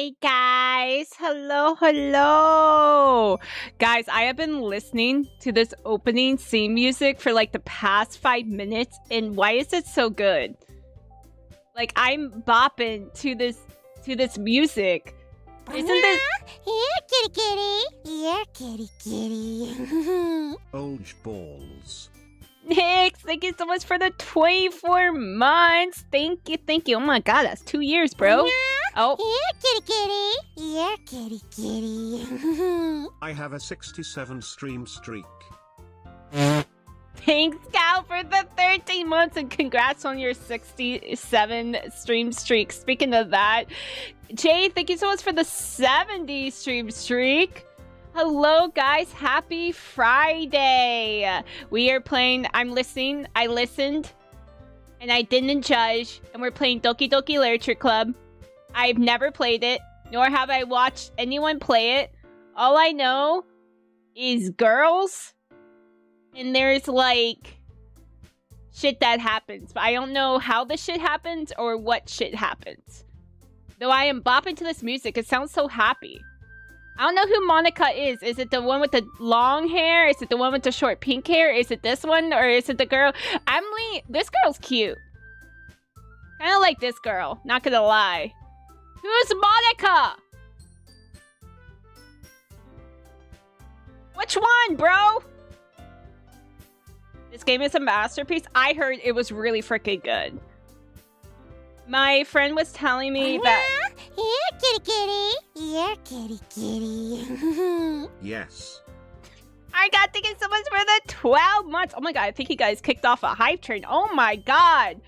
Hey guys, hello. Guys, I have been listening to this opening scene music for like the past 5 minutes, and why is it so good? Like I'm bopping to this music. Isn't this Here, kitty kitty. Here, kitty kitty. Old balls. Nick, thank you so much for the 24 months. Thank you. Oh my god, that's 2 years, bro. Oh. Here, kitty kitty. Here, kitty kitty. I have a 67 stream streak. Thanks, Cal, for the 13 months, and congrats on your 67 stream streak. Speaking of that, Jay, thank you so much for the 70 stream streak. Hello, guys. Happy Friday. We are playing I listened, and I didn't judge, and we're playing Doki Doki Literature Club. I've never played it, nor have I watched anyone play it. All I know is girls, and there's like shit that happens, but I don't know how the shit happens or what shit happens. Though I am bopping to this music, it sounds so happy. I don't know who Monica is. Is it the one with the long hair? Is it the one with the short pink hair? Is it this one? Or is it the girl? This girl's cute. Kind of like this girl. Not gonna lie. Who's Monica? Which one, bro? This game is a masterpiece. I heard it was really freaking good. My friend was telling me that... Here, kitty kitty. Here, kitty kitty. Yes. I got thank you so much for the 12 months. Oh my god, I think you guys kicked off a hype train. Oh my god.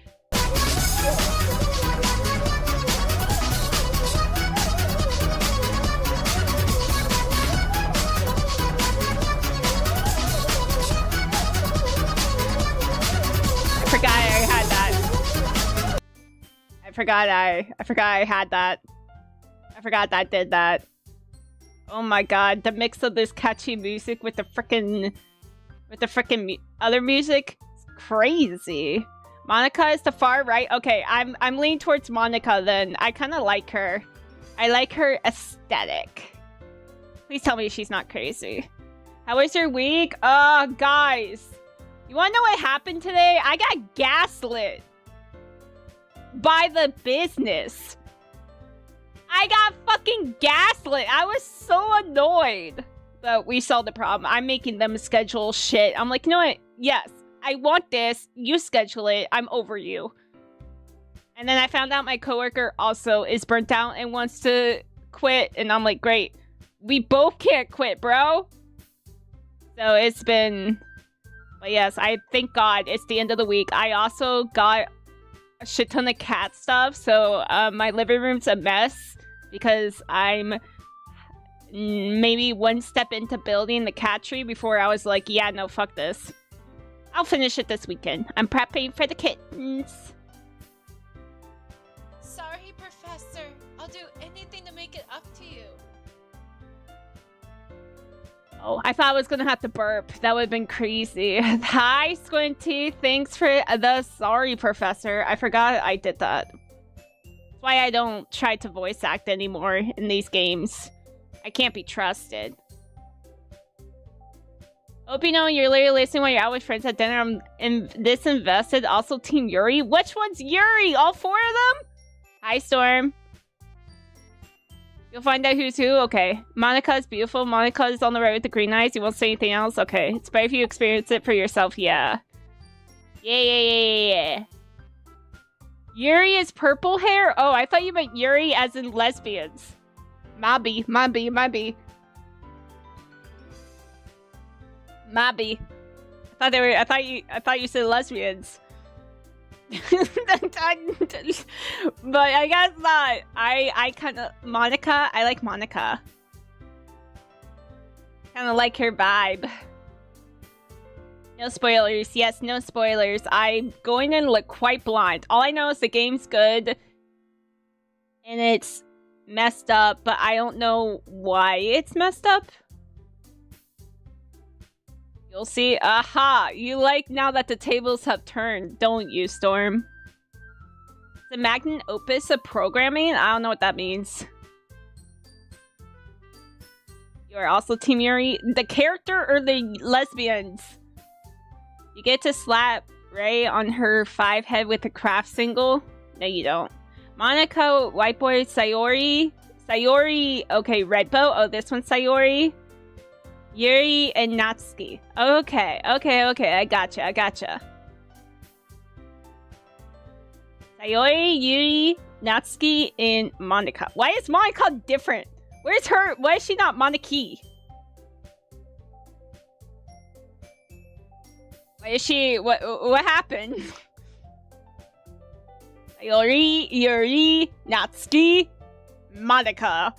I forgot I had that. I forgot I had that. I forgot I did that. Oh my god, the mix of this catchy music with the frickin' other music, it's crazy. Monica is the far right. Okay, I'm leaning towards Monica then. I kind of like her. I like her aesthetic. Please tell me she's not crazy. How was your week? Guys, you wanna know what happened today? I got gaslit by the business. I got fucking gaslit. I was so annoyed. But we solved the problem. I'm making them schedule shit. I'm like, you know what? Yes, I want this. You schedule it. I'm over you. And then I found out my coworker also is burnt out and wants to quit. And I'm like, great. We both can't quit, bro. So it's been... But yes, I thank God it's the end of the week. I also got a shit ton of cat stuff. So my living room's a mess. Because I'm maybe one step into building the cat tree before I was like, yeah, no, fuck this. I'll finish it this weekend. I'm prepping for the kittens. Sorry, Professor. I'll do anything to make it up to you. Oh, I thought I was gonna have to burp. That would have been crazy. Hi, Squinty. Thanks for the sorry, Professor. I forgot I did that. Why I don't try to voice act anymore in these games. I can't be trusted. Hope you know you're literally listening while you're out with friends at dinner. I'm this invested. Also, Team Yuri. Which one's Yuri? All 4 of them? Hi, Storm. You'll find out who's who. Okay. Monica is beautiful. Monica is on the right with the green eyes. You won't say anything else? Okay. It's better if you experience it for yourself. Yeah. Yeah. Yuri is purple hair? Oh, I thought you meant Yuri as in lesbians. Mabby. I thought you said lesbians. But I guess not. I kind of Monica. I like Monica. Kind of like her vibe. No spoilers. Yes, no spoilers. I'm going in like quite blind. All I know is the game's good. And it's messed up, but I don't know why it's messed up. You'll see. Aha! You like now that the tables have turned, don't you, Storm? Is the magnum opus of programming? I don't know what that means. You are also Team Yuri. The character or the lesbians? You get to slap Ray on her 5 head with a craft single? No, you don't. Monaco, White Boy, Sayori. Sayori, okay, Red Boat. Oh, this one's Sayori. Yuri and Natsuki. Okay, I gotcha. Sayori, Yuri, Natsuki, and Monica. Why is Monica different? Where's her? Why is she not Moniki? Why is she? What happened? Sayori, Yuri, Natsuki, Monica.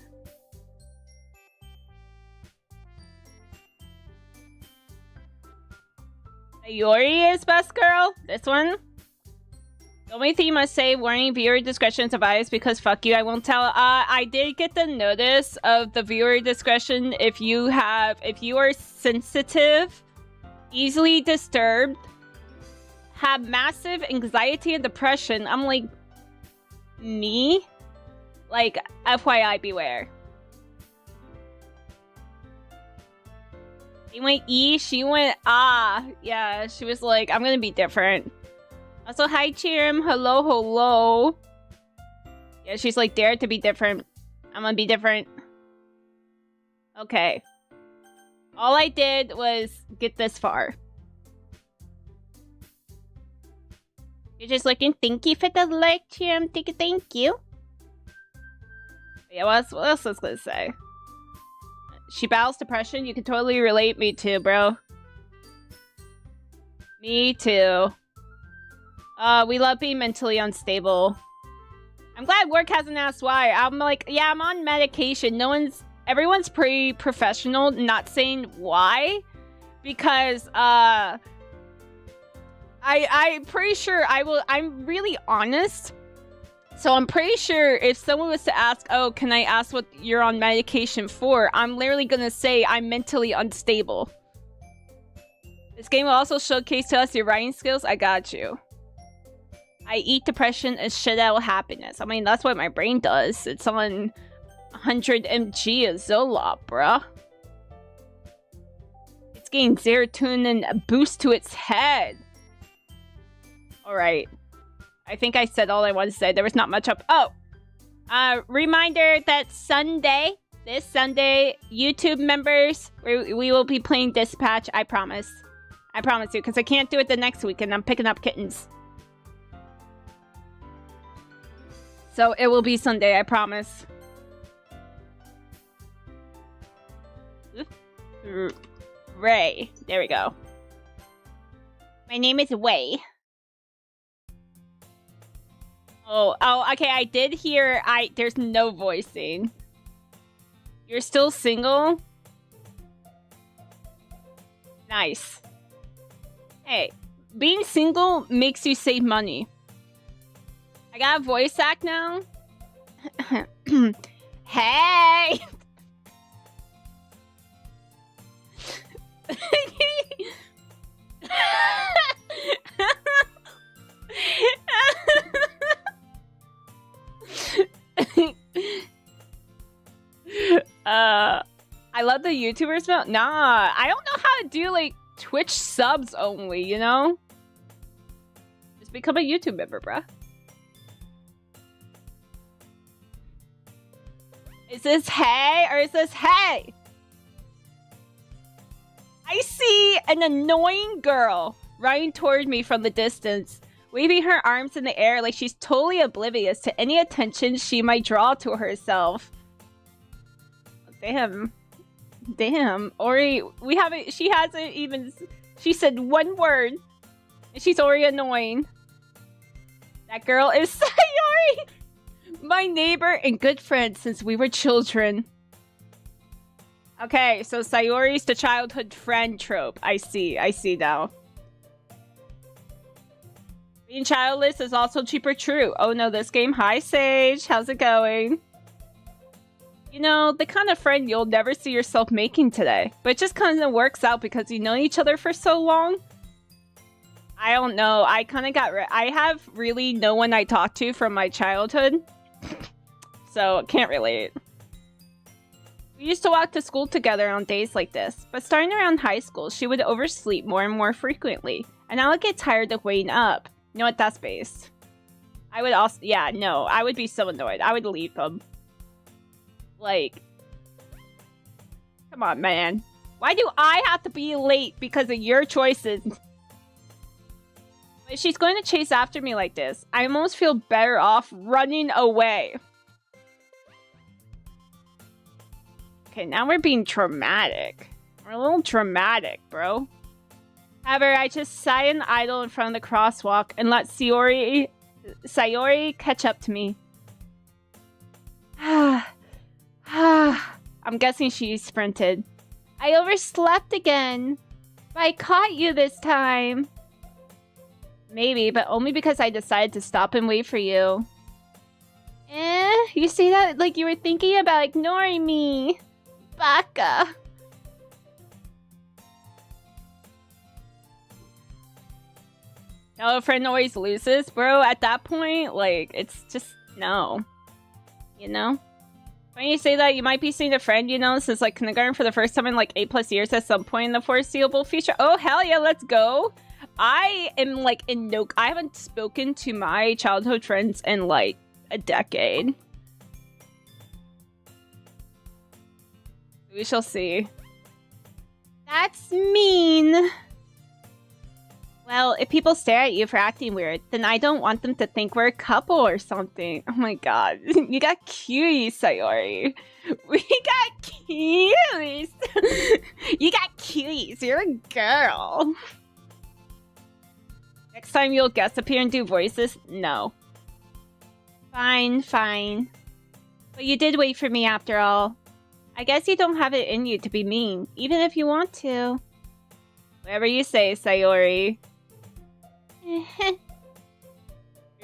Sayori is best girl. This one. The only thing you must say, warning, viewer discretion is advised because fuck you, I won't tell. I did get the notice of the viewer discretion if you are sensitive, easily disturbed, have massive anxiety and depression. I'm like, me? Like, FYI, beware. He went E, she went ah. Yeah, she was like, I'm gonna be different. Also, hi, Cheerim. Hello. Yeah, she's like, dare to be different. I'm gonna be different. Okay. All I did was get this far. You're just looking, thank you for the like, Cheerim. Thank you. Yeah, what else was I gonna say? She battles depression. You can totally relate. Me too, bro. Me too. We love being mentally unstable. I'm glad work hasn't asked why. I'm like, yeah, I'm on medication. Everyone's pretty professional, not saying why. Because, I'm pretty sure I'm really honest. So I'm pretty sure if someone was to ask, oh, can I ask what you're on medication for? I'm literally gonna say I'm mentally unstable. This game will also showcase to us your writing skills. I got you. I eat depression and shit out happiness. I mean, that's what my brain does. It's on 100 mg of Zoloft, bruh. It's getting serotonin a boost to its head. Alright. I think I said all I wanted to say. There was not much up. Oh! Reminder that this Sunday, YouTube members, we will be playing Dispatch. I promise. I promise you, because I can't do it the next week and I'm picking up kittens. So it will be Sunday, I promise. Ray. There we go. My name is Wei. Oh, okay, I did hear there's no voicing. You're still single? Nice. Hey, being single makes you save money. I got a voice act now. Hey! I love the YouTubers mode. Nah, I don't know how to do like Twitch subs only, you know? Just become a YouTube member, bruh. Is this hey or is this hey? I see an annoying girl running toward me from the distance, waving her arms in the air like she's totally oblivious to any attention she might draw to herself. Damn. Ori, she hasn't even, she said one word, and she's already annoying. That girl is Sayori! My neighbor and good friend since we were children. Okay, so Sayori's the childhood friend trope. I see now. Being childless is also cheaper true. Oh no, this game. Hi Sage, how's it going? You know, the kind of friend you'll never see yourself making today. But it just kind of works out because you know each other for so long. I don't know. I kind of I have really no one I talk to from my childhood. So, can't relate. We used to walk to school together on days like this, but starting around high school, she would oversleep more and more frequently, and I would get tired of waiting up. You know what? That's based. I would also, yeah, no, I would be so annoyed. I would leave them. Like, come on, man. Why do I have to be late because of your choices? If she's going to chase after me like this, I almost feel better off running away. Okay, now we're being dramatic. We're a little dramatic, bro. However, I just sat and idle in front of the crosswalk and let Sayori catch up to me. I'm guessing she sprinted. I overslept again. But I caught you this time. Maybe, but only because I decided to stop and wait for you. You say that like you were thinking about ignoring me. Baka. No, a friend always loses, bro. At that point, like, it's just, no. You know? When you say that, you might be seeing a friend, you know, since, like, kindergarten for the first time in, like, 8+ years at some point in the foreseeable future. Oh, hell yeah, let's go. I am, like, I haven't spoken to my childhood friends in, like, a decade. We shall see. That's mean. Well, if people stare at you for acting weird, then I don't want them to think we're a couple or something. Oh my god. You got cuties, Sayori. We got cuties. You got cuties. You're a girl. Next time you'll guest appear and do voices? No. Fine, fine. But you did wait for me after all. I guess you don't have it in you to be mean, even if you want to. Whatever you say, Sayori. We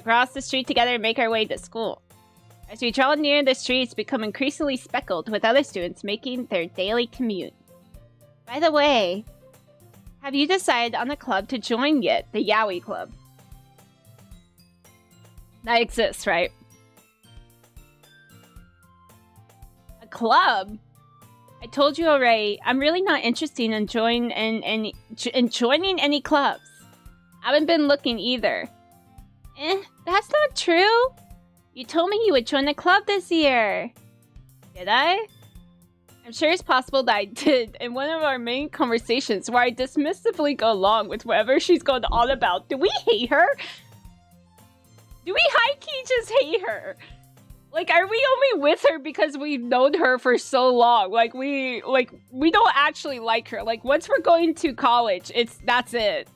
cross the street together and make our way to school. As we draw near, the streets become increasingly speckled with other students making their daily commute. By the way, have you decided on a club to join yet? The Yaoi Club. That exists, right? A club? I told you already, I'm really not interested in joining any clubs. I haven't been looking either. That's not true. You told me you would join a club this year. Did I? I'm sure it's possible that I did in one of our main conversations where I dismissively go along with whatever she's going on about. Do we hate her? Do we high-key just hate her? Like, are we only with her because we've known her for so long? Like, we don't actually like her. Like, once we're going to college, that's it.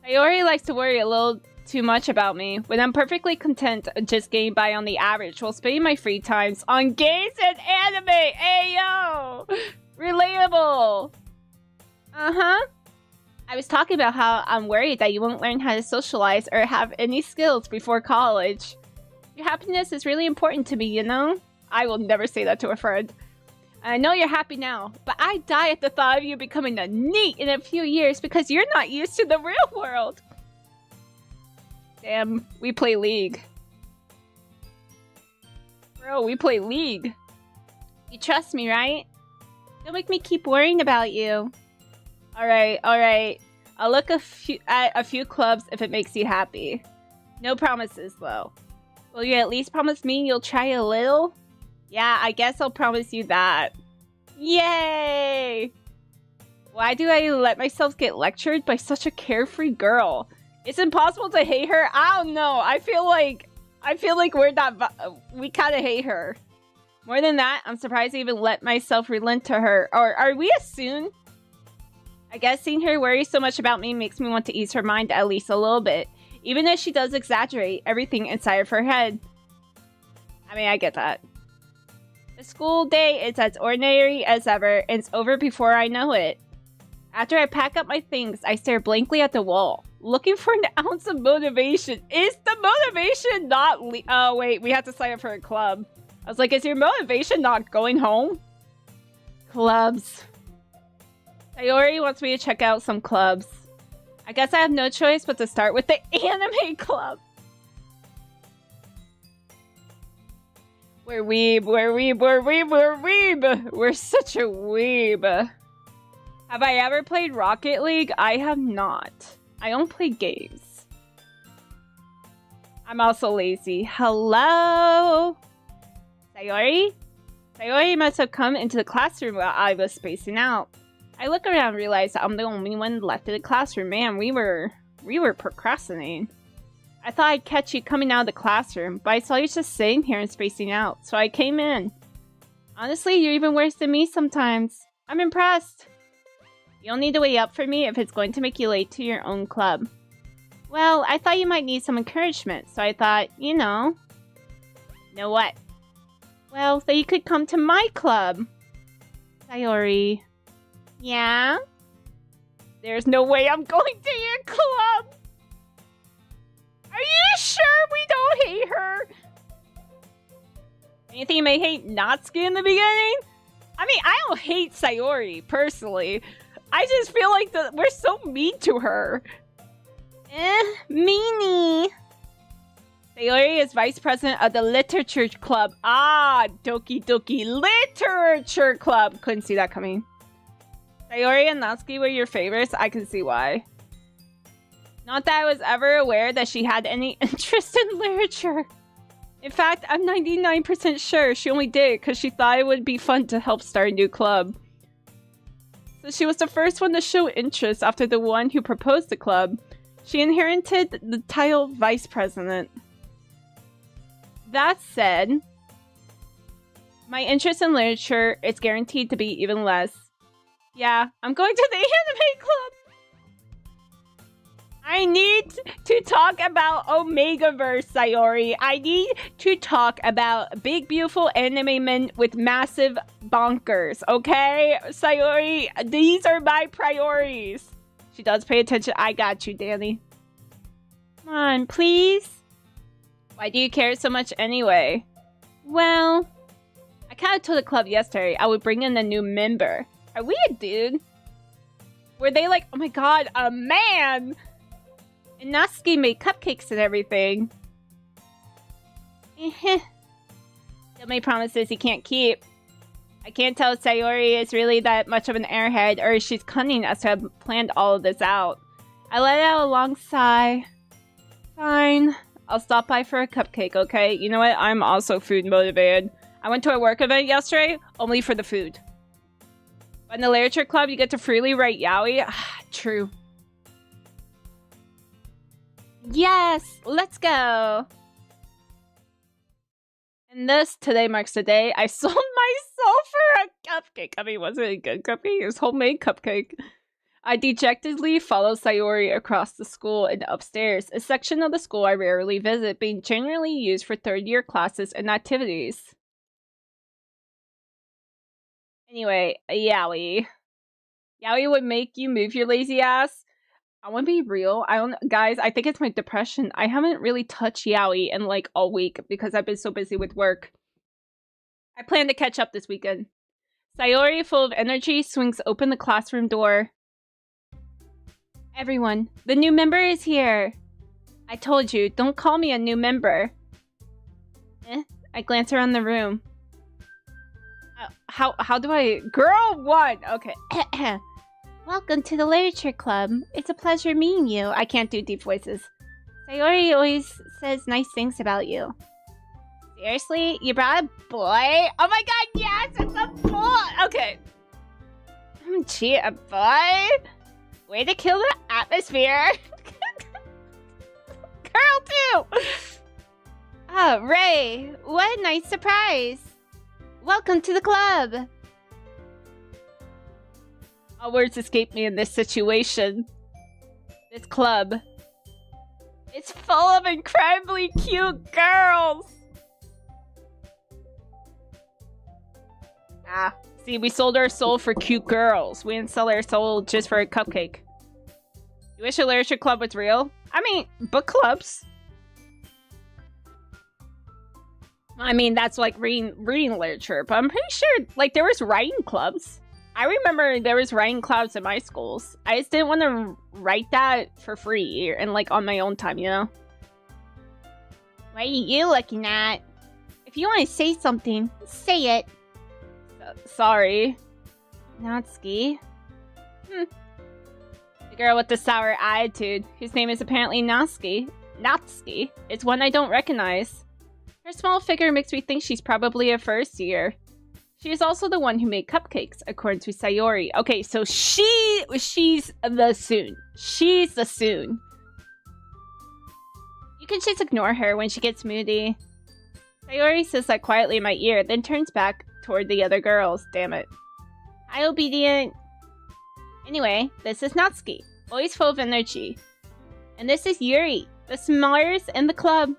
Sayori likes to worry a little too much about me, when I'm perfectly content just getting by on the average while spending my free times on games and anime. Ayo! Relatable! Uh-huh. I was talking about how I'm worried that you won't learn how to socialize or have any skills before college. Your happiness is really important to me, you know? I will never say that to a friend. I know you're happy now, but I die at the thought of you becoming a NEET in a few years because you're not used to the real world. Damn, we play League. Bro, we play League. You trust me, right? Don't make me keep worrying about you. Alright, alright. I'll look at a few clubs if it makes you happy. No promises, though. Will you at least promise me you'll try a little? Yeah, I guess I'll promise you that. Yay! Why do I let myself get lectured by such a carefree girl? It's impossible to hate her? I don't know. I feel like we're not... We kind of hate her. More than that, I'm surprised I even let myself relent to her. Or are we as soon? I guess seeing her worry so much about me makes me want to ease her mind at least a little bit. Even if she does exaggerate everything inside of her head. I mean, I get that. The school day is as ordinary as ever, and it's over before I know it. After I pack up my things, I stare blankly at the wall, looking for an ounce of motivation. Is the motivation not oh, wait, we have to sign up for a club. I was like, is your motivation not going home? Clubs. Sayori wants me to check out some clubs. I guess I have no choice but to start with the anime club. We're weeb, we're weeb, we're weeb, we're weeb! We're such a weeb. Have I ever played Rocket League? I have not. I don't play games. I'm also lazy. Hello? Sayori? Sayori must have come into the classroom while I was spacing out. I look around and realize I'm the only one left in the classroom. Man, we were procrastinating. I thought I'd catch you coming out of the classroom, but I saw you just sitting here and spacing out, so I came in. Honestly, you're even worse than me sometimes. I'm impressed. You'll need to wait up for me if it's going to make you late to your own club. Well, I thought you might need some encouragement, so I thought, you know. Know what? Well, that you could come to my club. Sayori. Yeah? There's no way I'm going to your club! Are you sure we don't hate her? Anything you may hate Natsuki in the beginning? I mean, I don't hate Sayori, personally. I just feel like we're so mean to her. Meanie. Sayori is vice president of the Literature Club. Ah, Doki Doki Literature Club. Couldn't see that coming. Sayori and Natsuki were your favorites. I can see why. Not that I was ever aware that she had any interest in literature. In fact, I'm 99% sure she only did it because she thought it would be fun to help start a new club. So she was the first one to show interest after the one who proposed the club. She inherited the title vice president. That said, my interest in literature is guaranteed to be even less. Yeah, I'm going to the anime club! I need to talk about Omegaverse, Sayori. I need to talk about big, beautiful anime men with massive bonkers, okay? Sayori, these are my priorities. She does pay attention. I got you, Danny. Come on, please. Why do you care so much anyway? Well, I kind of told the club yesterday I would bring in a new member. Are we a dude? Were they like, oh my god, a man? And Natsuki made cupcakes and everything. Don't make promises he can't keep. I can't tell if Sayori is really that much of an airhead or if she's cunning as to have planned all of this out. I let out a long sigh. Fine. I'll stop by for a cupcake, okay? You know what? I'm also food motivated. I went to a work event yesterday, only for the food. But in the literature club, you get to freely write yaoi. True. Yes! Let's go! And this, today marks the day I sold myself for a cupcake. I mean, was it a good cupcake? It was homemade cupcake. I dejectedly follow Sayori across the school and upstairs, a section of the school I rarely visit, being generally used for third-year classes and activities. Anyway, a yaoi. Yaoi would make you move your lazy ass. I want to be real. Guys, I think it's my depression. I haven't really touched yaoi in like all week because I've been so busy with work. I plan to catch up this weekend. Sayori, full of energy, swings open the classroom door. Everyone, the new member is here. I told you, don't call me a new member. I glance around the room. How do I... Girl 1! Okay. Welcome to the Literature Club. It's a pleasure meeting you. I can't do deep voices. Sayori always says nice things about you. Seriously? You brought a boy? Oh my god, yes! It's a boy! Okay. Gee, a boy? Way to kill the atmosphere. Girl 2! Oh, Ray. What a nice surprise. Welcome to the club. All words escape me in this situation. This club. It's full of incredibly cute girls! Ah, see, we sold our soul for cute girls. We didn't sell our soul just for a cupcake. You wish a literature club was real? I mean, book clubs. I mean, that's like reading literature, but I'm pretty sure, like, there was writing clubs. I remember there was writing clubs in my schools. I just didn't want to write that for free and, like, on my own time, you know? What are you looking at? If you want to say something, say it. Sorry. Natsuki. The girl with the sour attitude, whose name is apparently Natsuki, is one I don't recognize. Her small figure makes me think she's probably a first year. She is also the one who made cupcakes, according to Sayori. Okay, so she's the Soon. She's the Soon. You can just ignore her when she gets moody. Sayori says that quietly in my ear, then turns back toward the other girls. Damn it. Hi, obedient. Anyway, this is Natsuki, always full of energy. And this is Yuri, the smartest in the club.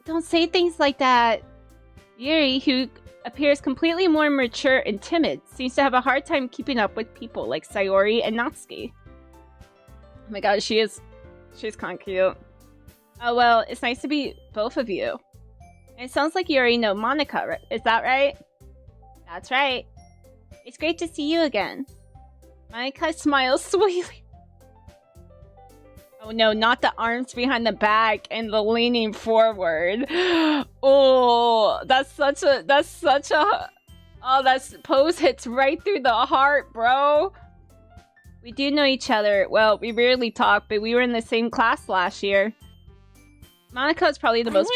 Don't say things like that. Yuri, who appears completely more mature and timid, seems to have a hard time keeping up with people like Sayori and Natsuki. Oh my god, she's kind of cute. Oh well, it's nice to meet both of you. And it sounds like you already know Monica, right? Is that right? That's right. It's great to see you again. Monica smiles sweetly. Oh no, not the arms behind the back and the leaning forward. Oh, that's such a oh, that pose hits right through the heart, bro. We do know each other. Well, we rarely talk, but we were in the same class last year. Monica is probably the most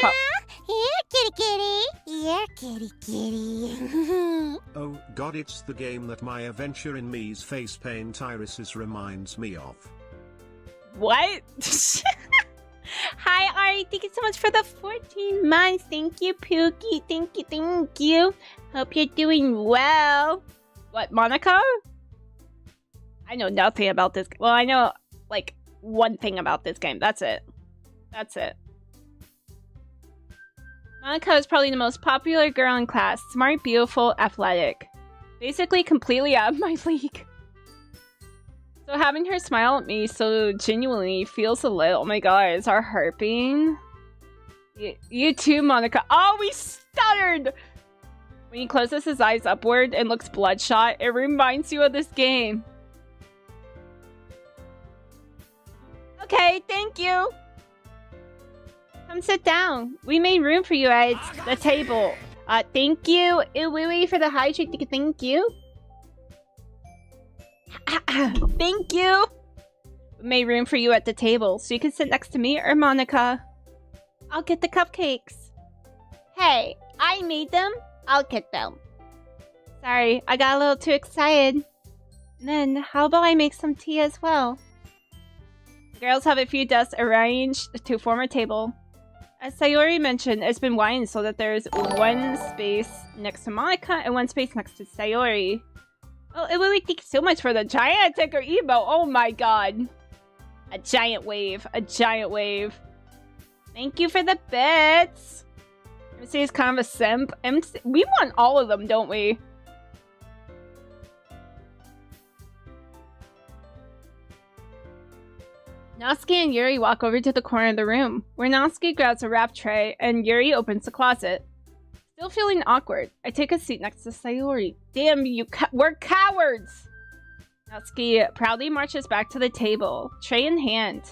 Here, kitty kitty. Here, kitty kitty. Oh god, it's the game that my adventure in Mii's face paint irises reminds me of. What? Hi, Ari. Thank you so much for the 14 months. Thank you, Pookie. Thank you. Hope you're doing well. What, Monica? I know nothing about this. Well, I know, like, one thing about this game. That's it. That's it. Monica is probably the most popular girl in class. Smart, beautiful, athletic. Basically completely out of my league. So having her smile at me so genuinely feels a little... Oh my god, is our heart beating? You too, Monica. Oh, we stuttered! When he closes his eyes upward and looks bloodshot, it reminds you of this game. Okay, thank you! Come sit down. We made room for you at the table. Thank you. Wee for the hydrate. Thank you. Thank you. We made room for you at the table, so you can sit next to me or Monica. I'll get the cupcakes. Hey, I made them. I'll get them. Sorry, I got a little too excited. Then, how about I make some tea as well? The girls have a few desks arranged to form a table. As Sayori mentioned, it's been widened so that there's one space next to Monica and one space next to Sayori. Oh, Iwui, thank you so much for the giant ticker emo. Oh my god. A giant wave. A giant wave. Thank you for the bits. MC is kind of a simp. MC, we want all of them, don't we? Natsuki and Yuri walk over to the corner of the room, where Natsuki grabs a wrap tray and Yuri opens the closet. Still feeling awkward, I take a seat next to Sayori. Damn you, we're cowards! Natsuki proudly marches back to the table, tray in hand.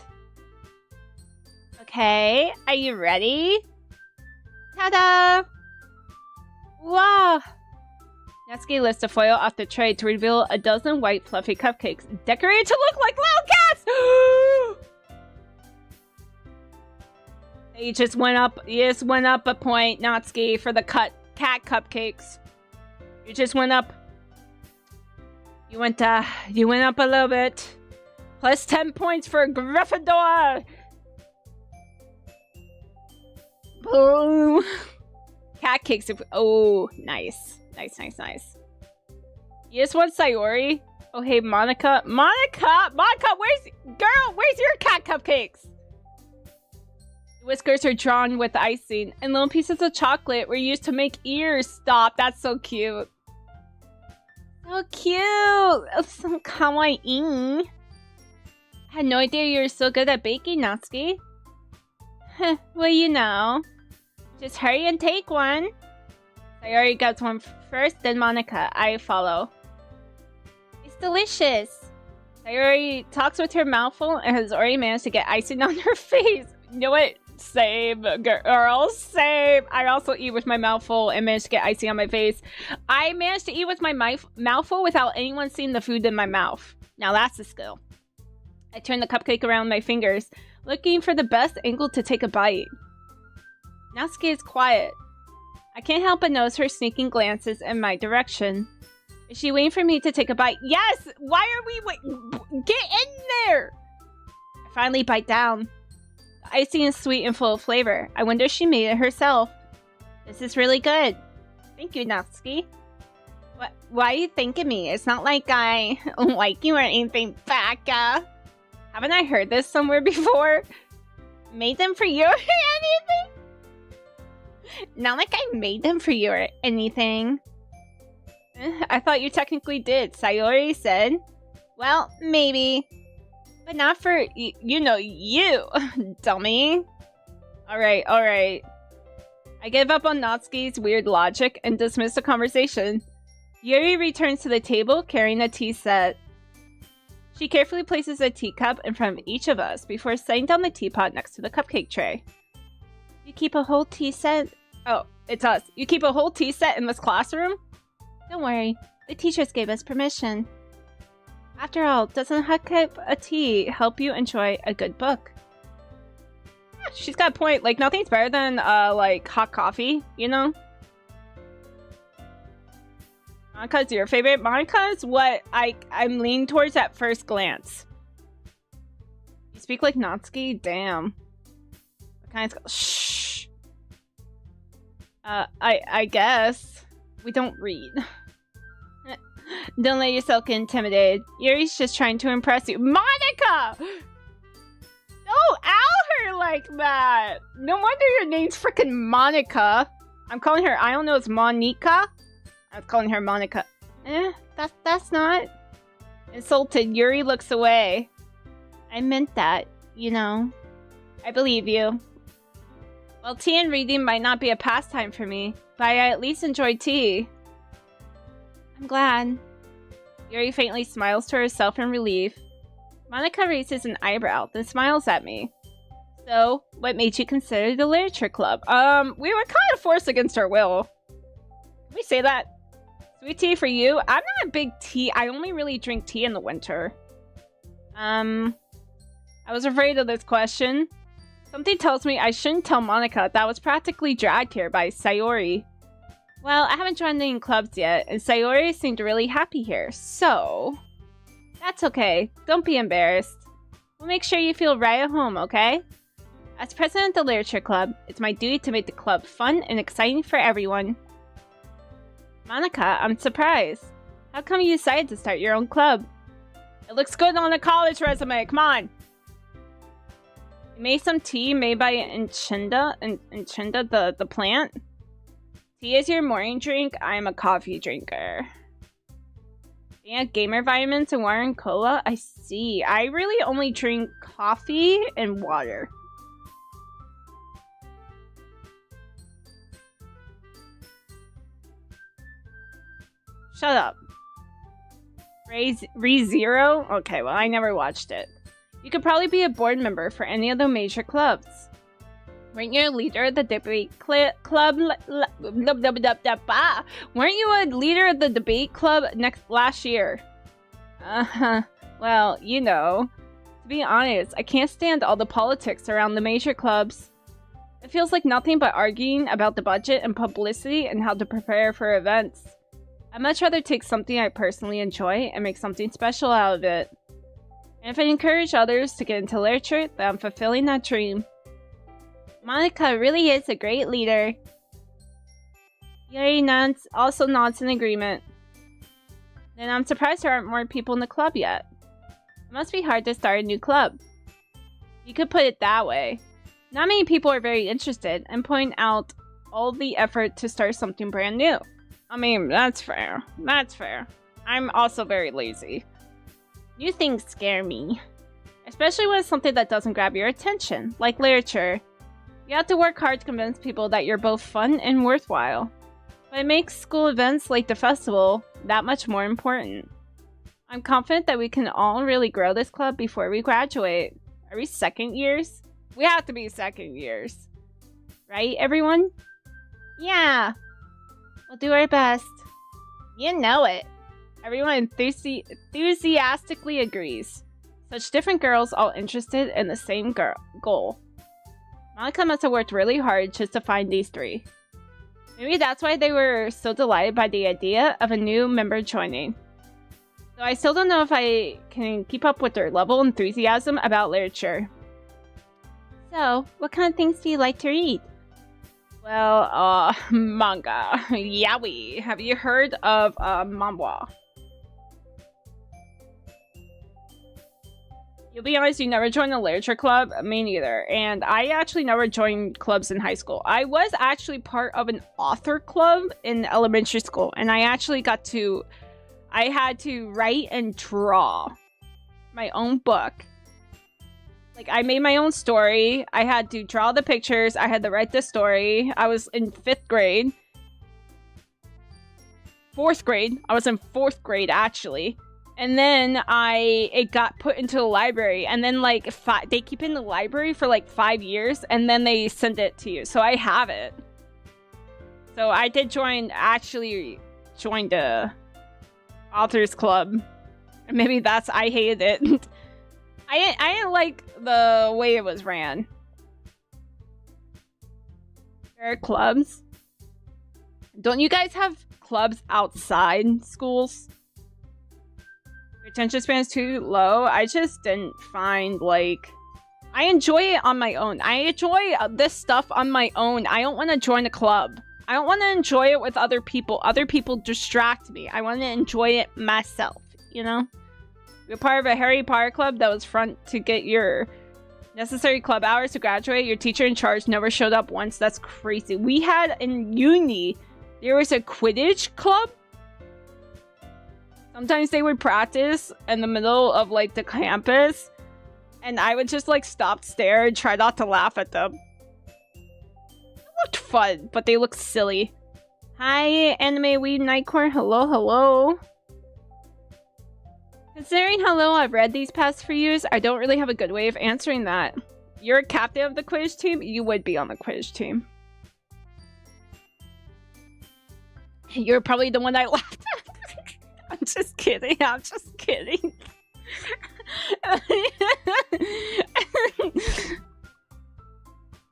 Okay, are you ready? Ta-da! Wow! Natsuki lifts the foil off the tray to reveal a dozen white fluffy cupcakes, decorated to look like little cats! You just went up a point, Natsuki, for the cat cupcakes. You just went up. You went up a little bit. Plus 10 points for Gryffindor! Boom! Cat cakes. Oh, nice. Nice. You just want Sayori? Oh, hey, Monica. Monica, where's your cat cupcakes? The whiskers are drawn with icing, and little pieces of chocolate were used to make ears. Stop, that's so cute. So cute! It's so kawaii. I had no idea you were so good at baking, Natsuki. Well, you know. Just hurry and take one. Sayori gets one first, then Monica. I follow. It's delicious. Sayori talks with her mouth full and has already managed to get icing on her face. You know what? Same, girl, same. I also eat with my mouth full and managed to get icing on my face. I managed to eat with my mouth full without anyone seeing the food in my mouth. Now that's a skill. I turn the cupcake around my fingers, looking for the best angle to take a bite. Natsuki is quiet. I can't help but notice her sneaking glances in my direction. Is she waiting for me to take a bite? Yes! Why are we wait? Get in there! I finally bite down. The icing is sweet and full of flavor. I wonder if she made it herself. This is really good. Thank you, Natsuki. Why are you thanking me? It's not like I like you or anything, Baka. Haven't I heard this somewhere before? Made them for you or anything? Not like I made them for you or anything. I thought you technically did, Sayori said. Well, maybe. But not for, you know, you, dummy. Alright, alright. I give up on Natsuki's weird logic and dismiss the conversation. Yuri returns to the table carrying a tea set. She carefully places a teacup in front of each of us before setting down the teapot next to the cupcake tray. You keep a whole tea set? Oh, it's us. You keep a whole tea set in this classroom? Don't worry, the teachers gave us permission. After all, doesn't a hot cup of tea help you enjoy a good book? Yeah, she's got a point. Like, nothing's better than, like, hot coffee, you know? Monika's your favorite? Monica is what I'm leaning towards at first glance. You speak like Natsuki? Damn. What kind of... Shh. I guess. We don't read. Don't let yourself get intimidated. Yuri's just trying to impress you. Monica! Don't out her like that! No wonder your name's freaking Monica. I'm calling her, I don't know, it's Monica? I was calling her Monica. That's not... Insulted, Yuri looks away. I meant that, you know. I believe you. Well, tea and reading might not be a pastime for me, but I at least enjoy tea. I'm glad. Yuri faintly smiles to herself in relief. Monica raises an eyebrow, then smiles at me. So, what made you consider the literature club? We were kind of forced against our will. Can we say that? Sweet tea for you? I'm not a big tea. I only really drink tea in the winter. I was afraid of this question. Something tells me I shouldn't tell Monica that I was practically dragged here by Sayori. Well, I haven't joined any clubs yet, and Sayori seemed really happy here, so... That's okay. Don't be embarrassed. We'll make sure you feel right at home, okay? As president of the Literature Club, it's my duty to make the club fun and exciting for everyone. Monica, I'm surprised. How come you decided to start your own club? It looks good on a college resume, come on! You made some tea made by Enchinda the plant? Tea is your morning drink, I am a coffee drinker. Yeah, gamer vitamins and water and cola? I see. I really only drink coffee and water. Shut up. ReZero? Okay, well, I never watched it. You could probably be a board member for any of the major clubs. Weren't you a leader of the debate club? Weren't you a leader of the debate club last year? Well, you know. To be honest, I can't stand all the politics around the major clubs. It feels like nothing but arguing about the budget and publicity and how to prepare for events. I'd much rather take something I personally enjoy and make something special out of it. And if I encourage others to get into literature, then I'm fulfilling that dream. Monica really is a great leader. Yuri also nods in agreement. Then I'm surprised there aren't more people in the club yet. It must be hard to start a new club. You could put it that way. Not many people are very interested and point out all the effort to start something brand new. I mean, that's fair. That's fair. I'm also very lazy. New things scare me. Especially when it's something that doesn't grab your attention, like literature. You have to work hard to convince people that you're both fun and worthwhile. But it makes school events like the festival that much more important. I'm confident that we can all really grow this club before we graduate. Are we second years? We have to be second years. Right, everyone? Yeah. We'll do our best. You know it. Everyone enthusiastically agrees. Such different girls all interested in the same goal. Monica must have worked really hard just to find these three. Maybe that's why they were so delighted by the idea of a new member joining. Though I still don't know if I can keep up with their level of enthusiasm about literature. So, what kind of things do you like to read? Well, manga. Yaoi. Have you heard of manhwa? You'll be honest, you never joined a literature club? Me neither. And I actually never joined clubs in high school. I was actually part of an author club in elementary school. And I actually I had to write and draw my own book. Like, I made my own story. I had to draw the pictures. I had to write the story. I was in 5th grade. 4th grade. I was in 4th grade, actually. And then it got put into the library. And then, like, they keep it in the library for, like, 5 years. And then they send it to you. So I have it. So I did actually join the authors club. And maybe that's, I hated it. I didn't like the way it was ran. There are clubs. Don't you guys have clubs outside schools? Your attention span is too low. I just didn't find, like... I enjoy it on my own. I enjoy this stuff on my own. I don't want to join a club. I don't want to enjoy it with other people. Other people distract me. I want to enjoy it myself, you know? You're part of a Harry Potter club that was front to get your necessary club hours to graduate. Your teacher in charge never showed up once. That's crazy. We had in uni, there was a Quidditch club. Sometimes they would practice in the middle of, like, the campus. And I would just, like, stop, stare, and try not to laugh at them. It looked fun, but they looked silly. Hi, Anime Weeb Nightcore. Hello, hello. Considering how little I've read these past few years, I don't really have a good way of answering that. You're a captain of the Quidditch team? You would be on the Quidditch team. You're probably the one I laughed at. I'm just kidding. I'm just kidding.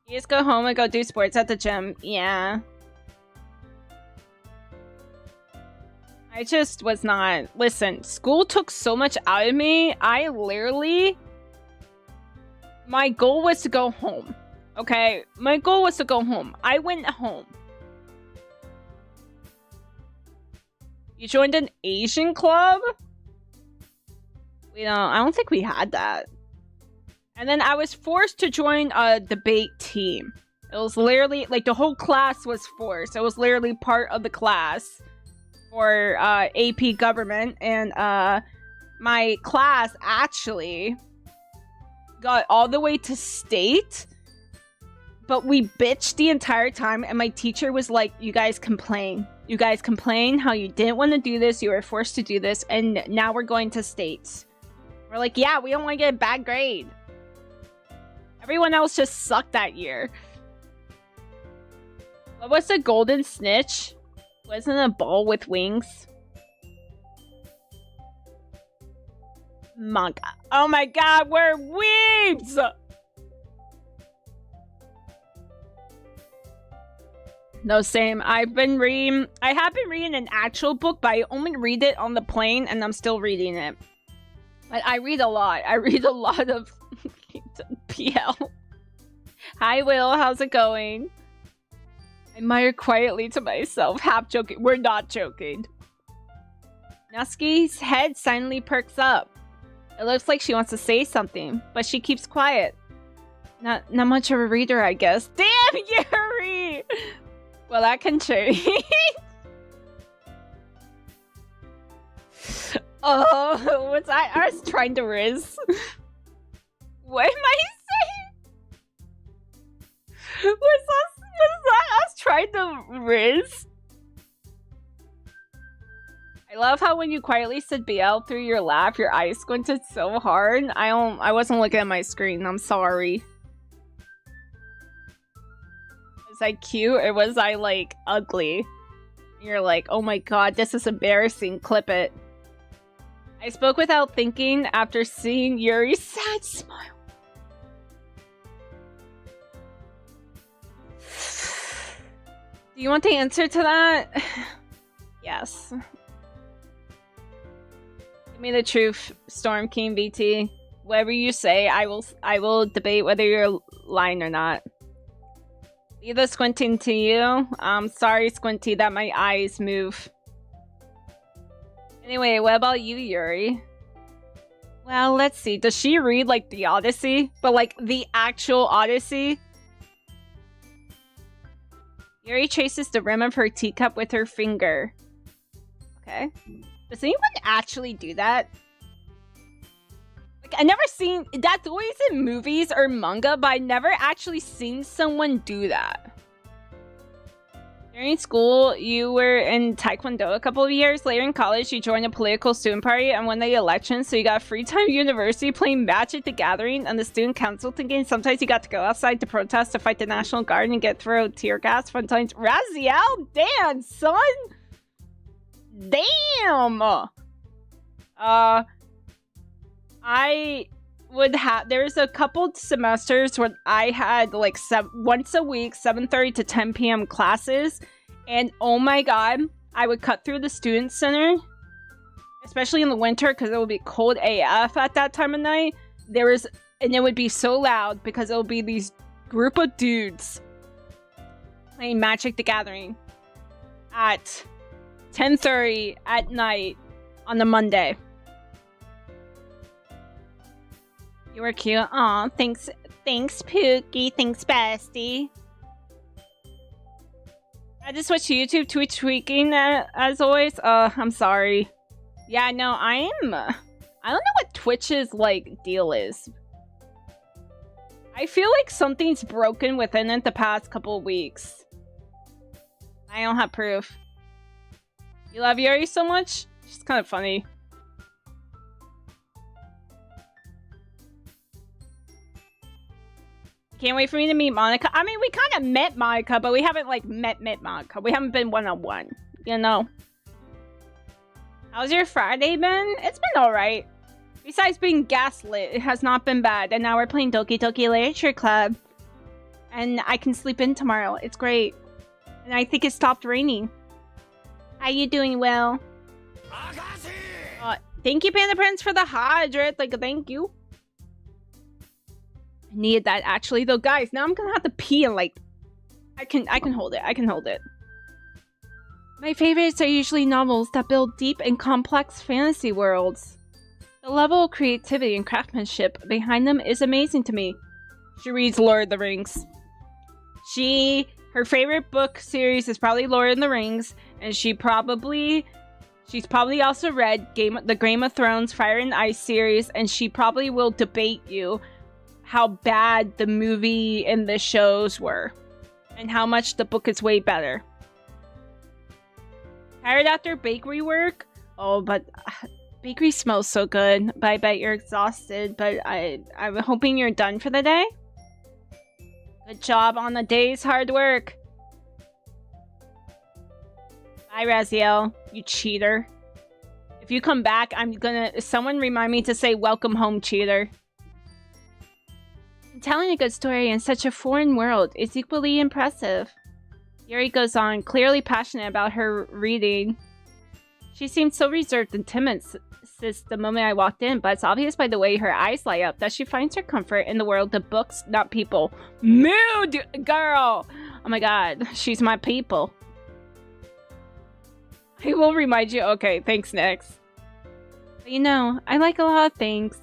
You just go home and go do sports at the gym. Yeah. I just was not... Listen, school took so much out of me. I literally... My goal was to go home. Okay? My goal was to go home. I went home. You joined an Asian club? I don't think we had that. And then I was forced to join a debate team. It was literally... Like, the whole class was forced. It was literally part of the class. For AP government, and my class actually got all the way to state, but we bitched the entire time, and my teacher was like, you guys complain how you didn't want to do this, you were forced to do this, and now we're going to states. We're like, yeah, we don't want to get a bad grade. Everyone else just sucked that year. What was the golden snitch? Wasn't a ball with wings? Manga. Oh my god, we're weebs! No, same. I have been reading an actual book, but I only read it on the plane, and I'm still reading it. But I read a lot. I read a lot of PL. Hi, Will. How's it going? I mutter quietly to myself, half joking. We're not joking. Natsuki's head suddenly perks up. It looks like she wants to say something, but she keeps quiet. Not much of a reader, I guess. Damn, Yuri! Well, that can change. Oh, what's that? I was trying to riz. What am I saying? Was that us trying to riz? I love how when you quietly said BL through your laugh, your eyes squinted so hard. I wasn't looking at my screen. I'm sorry. Was I cute or was I, like, ugly? You're like, oh my god, this is embarrassing. Clip it. I spoke without thinking after seeing Yuri's sad smile. Do you want the answer to that? Yes. Give me the truth, Storm King VT. Whatever you say, I will debate whether you're lying or not. Leave the squinting to you. Sorry, Squinty, that my eyes move. Anyway, what about you, Yuri? Well, let's see. Does she read, like, the Odyssey? But, like, the actual Odyssey? Yuri traces the rim of her teacup with her finger. Okay. Does anyone actually do that? Like, I never seen... That's always in movies or manga, but I never actually seen someone do that. During school, you were in Taekwondo a couple of years. Later in college, you joined a political student party and won the election, so you got free time at university playing Magic the Gathering and the student council thinking. Sometimes you got to go outside to protest, to fight the National Guard, and get throw tear gas. Fun times. Raziel? Damn, son! Damn! I would have... There's a couple semesters where I had, like, once a week, 7:30 to 10 p.m. classes. And, oh my god, I would cut through the student center. Especially in the winter, because it would be cold AF at that time of night. And it would be so loud, because it would be these group of dudes playing Magic the Gathering at 10:30 at night on a Monday. You were cute. Aw, thanks, Pookie. Thanks, bestie. I just watch YouTube, Twitch tweaking as always. I'm sorry. Yeah, no, I don't know what Twitch's, like, deal is. I feel like something's broken within it the past couple of weeks. I don't have proof. You love Yuri so much? She's kind of funny. Can't wait for me to meet Monica. I mean, we kind of met Monica, but we haven't, like, met Monica. We haven't been one-on-one, you know? How's your Friday been? It's been alright. Besides being gaslit, it has not been bad. And now we're playing Doki Doki Literature Club. And I can sleep in tomorrow. It's great. And I think it stopped raining. How you doing, Will? Thank you, Panda Prince, for the hydrate. Like, thank you. I needed that, actually. Though, guys, now I'm gonna have to pee and, like... I can hold it. I can hold it. My favorites are usually novels that build deep and complex fantasy worlds. The level of creativity and craftsmanship behind them is amazing to me. She reads Lord of the Rings. Her favorite book series is probably Lord of the Rings, and she's probably also read the Game of Thrones Fire and Ice series, and she probably will debate you how bad the movie and the shows were, and how much the book is way better. Tired after bakery work? Oh, but bakery smells so good. But I bet you're exhausted. But I'm hoping you're done for the day. Good job on the day's hard work. Bye, Raziel, you cheater. If you come back, someone remind me to say welcome home, cheater. Telling a good story in such a foreign world is equally impressive. Yuri goes on, clearly passionate about her reading. She seemed so reserved and timid since the moment I walked in, but it's obvious by the way her eyes light up that she finds her comfort in the world of books, not people. Mood girl! Oh my god, she's my people. I will remind you. Okay, thanks, Nex. But you know, I like a lot of things.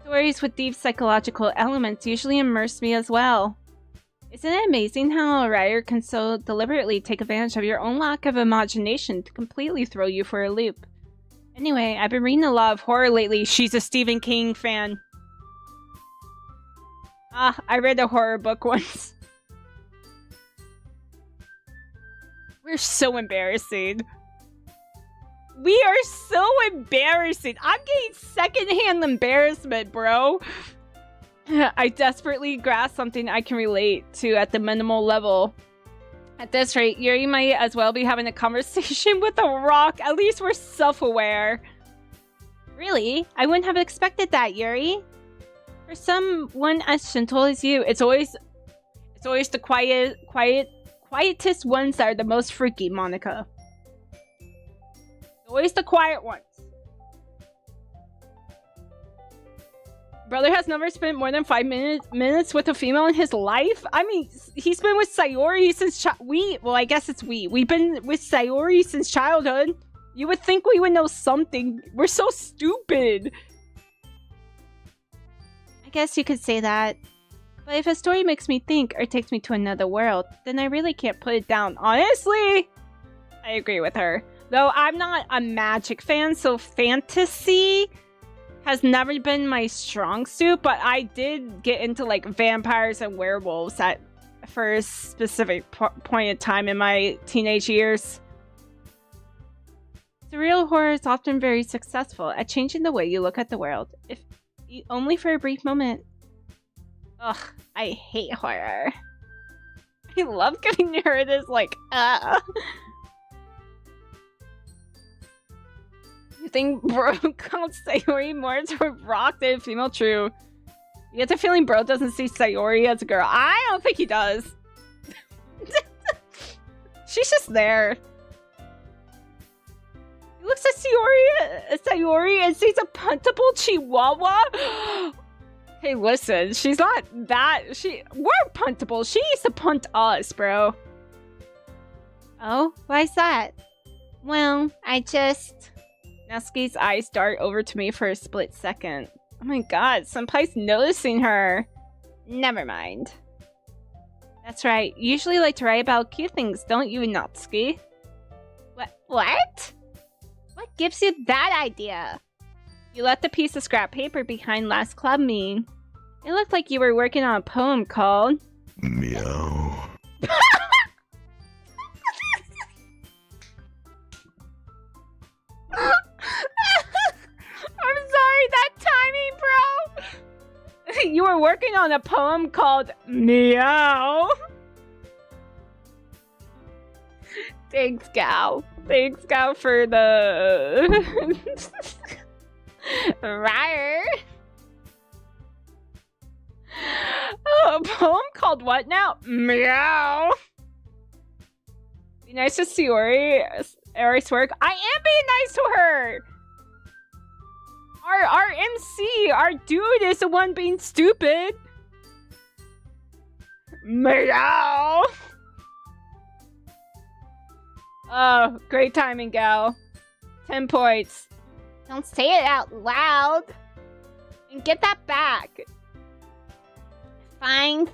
Stories with deep psychological elements usually immerse me as well. Isn't it amazing how a writer can so deliberately take advantage of your own lack of imagination to completely throw you for a loop? Anyway, I've been reading a lot of horror lately. She's a Stephen King fan. I read a horror book once. We're so embarrassing. We are so embarrassing. I'm getting secondhand embarrassment, bro. I desperately grasp something I can relate to at the minimal level. At this rate, Yuri might as well be having a conversation with a rock. At least we're self-aware. Really? I wouldn't have expected that, Yuri. For someone as gentle as you, It's always the quietest ones that are the most freaky, Monica. Always the quiet ones. Brother has never spent more than 5 minutes with a female in his life. I mean, he's been with Sayori since I guess it's we. We've been with Sayori since childhood. You would think we would know something. We're so stupid. I guess you could say that. But if a story makes me think or takes me to another world, then I really can't put it down. Honestly, I agree with her. Though I'm not a magic fan, so fantasy has never been my strong suit, but I did get into like vampires and werewolves for a specific point in time in my teenage years. Surreal horror is often very successful at changing the way you look at the world, if only for a brief moment. Ugh, I hate horror. I love getting her this like, You think bro called Sayori more to a rock than a female? True. You get the feeling bro doesn't see Sayori as a girl. I don't think he does. She's just there. He looks at Sayori and sees a puntable chihuahua. Hey, listen, she's not that. We're puntable. She needs to punt us, bro. Oh, why's that? Well, I just... Natsuki's eyes dart over to me for a split second. Oh my god, Senpai's noticing her. Never mind. That's right. You usually like to write about cute things, don't you, Natsuki? What? What gives you that idea? You left a piece of scrap paper behind last club meeting. It looked like you were working on a poem called... Meow. I'm sorry, that timing, bro! You were working on a poem called Meow. Thanks, Gal. Thanks, Gal, for the... Ryer. Oh, a poem called what now? Meow. Be nice to Sayori's work. I am being nice to her. Our MC, our dude, is the one being stupid. Meow. Oh, great timing, Gal. 10 points. Don't say it out loud. And get that back. Fine.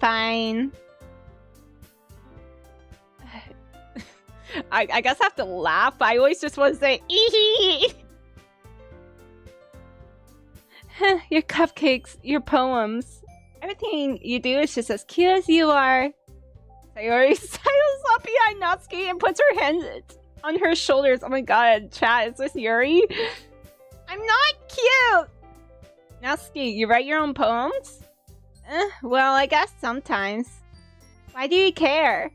I guess I have to laugh, but I always just want to say, ee. Your cupcakes, your poems. Everything you do is just as cute as you are. Sayori sidles up behind Natsuki and puts her hands on her shoulders. Oh my god, chat, is this Yuri? I'm not cute! Natsuki, you write your own poems? Well, I guess sometimes. Why do you care?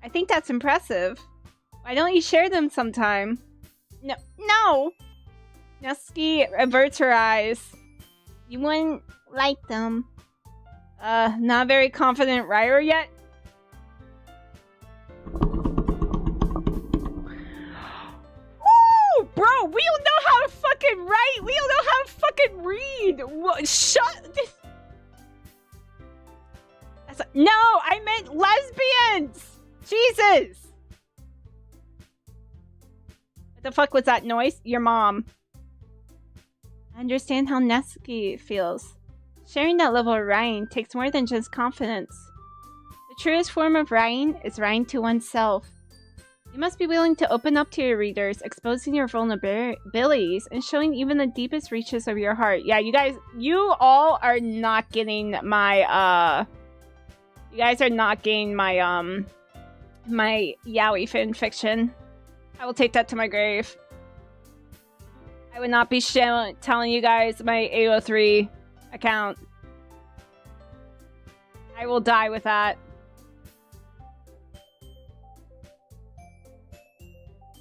I think that's impressive. Why don't you share them sometime? No! Natsuki averts her eyes. You wouldn't like them. Not very confident writer yet? Woo! Bro, we don't know how to fucking write! We don't know how to fucking read! What? Shut... No! I meant lesbians! Jesus! What the fuck was that noise? Your mom. I understand how Natsuki feels. Sharing that level of writing takes more than just confidence. The truest form of writing is writing to oneself. You must be willing to open up to your readers, exposing your vulnerabilities, and showing even the deepest reaches of your heart. Yeah, you guys, you all are not getting my, you guys are not getting my, my yaoi fanfiction. I will take that to my grave. I would not be telling you guys my 803 account. I will die with that.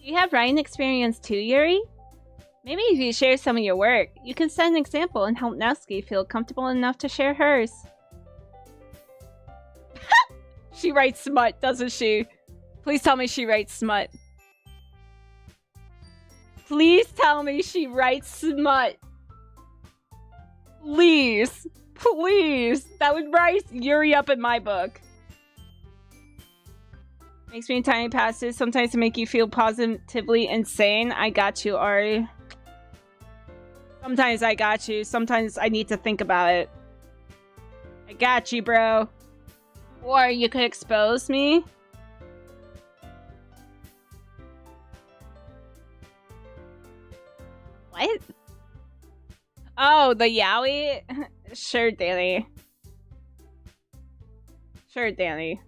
Do you have writing experience too, Yuri? Maybe if you share some of your work, you can set an example and help Natsuki feel comfortable enough to share hers. She writes smut, doesn't she? Please tell me she writes smut. Please tell me she writes smut. Please. Please. That would rise Yuri up in my book. Makes me in tiny passes, sometimes to make you feel positively insane. I got you, Ari. Sometimes I got you. Sometimes I need to think about it. I got you, bro. Or you could expose me. What? Oh, the yaoi? Sure, Danny. Sure, Danny.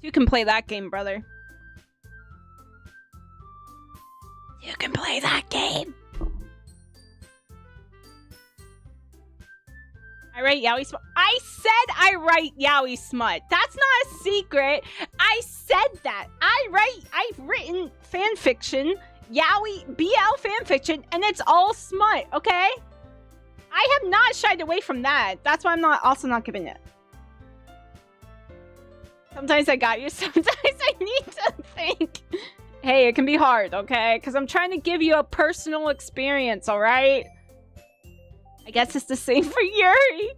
You can play that game, brother. You can play that game. I write yaoi smut. I said I write yaoi smut. That's not a secret. I said that. I've written fan fiction, yaoi BL fan fiction, and it's all smut, okay? I have not shied away from that. That's why I'm also not giving it. Sometimes I got you, sometimes I need to think. Hey, it can be hard, okay? Because I'm trying to give you a personal experience, alright? I guess it's the same for Yuri.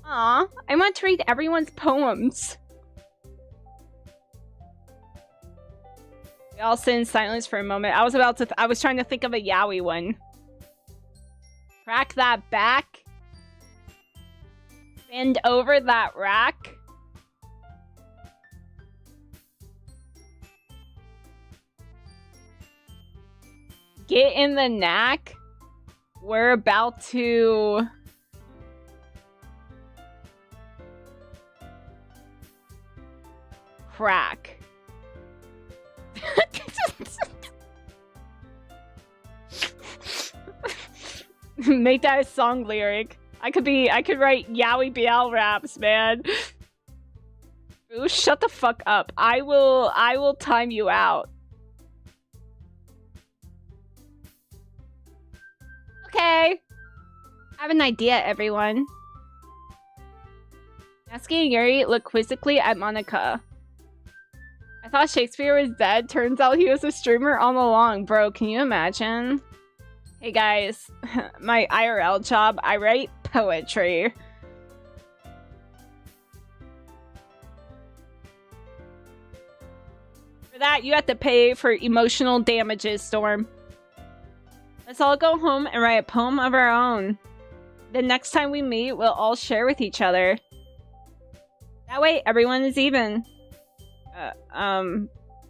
Aw, I want to read everyone's poems. We all sit in silence for a moment. I was trying to think of a yaoi one. Crack that back. Bend over that rack. Get in the knack. We're about to... crack. Make that a song lyric. I could write yaoi BL raps, man. Ooh, shut the fuck up. I will time you out. Okay. I have an idea, everyone. Natsuki and Yuri look quizzically at Monica. I thought Shakespeare was dead. Turns out he was a streamer all along. Bro, can you imagine? Hey guys, my IRL job, I write poetry. For that, you have to pay for emotional damages, Storm. Let's all go home and write a poem of our own. The next time we meet, we'll all share with each other. That way, everyone is even.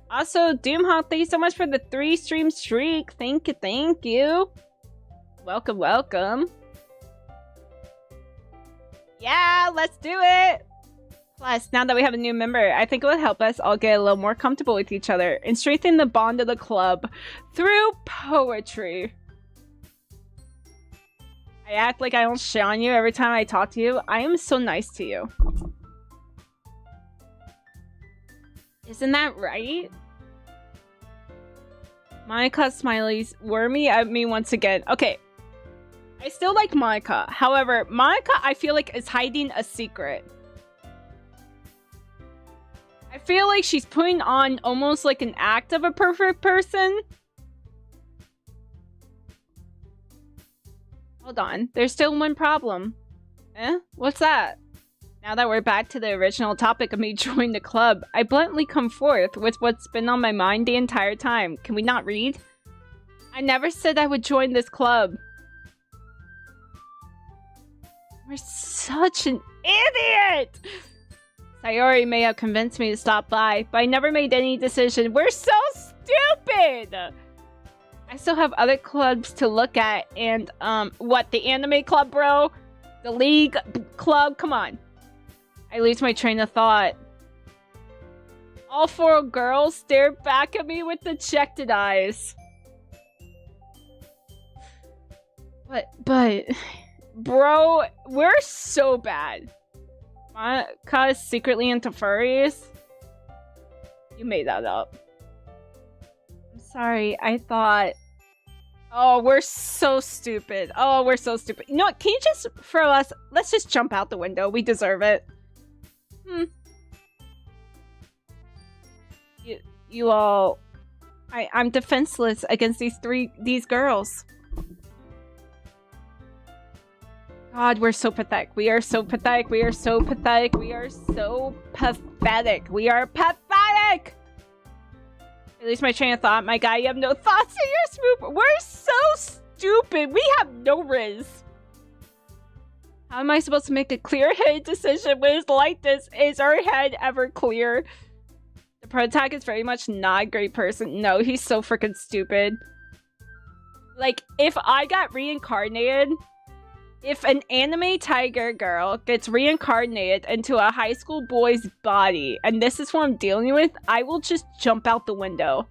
Also, Doomhawk, thank you so much for the 3-stream streak. Thank you. Welcome, welcome. Yeah, let's do it! Plus, now that we have a new member, I think it would help us all get a little more comfortable with each other and strengthen the bond of the club through poetry. I act like I don't shit on you every time I talk to you. I am so nice to you. Isn't that right? Monica smileys wormy at me once again. Okay. I still like Monica. However, Monica, I feel like, is hiding a secret. I feel like she's putting on almost like an act of a perfect person. Hold on. There's still one problem. Eh? What's that? Now that we're back to the original topic of me joining the club, I bluntly come forth with what's been on my mind the entire time. Can we not read? I never said I would join this club. You're such an idiot! Sayori may have convinced me to stop by, but I never made any decision. We're so stupid! I still have other clubs to look at, and, what, the anime club, bro? The league club? Come on. I lose my train of thought. All 4 girls stare back at me with dejected eyes. But, bro, we're so bad. Monica is secretly into furries? You made that up. Sorry, I thought... Oh, we're so stupid. Oh, we're so stupid. You know what? Can you just throw us... Let's just jump out the window. We deserve it. You all... I'm defenseless against these girls. God, we're so pathetic. We are so pathetic. We are so pathetic. We are so pathetic. We are pathetic! At least my train of thought. My guy, you have no thoughts in your smooth. We're so stupid. We have no riz. How am I supposed to make a clear-headed decision when it's like this? Is our head ever clear? The protagonist is very much not a great person. No, he's so freaking stupid. Like, if I got reincarnated... If an anime tiger girl gets reincarnated into a high school boy's body, and this is what I'm dealing with, I will just jump out the window.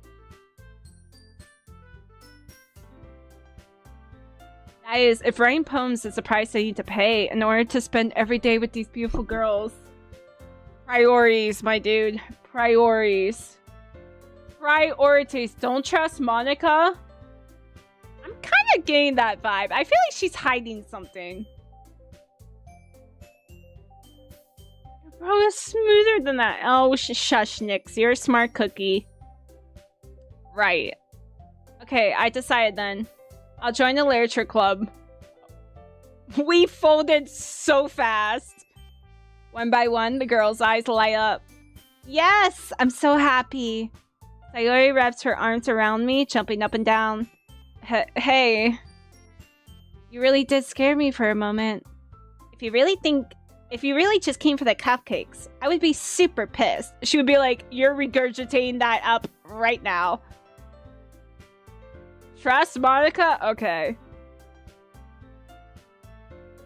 That is, if writing poems is the price I need to pay in order to spend every day with these beautiful girls. Priorities, my dude. Priorities. Priorities. Don't trust Monica. I'm kind of getting that vibe. I feel like she's hiding something. Bro, it's smoother than that. Oh, shush, Nix. You're a smart cookie. Right. Okay, I decided then. I'll join the literature club. We folded so fast. One by one, the girl's eyes light up. Yes! I'm so happy. Sayori wraps her arms around me, jumping up and down. Hey. You really did scare me for a moment. If you really just came for the cupcakes, I would be super pissed. She would be like, you're regurgitating that up right now. Trust Monica? Okay.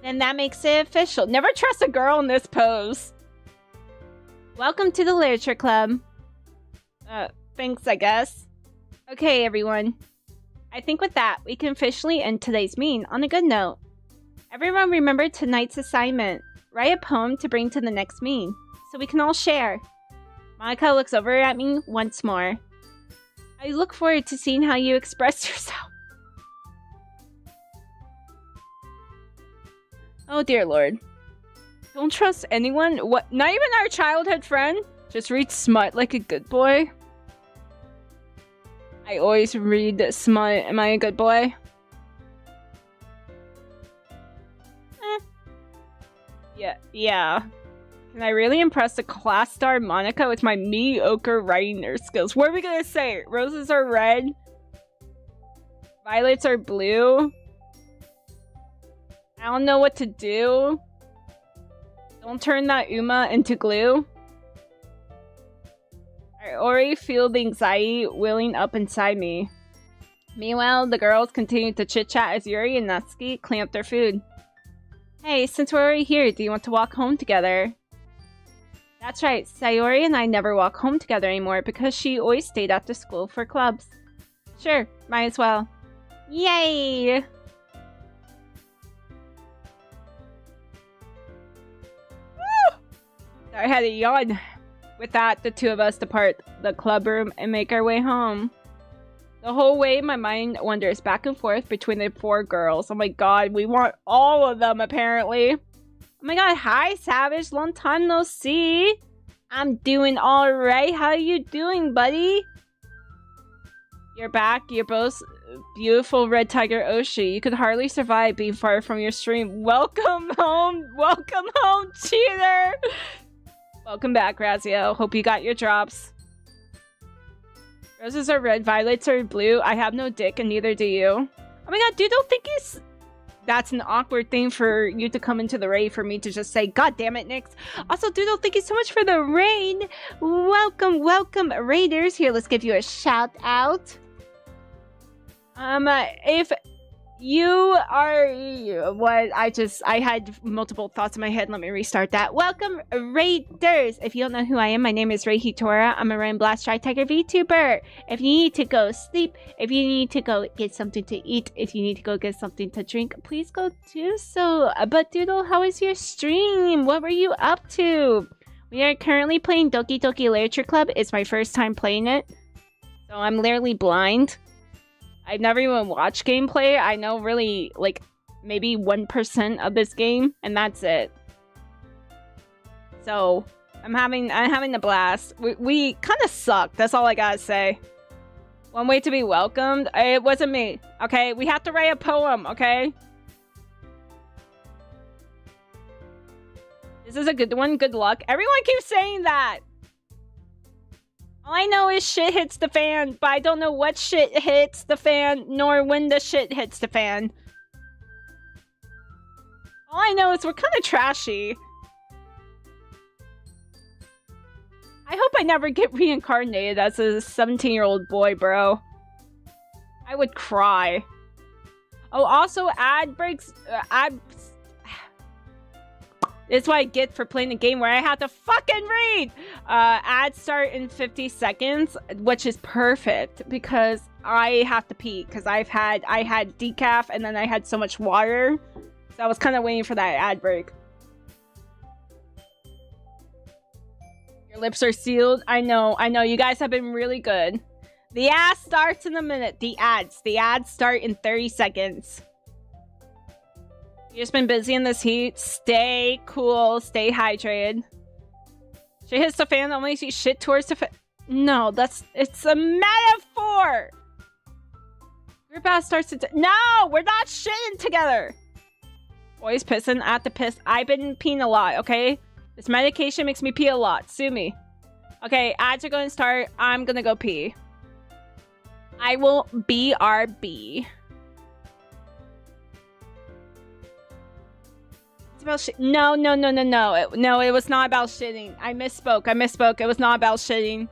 Then that makes it official. Never trust a girl in this pose. Welcome to the literature club. Thanks, I guess. Okay, everyone. I think with that, we can officially end today's meeting on a good note. Everyone remember tonight's assignment. Write a poem to bring to the next meeting, so we can all share. Monica looks over at me once more. I look forward to seeing how you express yourself. Oh dear lord. Don't trust anyone? What? Not even our childhood friend? Just read smut like a good boy? I always read smut. Am I a good boy? Yeah. Can I really impress the class star Monica with my mediocre writing skills? What are we gonna say? Roses are red. Violets are blue. I don't know what to do. Don't turn that Uma into glue. I already feel the anxiety welling up inside me. Meanwhile, the girls continue to chit-chat as Yuri and Natsuki clean up their food. Hey, since we're already here, do you want to walk home together? That's right, Sayori and I never walk home together anymore because she always stayed after school for clubs. Sure, might as well. Yay! Woo! I had a yawn. With that, the two of us depart the club room and make our way home. The whole way, my mind wanders back and forth between the four girls. Oh my god, we want all of them, apparently. Oh my god, hi, Savage. Long time no see. I'm doing alright. How you doing, buddy? You're back. You're both beautiful red tiger Oshi. You could hardly survive being far from your stream. Welcome home. Welcome home, cheater. Welcome back, Razio. Hope you got your drops. Roses are red, violets are blue. I have no dick and neither do you. Oh my god, dude, don't think he's... That's an awkward thing for you to come into the raid for me to just say, God damn it, Nix. Also, dude, thank you so much for the raid. Welcome, raiders. Here, let's give you a shout out. If you are... What? I had multiple thoughts in my head. Let me restart that. Welcome, raiders. If you don't know who I am, my name is Rei Hitora. I'm a Rain Blast Try Tiger VTuber. If you need to go sleep, if you need to go get something to eat, if you need to go get something to drink, please go do so. But Doodle, how is your stream? What were you up to? We are currently playing Doki Doki Literature Club. It's my first time playing it. So I'm literally blind. I've never even watched gameplay. I know really, like, maybe 1% of this game, and that's it. So, I'm having a blast. We kind of suck. That's all I gotta say. One way to be welcomed. It wasn't me. Okay, we have to write a poem. Okay. This is a good one. Good luck. Everyone keeps saying that. All I know is shit hits the fan, but I don't know what shit hits the fan, nor when the shit hits the fan. All I know is we're kind of trashy. I hope I never get reincarnated as a 17-year-old boy, bro. I would cry. Oh, also, ad breaks... It's what I get for playing a game where I have to fucking read! Ads start in 50 seconds, which is perfect, because I have to pee, because I had decaf, and then I had so much water, so I was kind of waiting for that ad break. Your lips are sealed. I know, you guys have been really good. The ad starts in a minute. The ads start in 30 seconds. You just been busy in this heat. Stay cool. Stay hydrated. Shit hits the fan. Only see shit towards the fan. No, it's a metaphor. Group ass starts to. No, we're not shitting together. Boys pissing at the piss. I've been peeing a lot. Okay, this medication makes me pee a lot. Sue me. Okay, ads are gonna start. I'm gonna go pee. I will BRB. About shit. No, it was not about shitting. I misspoke. It was not about shitting.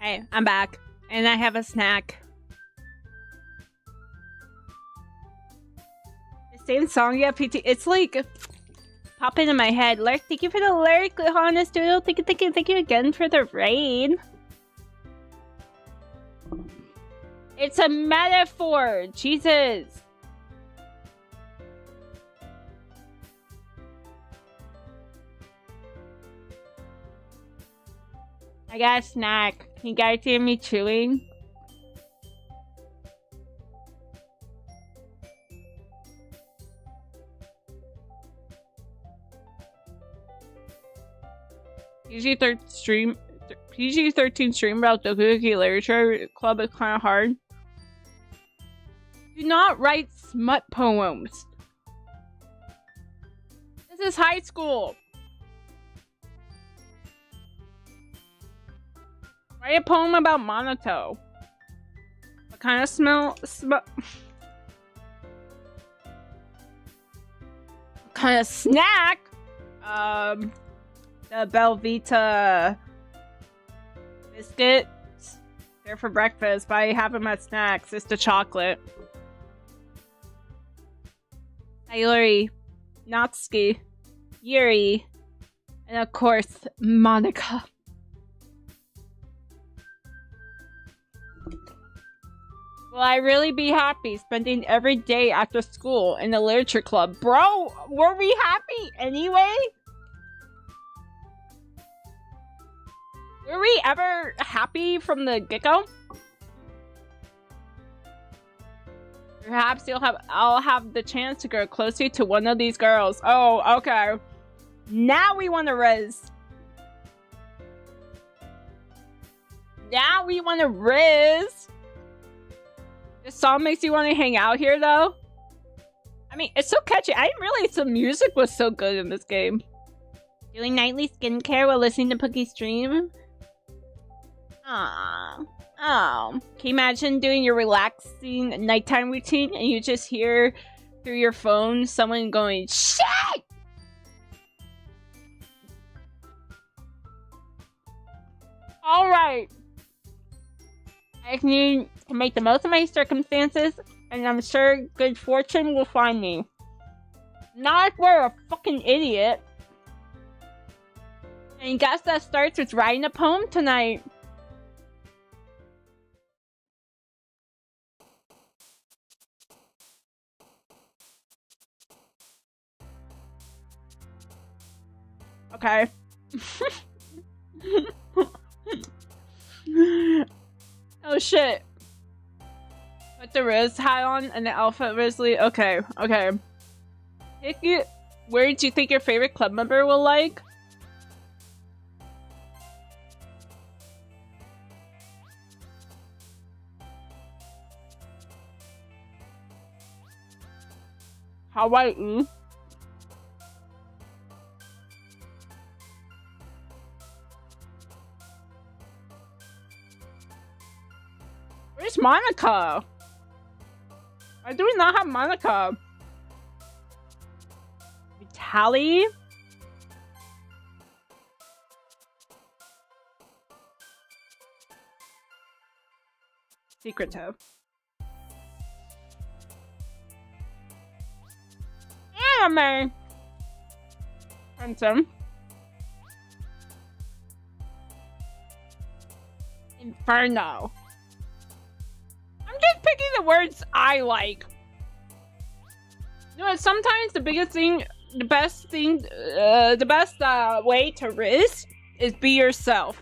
Hey, I'm back. And I have a snack. The same song, yeah, PT. It's like popping in my head. Lurk, thank you for the lurk, Honest Doodle. Thank you again for the raid. It's a metaphor. Jesus. I got a snack. Can you guys hear me chewing? PG-13 stream about Doki Doki Literature Club is kind of hard. Do not write smut poems. This is high school. Write a poem about Monoto. What kind of smell? kind of snack? The Belvita biscuits. They're for breakfast, but I have them as snacks. It's the chocolate. Sayori, Natsuki, Yuri, and of course, Monica. Will I really be happy spending every day after school in the literature club? Bro, were we happy anyway? Were we ever happy from the get-go? Perhaps I'll have the chance to grow closer to one of these girls. Oh, okay. Now we want to riz. Now we want to riz. This song makes you want to hang out here, though. I mean, it's so catchy. I didn't realize the music was so good in this game. Doing nightly skincare while listening to Pookie's stream? Aww. Oh. Can you imagine doing your relaxing nighttime routine and you just hear through your phone someone going, shit! Alright. I need to make the most of my circumstances, and I'm sure good fortune will find me. Not if we're a fucking idiot. And I guess that starts with writing a poem tonight. Okay. Oh shit. Put the Riz hat on and the outfit Risley. Okay, okay. Pick it. Where do you think your favorite club member will like? Hawaii. Where's Monica? Why do we not have Monica? Vitaly? Secretive. Anime! Handsome. Inferno. I'm just picking the words I like. You know, sometimes the biggest thing, the best way to riz is be yourself.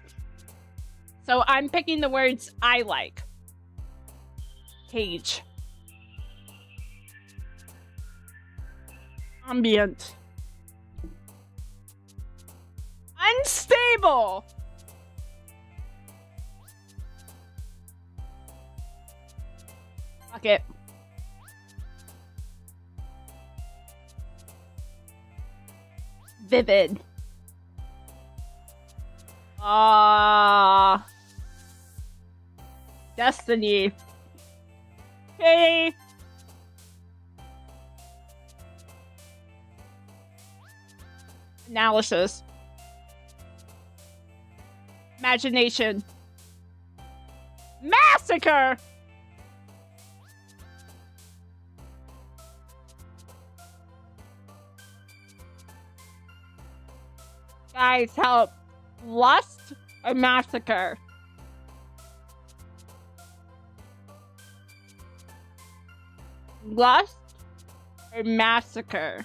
So I'm picking the words I like. Cage. Ambient. Unstable. Fuck it. Vivid. Destiny. Okay. Analysis. Imagination. Massacre! Guys, help. Lust or massacre? Lust or massacre?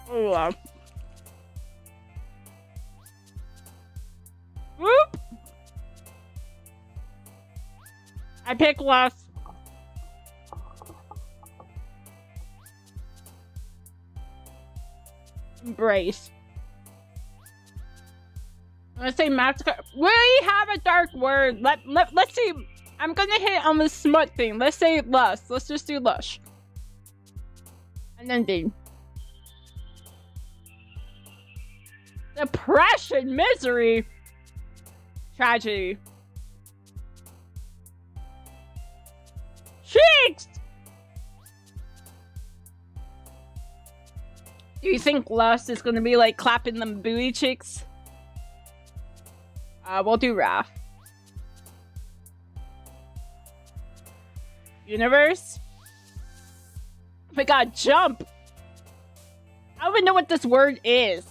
Oh. Whoop! I pick lust. Embrace. I'm gonna say massacre. We have a dark word. Let's see. I'm gonna hit on the smut thing. Let's say lust. Let's just do lush. And then D. Depression, misery, tragedy. cheeks! Do you think Lust is gonna be like clapping them booty cheeks? We'll do Raph. Universe? Oh my god, jump! I don't even know what this word is.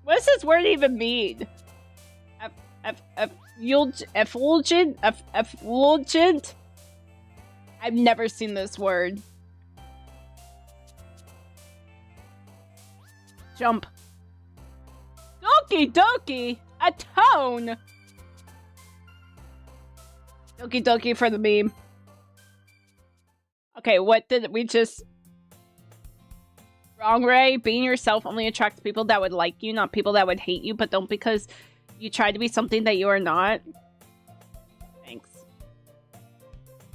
What does this word even mean? Effulgent? Effulgent? I've never seen this word. Jump. Doki Doki! A tone! Doki Doki for the meme. Okay, what did we just... Wrong, Ray. Being yourself only attracts people that would like you, not people that would hate you, but don't because you try to be something that you are not. Thanks.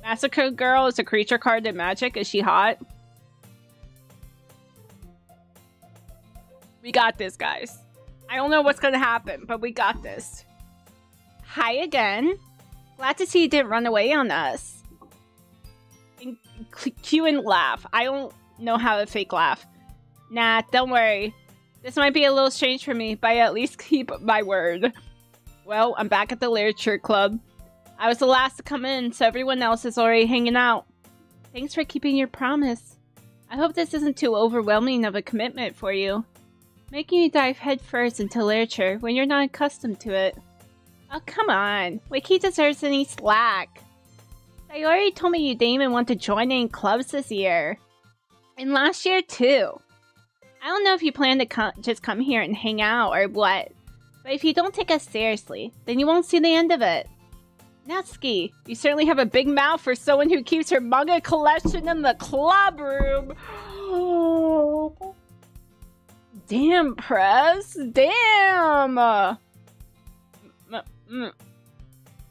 Massacre Girl is a creature card in Magic. Is she hot? We got this, guys. I don't know what's gonna happen, but we got this. Hi again. Glad to see you didn't run away on us. And cue and laugh. I don't know how to fake laugh. Nah, don't worry. This might be a little strange for me, but I at least keep my word. Well, I'm back at the Literature Club. I was the last to come in, so everyone else is already hanging out. Thanks for keeping your promise. I hope this isn't too overwhelming of a commitment for you. Making you dive headfirst into literature when you're not accustomed to it. Oh, come on. Wiki deserves any slack. Sayori told me you didn't even want to join any clubs this year. And last year, too. I don't know if you plan to just come here and hang out or what, but if you don't take us seriously, then you won't see the end of it. Natsuki, you certainly have a big mouth for someone who keeps her manga collection in the club room. Damn, Press. Damn.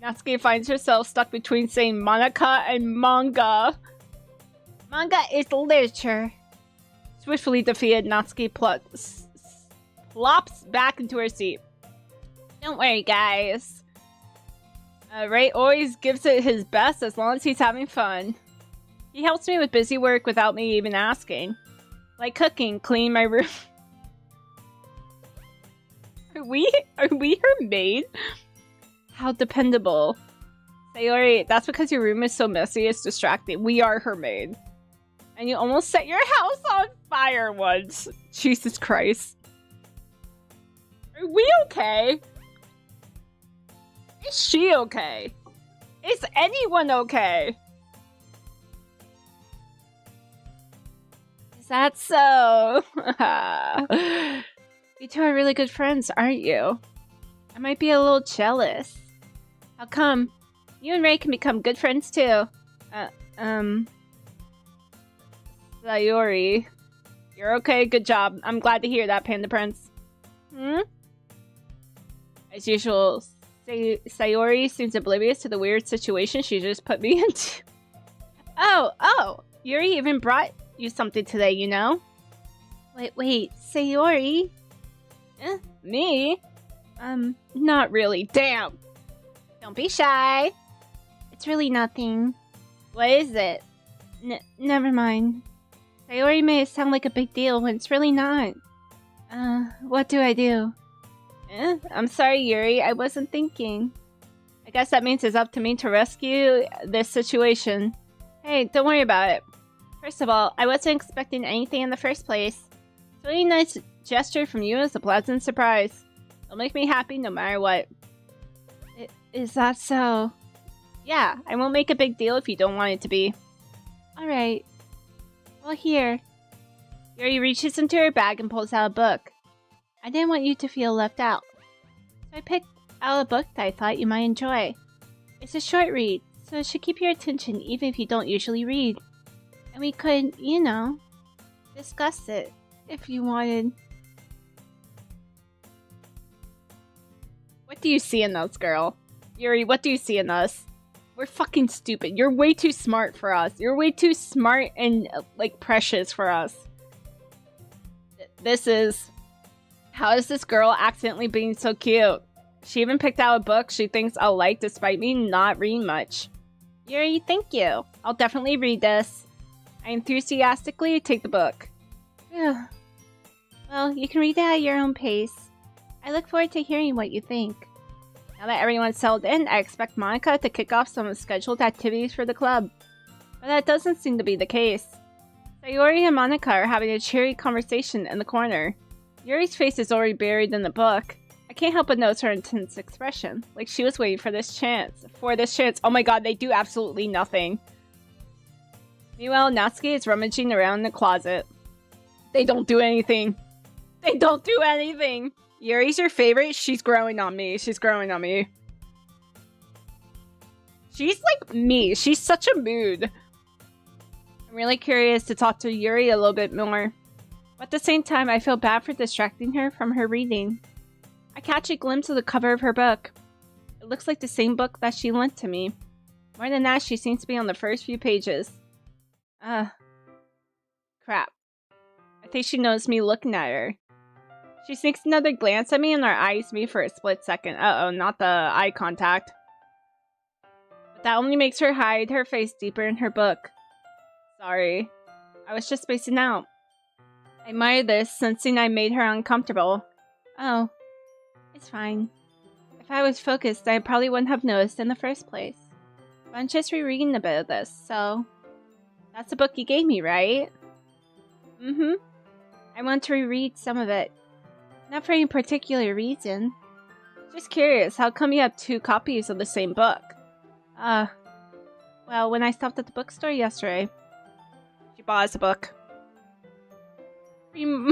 Natsuki finds herself stuck between saying Monica and manga. Manga is literature. Swiftly defeated, Natsuki plops back into her seat. Don't worry, guys. Ray always gives it his best as long as he's having fun. He helps me with busy work without me even asking. Like cooking, cleaning my room. Are we her maid? How dependable. Sayori, that's because your room is so messy, it's distracting. We are her maid. And you almost set your house on fire once. Jesus Christ. Are we okay? Is she okay? Is anyone okay? Is that so? You two are really good friends, aren't you? I might be a little jealous. How come? You and Ray can become good friends too. Sayori. You're okay, good job. I'm glad to hear that, Panda Prince. As usual, Sayori seems oblivious to the weird situation she just put me into. Oh! Yuri even brought you something today, you know? Wait, Sayori? Me? Not really. Damn! Don't be shy. It's really nothing. What is it? Never mind. Sayori may sound like a big deal when it's really not. What do I do? I'm sorry, Yuri. I wasn't thinking. I guess that means it's up to me to rescue this situation. Hey, don't worry about it. First of all, I wasn't expecting anything in the first place. It's a really nice gesture from you as a pleasant surprise. It'll make me happy no matter what. Is that so? Yeah, I won't make a big deal if you don't want it to be. Alright. Well, here. Yuri reaches into her bag and pulls out a book. I didn't want you to feel left out. So I picked out a book that I thought you might enjoy. It's a short read, so it should keep your attention even if you don't usually read. And we could, you know, discuss it if you wanted. What do you see in us, girl? Yuri, what do you see in us? We're fucking stupid. You're way too smart for us. You're way too smart and, like, precious for us. This is... How is this girl accidentally being so cute? She even picked out a book she thinks I'll like despite me not reading much. Yuri, thank you. I'll definitely read this. I enthusiastically take the book. Phew. Well, you can read it at your own pace. I look forward to hearing what you think. Now that everyone's settled in, I expect Monica to kick off some scheduled activities for the club. But that doesn't seem to be the case. Sayori and Monica are having a cheery conversation in the corner. Yuri's face is already buried in the book. I can't help but notice her intense expression, like she was waiting for this chance. Oh my god, they do absolutely nothing. Meanwhile, Natsuki is rummaging around in the closet. They don't do anything. They don't do anything! Yuri's your favorite? She's growing on me. She's growing on me. She's like me. She's such a mood. I'm really curious to talk to Yuri a little bit more. But at the same time, I feel bad for distracting her from her reading. I catch a glimpse of the cover of her book. It looks like the same book that she lent to me. More than that, she seems to be on the first few pages. Crap. I think she knows me looking at her. She sneaks another glance at me and our eyes meet for a split second. Uh-oh, not the eye contact. But that only makes her hide her face deeper in her book. Sorry. I was just spacing out. I admire this, sensing I made her uncomfortable. Oh. It's fine. If I was focused, I probably wouldn't have noticed in the first place. But I'm just rereading a bit of this, so... That's the book you gave me, right? Mm-hmm. I want to reread some of it. Not for any particular reason. Just curious, how come you have 2 copies of the same book? Well, when I stopped at the bookstore yesterday, she bought us a book. Marital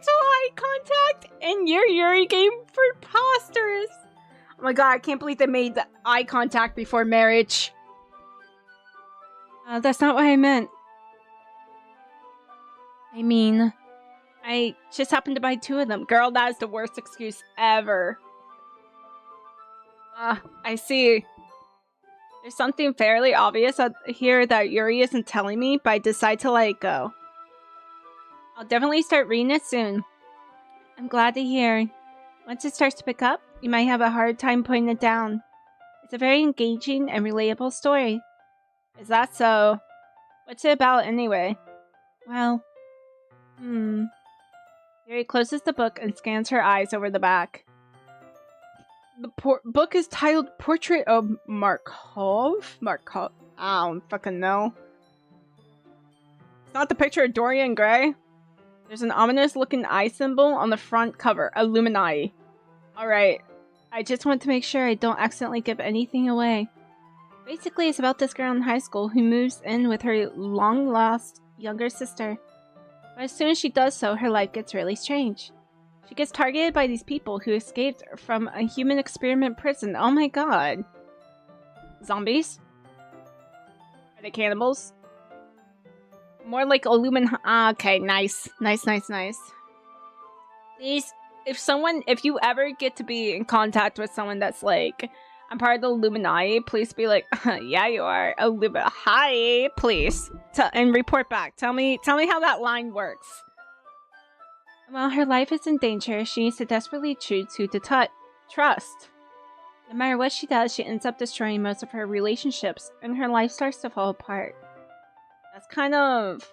eye contact and your Yuri game preposterous. Oh my god, I can't believe they made the eye contact before marriage. That's not what I meant. I mean, I just happened to buy 2 of them. Girl, that is the worst excuse ever. I see. There's something fairly obvious here that Yuri isn't telling me, but I decide to let it go. I'll definitely start reading it soon. I'm glad to hear. Once it starts to pick up, you might have a hard time putting it down. It's a very engaging and relatable story. Is that so? What's it about anyway? Well, Yuri closes the book and scans her eyes over the back. The book is titled Portrait of Markov? Markov? I don't fucking know. It's not the picture of Dorian Gray. There's an ominous looking eye symbol on the front cover. Illuminati. Alright. I just want to make sure I don't accidentally give anything away. Basically, it's about this girl in high school who moves in with her long-lost younger sister. But as soon as she does so, her life gets really strange. She gets targeted by these people who escaped from a human experiment prison. Oh my god. Zombies? Are they cannibals? More like okay, nice. Nice. Please, if you ever get to be in contact with someone that's like, I'm part of the Illuminati, please be like, yeah, you are. Hi, please. And report back. Tell me how that line works. While her life is in danger, she needs to desperately choose who to trust. No matter what she does, she ends up destroying most of her relationships, and her life starts to fall apart. That's kind of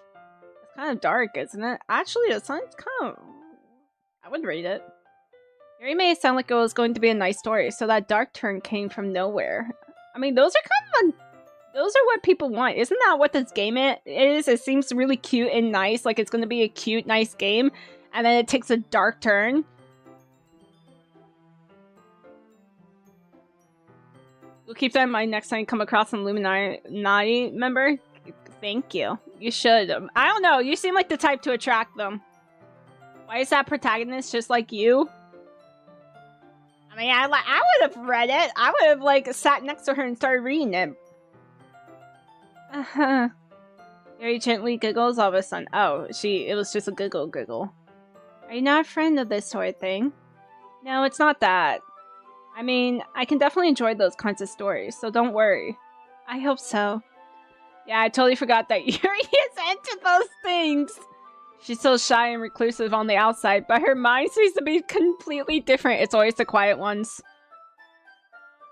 dark, isn't it? Actually, it sounds kind of... I would read it. Yuri made it sound like it was going to be a nice story, so that dark turn came from nowhere. I mean, those are what people want. Isn't that what this game is? It seems really cute and nice, like it's going to be a cute, nice game, and then it takes a dark turn. We'll keep that in mind next time you come across an Illuminati member. Thank you. You should. I don't know. You seem like the type to attract them. Why is that protagonist just like you? I mean, I would have read it. I would have, like, sat next to her and started reading it. Very gently giggles all of a sudden. Oh, it was just a giggle. Are you not a friend of this sort of thing? No, it's not that. I mean, I can definitely enjoy those kinds of stories, so don't worry. I hope so. Yeah, I totally forgot that Yuri is into those things. She's so shy and reclusive on the outside, but her mind seems to be completely different. It's always the quiet ones.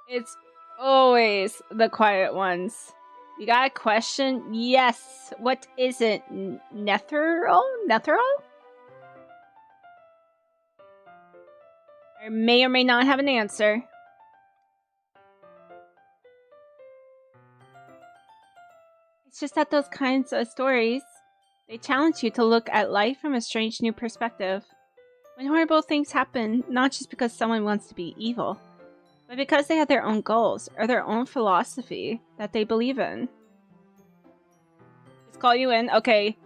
It's always the quiet ones. You got a question? Yes. What is it? Netherol? Netherol? I may or may not have an answer. It's just that those kinds of stories, they challenge you to look at life from a strange new perspective. When horrible things happen, not just because someone wants to be evil, but because they have their own goals or their own philosophy that they believe in. Just call you in. Okay.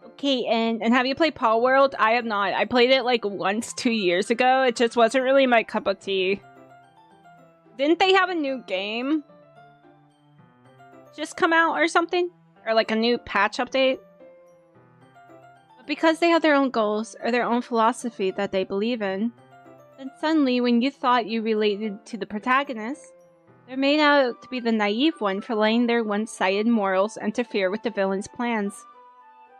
Okay, and have you played Paw World? I have not. I played it like once 2 years ago. It just wasn't really my cup of tea. Didn't they have a new game just come out or something? Or like a new patch update? But because they have their own goals or their own philosophy that they believe in, then suddenly when you thought you related to the protagonist, they're made out to be the naive one for letting their one-sided morals interfere with the villain's plans.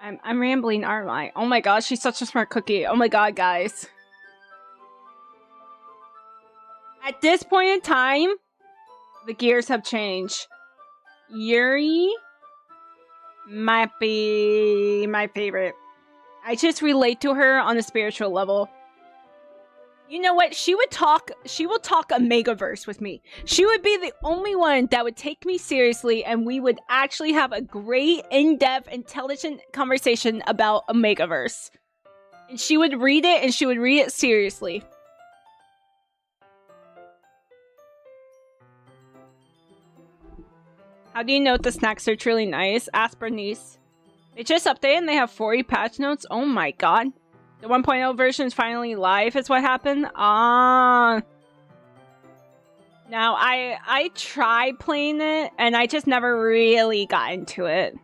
I'm rambling, aren't I? Oh my gosh, she's such a smart cookie. Oh my god, guys. At this point in time, the gears have changed. Yuri might be my favorite. I just relate to her on a spiritual level. You know what? She will talk a Megaverse with me. She would be the only one that would take me seriously, and we would actually have a great, in-depth, intelligent conversation about a Megaverse. And she would read it, and she would read it seriously. How do you know the snacks are truly nice? Ask Bernice. They just updated and they have 40 patch notes. Oh my god. The 1.0 version is finally live is what happened? Now, I tried playing it, and I just never really got into it.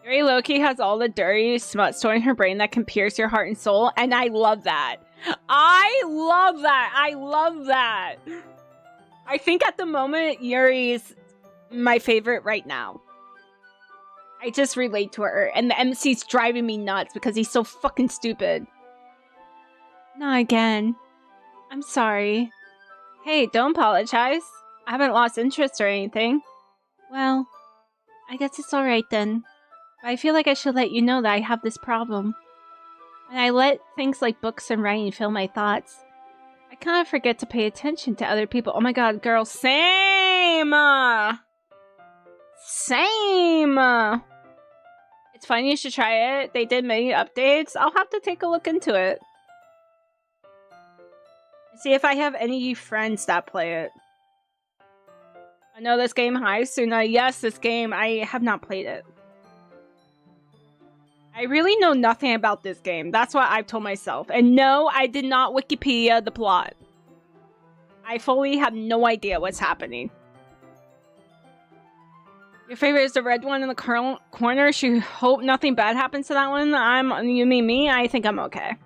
Yuri Loki has all the dirty smut stored in her brain that can pierce your heart and soul, and I love that. I love that! I love that! I think at the moment, Yuri is my favorite right now. I just relate to her, and the MC's driving me nuts because he's so fucking stupid. Not again. I'm sorry. Hey, don't apologize. I haven't lost interest or anything. Well, I guess it's alright then. But I feel like I should let you know that I have this problem. When I let things like books and writing fill my thoughts, I kind of forget to pay attention to other people. Oh my god, girl, same! Same! It's fun, you should try it. They did many updates. I'll have to take a look into it. See if I have any friends that play it. I know this game, hi Suna. Yes, this game, I have not played it. I really know nothing about this game. That's what I've told myself. And no, I did not Wikipedia the plot. I fully have no idea what's happening. Your favorite is the red one in the corner. She hope nothing bad happens to that one. You mean me? I think I'm okay.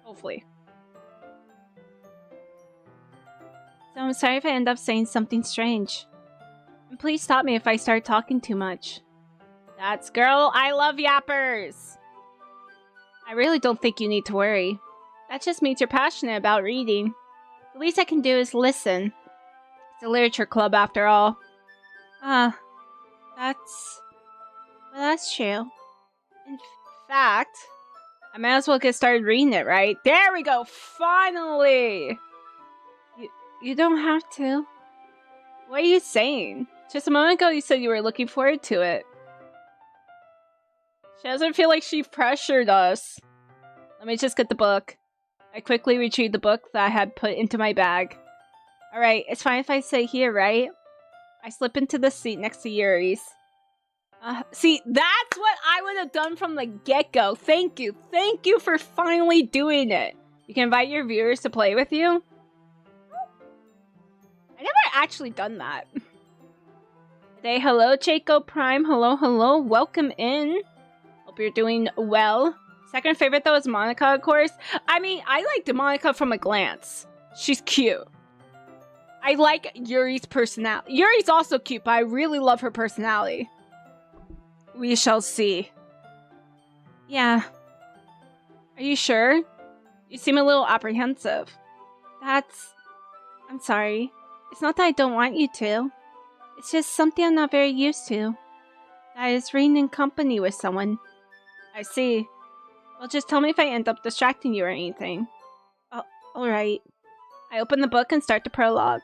Hopefully. So I'm sorry if I end up saying something strange. And please stop me if I start talking too much. That's girl, I love yappers! I really don't think you need to worry. That just means you're passionate about reading. The least I can do is listen. It's a literature club after all. That's true. In fact, I might as well get started reading it, right? There we go! Finally! You don't have to. What are you saying? Just a moment ago you said you were looking forward to it. She doesn't feel like she pressured us. Let me just get the book. I quickly retrieved the book that I had put into my bag. Alright, it's fine if I sit here, right? I slip into the seat next to Yuri's. See, that's what I would have done from the get-go. Thank you. Thank you for finally doing it. You can invite your viewers to play with you. I never actually done that. Say hello, Chaco Prime. Hello, hello. Welcome in. Hope you're doing well. Second favorite, though, is Monica, of course. I mean, I liked Monica from a glance. She's cute. I like Yuri's personality. Yuri's also cute, but I really love her personality. We shall see. Yeah. Are you sure? You seem a little apprehensive. I'm sorry. It's not that I don't want you to. It's just something I'm not very used to. That is reading in company with someone. I see. Well, just tell me if I end up distracting you or anything. Oh, alright. I open the book and start the prologue.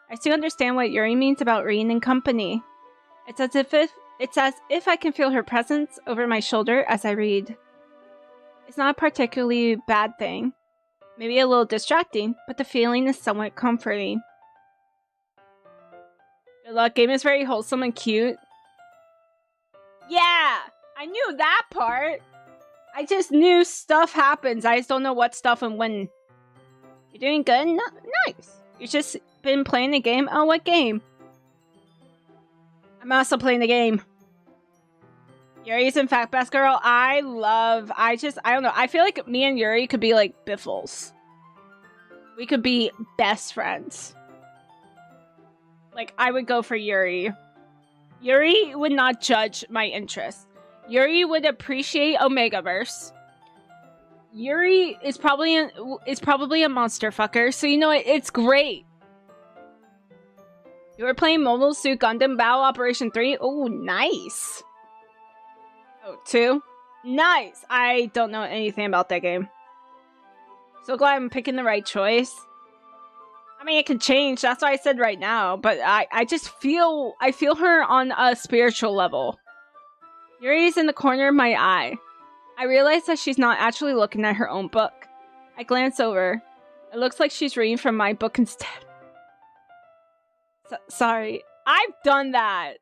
I still understand what Yuri means about reading in company. It's as if I can feel her presence over my shoulder as I read. It's not a particularly bad thing. Maybe a little distracting, but the feeling is somewhat comforting. Good luck. Game is very wholesome and cute. Yeah! I knew that part! I just knew stuff happens. I just don't know what stuff and when. You're doing good? Nice. You've just been playing the game? Oh, what game? I'm also playing the game. Yuri's in fact best girl. I don't know. I feel like me and Yuri could be like biffles. We could be best friends. Like, I would go for Yuri. Yuri would not judge my interests. Yuri would appreciate Omegaverse. Yuri is probably a monster fucker, so you know what? It's great. You were playing Mobile Suit Gundam Battle Operation 3? Oh, nice. Oh, 2? Nice! I don't know anything about that game. So glad I'm picking the right choice. I mean, it can change. That's why I said right now. But I just feel... I feel her on a spiritual level. Yuri's in the corner of my eye. I realize that she's not actually looking at her own book. I glance over. It looks like she's reading from my book instead. Sorry. I've done that!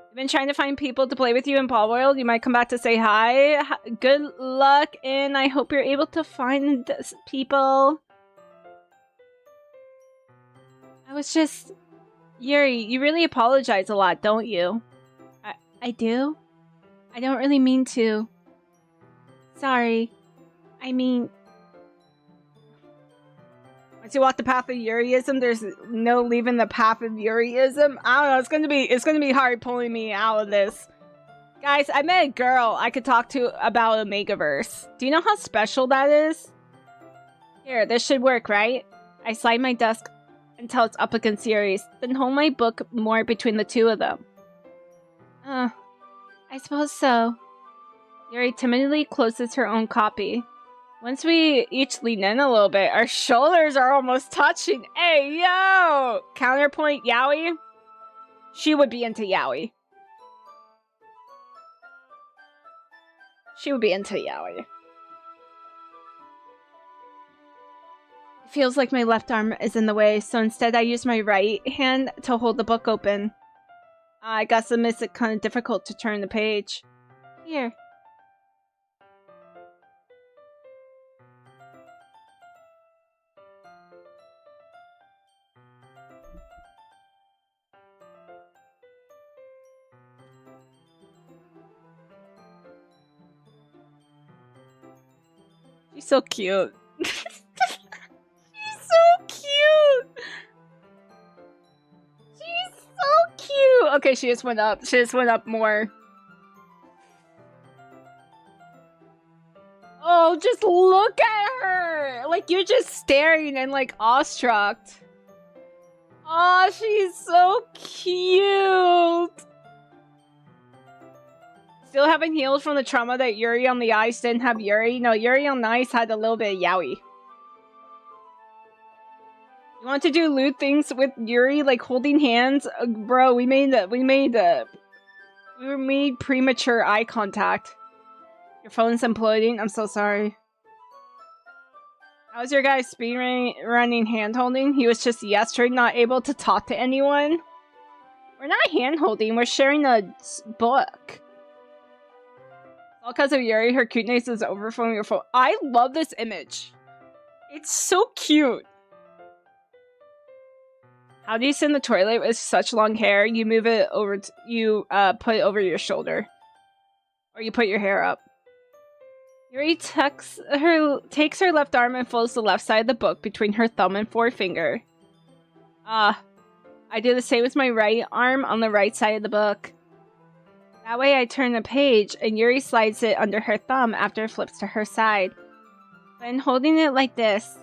You've been trying to find people to play with you in Ball World. You might come back to say hi. Good luck, and I hope you're able to find people. I was just... Yuri, you really apologize a lot, don't you? I do? I don't really mean to. Sorry. I mean... Once you walk the path of Yuriism, there's no leaving the path of Yuriism. I don't know, it's gonna be hard pulling me out of this. Guys, I met a girl I could talk to about Omegaverse. Do you know how special that is? Here, this should work, right? I slide my desk until it's up against Yuri's, then hold my book more between the two of them. I suppose so. Yuri timidly closes her own copy. Once we each lean in a little bit, our shoulders are almost touching. Hey, yo! Counterpoint, yaoi? She would be into yaoi. She would be into yaoi. It feels like my left arm is in the way, so instead I use my right hand to hold the book open. I guess it makes it kind of difficult to turn the page. Here. She's so cute. She's so cute. She's so cute. Okay, she just went up. She just went up more. Oh, just look at her. Like, you're just staring and, like, awestruck. Oh, she's so cute. Still haven't healed from the trauma that Yuri on the Ice didn't have Yuri. No, Yuri on the Ice had a little bit of yaoi. You want to do lewd things with Yuri, like holding hands? Bro, we made premature eye contact. Your phone's imploding. I'm so sorry. How's your guys speedrunning hand-holding? He was just yesterday not able to talk to anyone. We're not hand-holding, we're sharing a book. All because of Yuri, her cuteness is overflowing your phone. I love this image. It's so cute. How do you sit in the toilet with such long hair? You move it over, put it over your shoulder. Or you put your hair up. Yuri takes her left arm and folds the left side of the book between her thumb and forefinger. I do the same with my right arm on the right side of the book. That way I turn the page, and Yuri slides it under her thumb after it flips to her side. But in holding it like this,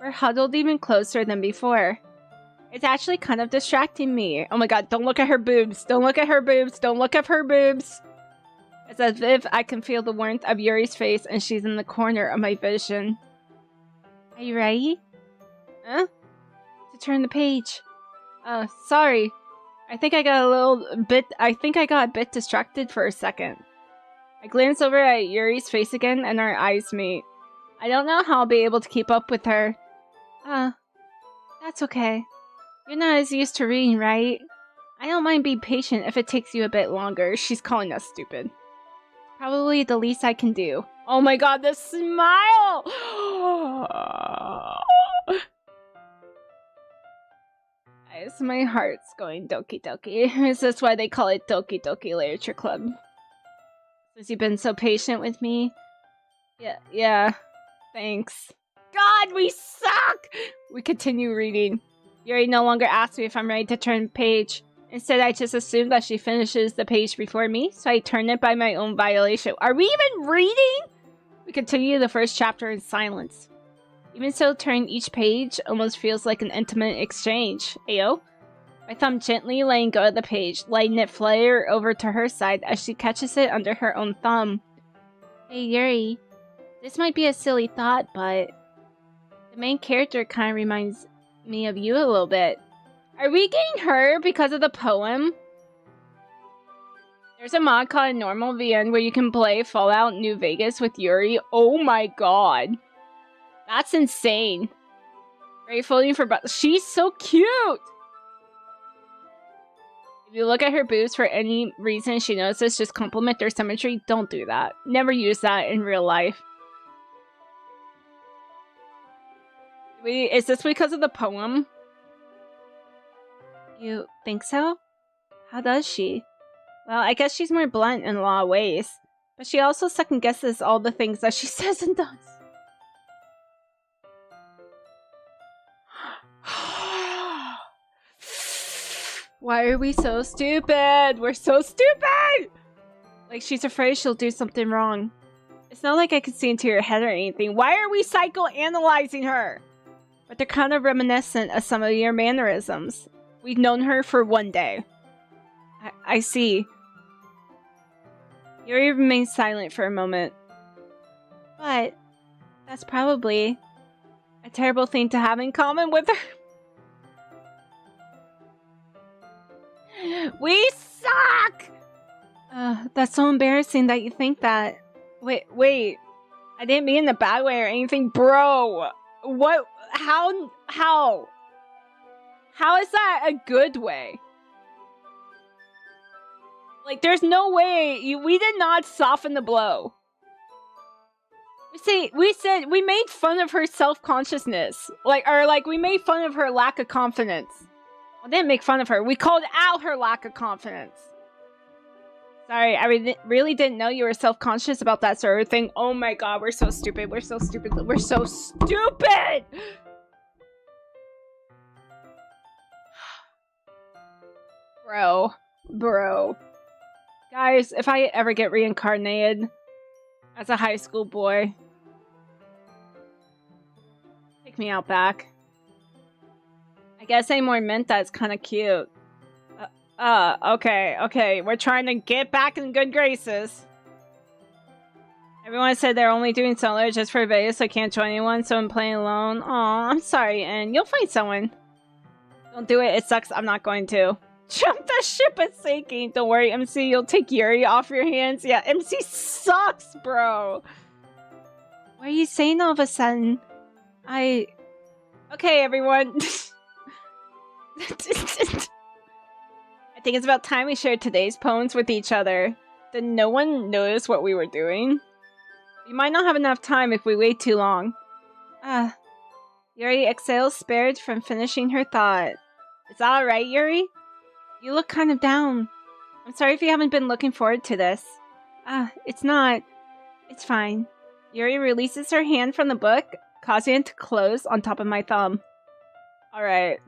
We're huddled even closer than before. It's actually kind of distracting me. Oh my god, don't look at her boobs. Don't look at her boobs. Don't look at her boobs. It's as if I can feel the warmth of Yuri's face and she's in the corner of my vision. Are you ready? Huh? To turn the page. Sorry. I think I got a bit distracted for a second. I glance over at Yuri's face again and our eyes meet. I don't know how I'll be able to keep up with her. That's okay. You're not as used to reading, right? I don't mind being patient if it takes you a bit longer. She's calling us stupid. Probably the least I can do. Oh my god, the smile! Guys, my heart's going Doki Doki. Is this why they call it Doki Doki Literature Club? Since you've been so patient with me? Yeah. Thanks. God, we suck! We continue reading. Yuri no longer asks me if I'm ready to turn page. Instead, I just assume that she finishes the page before me, so I turn it by my own violation. Are we even reading? We continue the first chapter in silence. Even so, turning each page almost feels like an intimate exchange. Ayo? My thumb gently letting go of the page, letting it flare over to her side as she catches it under her own thumb. Hey Yuri, this might be a silly thought, but the main character kind of reminds me of you a little bit. Are we getting her because of the poem? There's a mod called Normal VN where you can play Fallout New Vegas with Yuri. Oh my god. That's insane. Grateful for she's so cute! If you look at her boobs for any reason she notices, just compliment their symmetry. Don't do that. Never use that in real life. Is this because of the poem? You think so? How does she? Well, I guess she's more blunt in a lot of ways. But she also second guesses all the things that she says and does. Why are we so stupid? We're so stupid! Like she's afraid she'll do something wrong. It's not like I can see into your head or anything. Why are we psychoanalyzing her? But they're kind of reminiscent of some of your mannerisms. We've known her for one day. I see. Yuri remains silent for a moment. But that's probably a terrible thing to have in common with her. We suck! That's so embarrassing that you think that. Wait. I didn't mean in a bad way or anything, bro. What? How? How is that a good way? Like, there's no way. We did not soften the blow. We made fun of her self-consciousness. We made fun of her lack of confidence. We didn't make fun of her. We called out her lack of confidence. Sorry, I really didn't know you were self-conscious about that sort of thing. Oh my god, we're so stupid. We're so stupid. We're so stupid! Bro. Guys, if I ever get reincarnated as a high school boy, take me out back. I guess Amor meant that's kind of cute. Okay. We're trying to get back in good graces. Everyone said they're only doing solo just for Vegas, so I can't join anyone, so I'm playing alone. Aw, I'm sorry, and you'll find someone. Don't do it, it sucks, I'm not going to. Jump the ship, it's sinking. Don't worry, MC, you'll take Yuri off your hands. Yeah, MC sucks, bro. What are you saying all of a sudden? Okay, everyone. I think it's about time we shared today's poems with each other. Did no one notice what we were doing? We might not have enough time if we wait too long. Yuri exhales, spared from finishing her thought. Is that alright, Yuri? You look kind of down. I'm sorry if you haven't been looking forward to this. It's not. It's fine. Yuri releases her hand from the book, causing it to close on top of my thumb. Alright.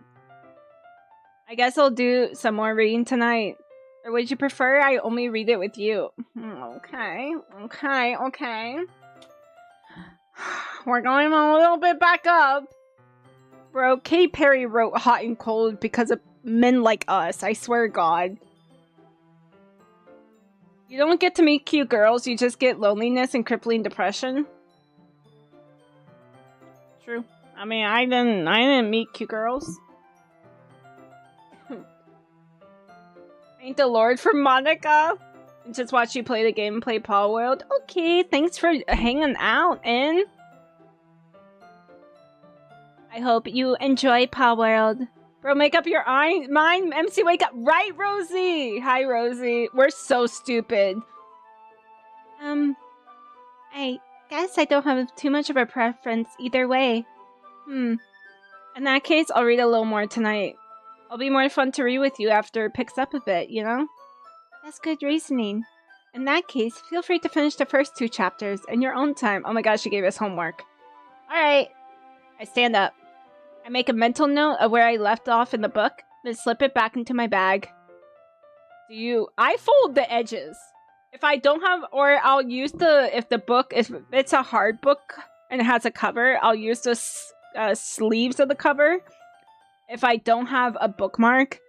I guess I'll do some more reading tonight. Or would you prefer I only read it with you? Okay. We're going a little bit back up. Bro, Katy Perry wrote Hot and Cold because of men like us. I swear to God. You don't get to meet cute girls, you just get loneliness and crippling depression. True. I mean, I didn't meet cute girls. Thank the Lord for Monica. And just watch you play the game and play Paw World. Okay, thanks for hanging out, and I hope you enjoy Paw World. Bro, make up your mind. MC, wake up. Right, Rosie? Hi, Rosie. We're so stupid. I guess I don't have too much of a preference either way. In that case, I'll read a little more tonight. It'll be more fun to read with you after it picks up a bit, you know? That's good reasoning. In that case, feel free to finish the first 2 chapters in your own time. Oh my gosh, she gave us homework. Alright. I stand up. I make a mental note of where I left off in the book, then slip it back into my bag. I fold the edges. If I don't have, or I'll use if it's a hard book and it has a cover, I'll use the sleeves of the cover. If I don't have a bookmark,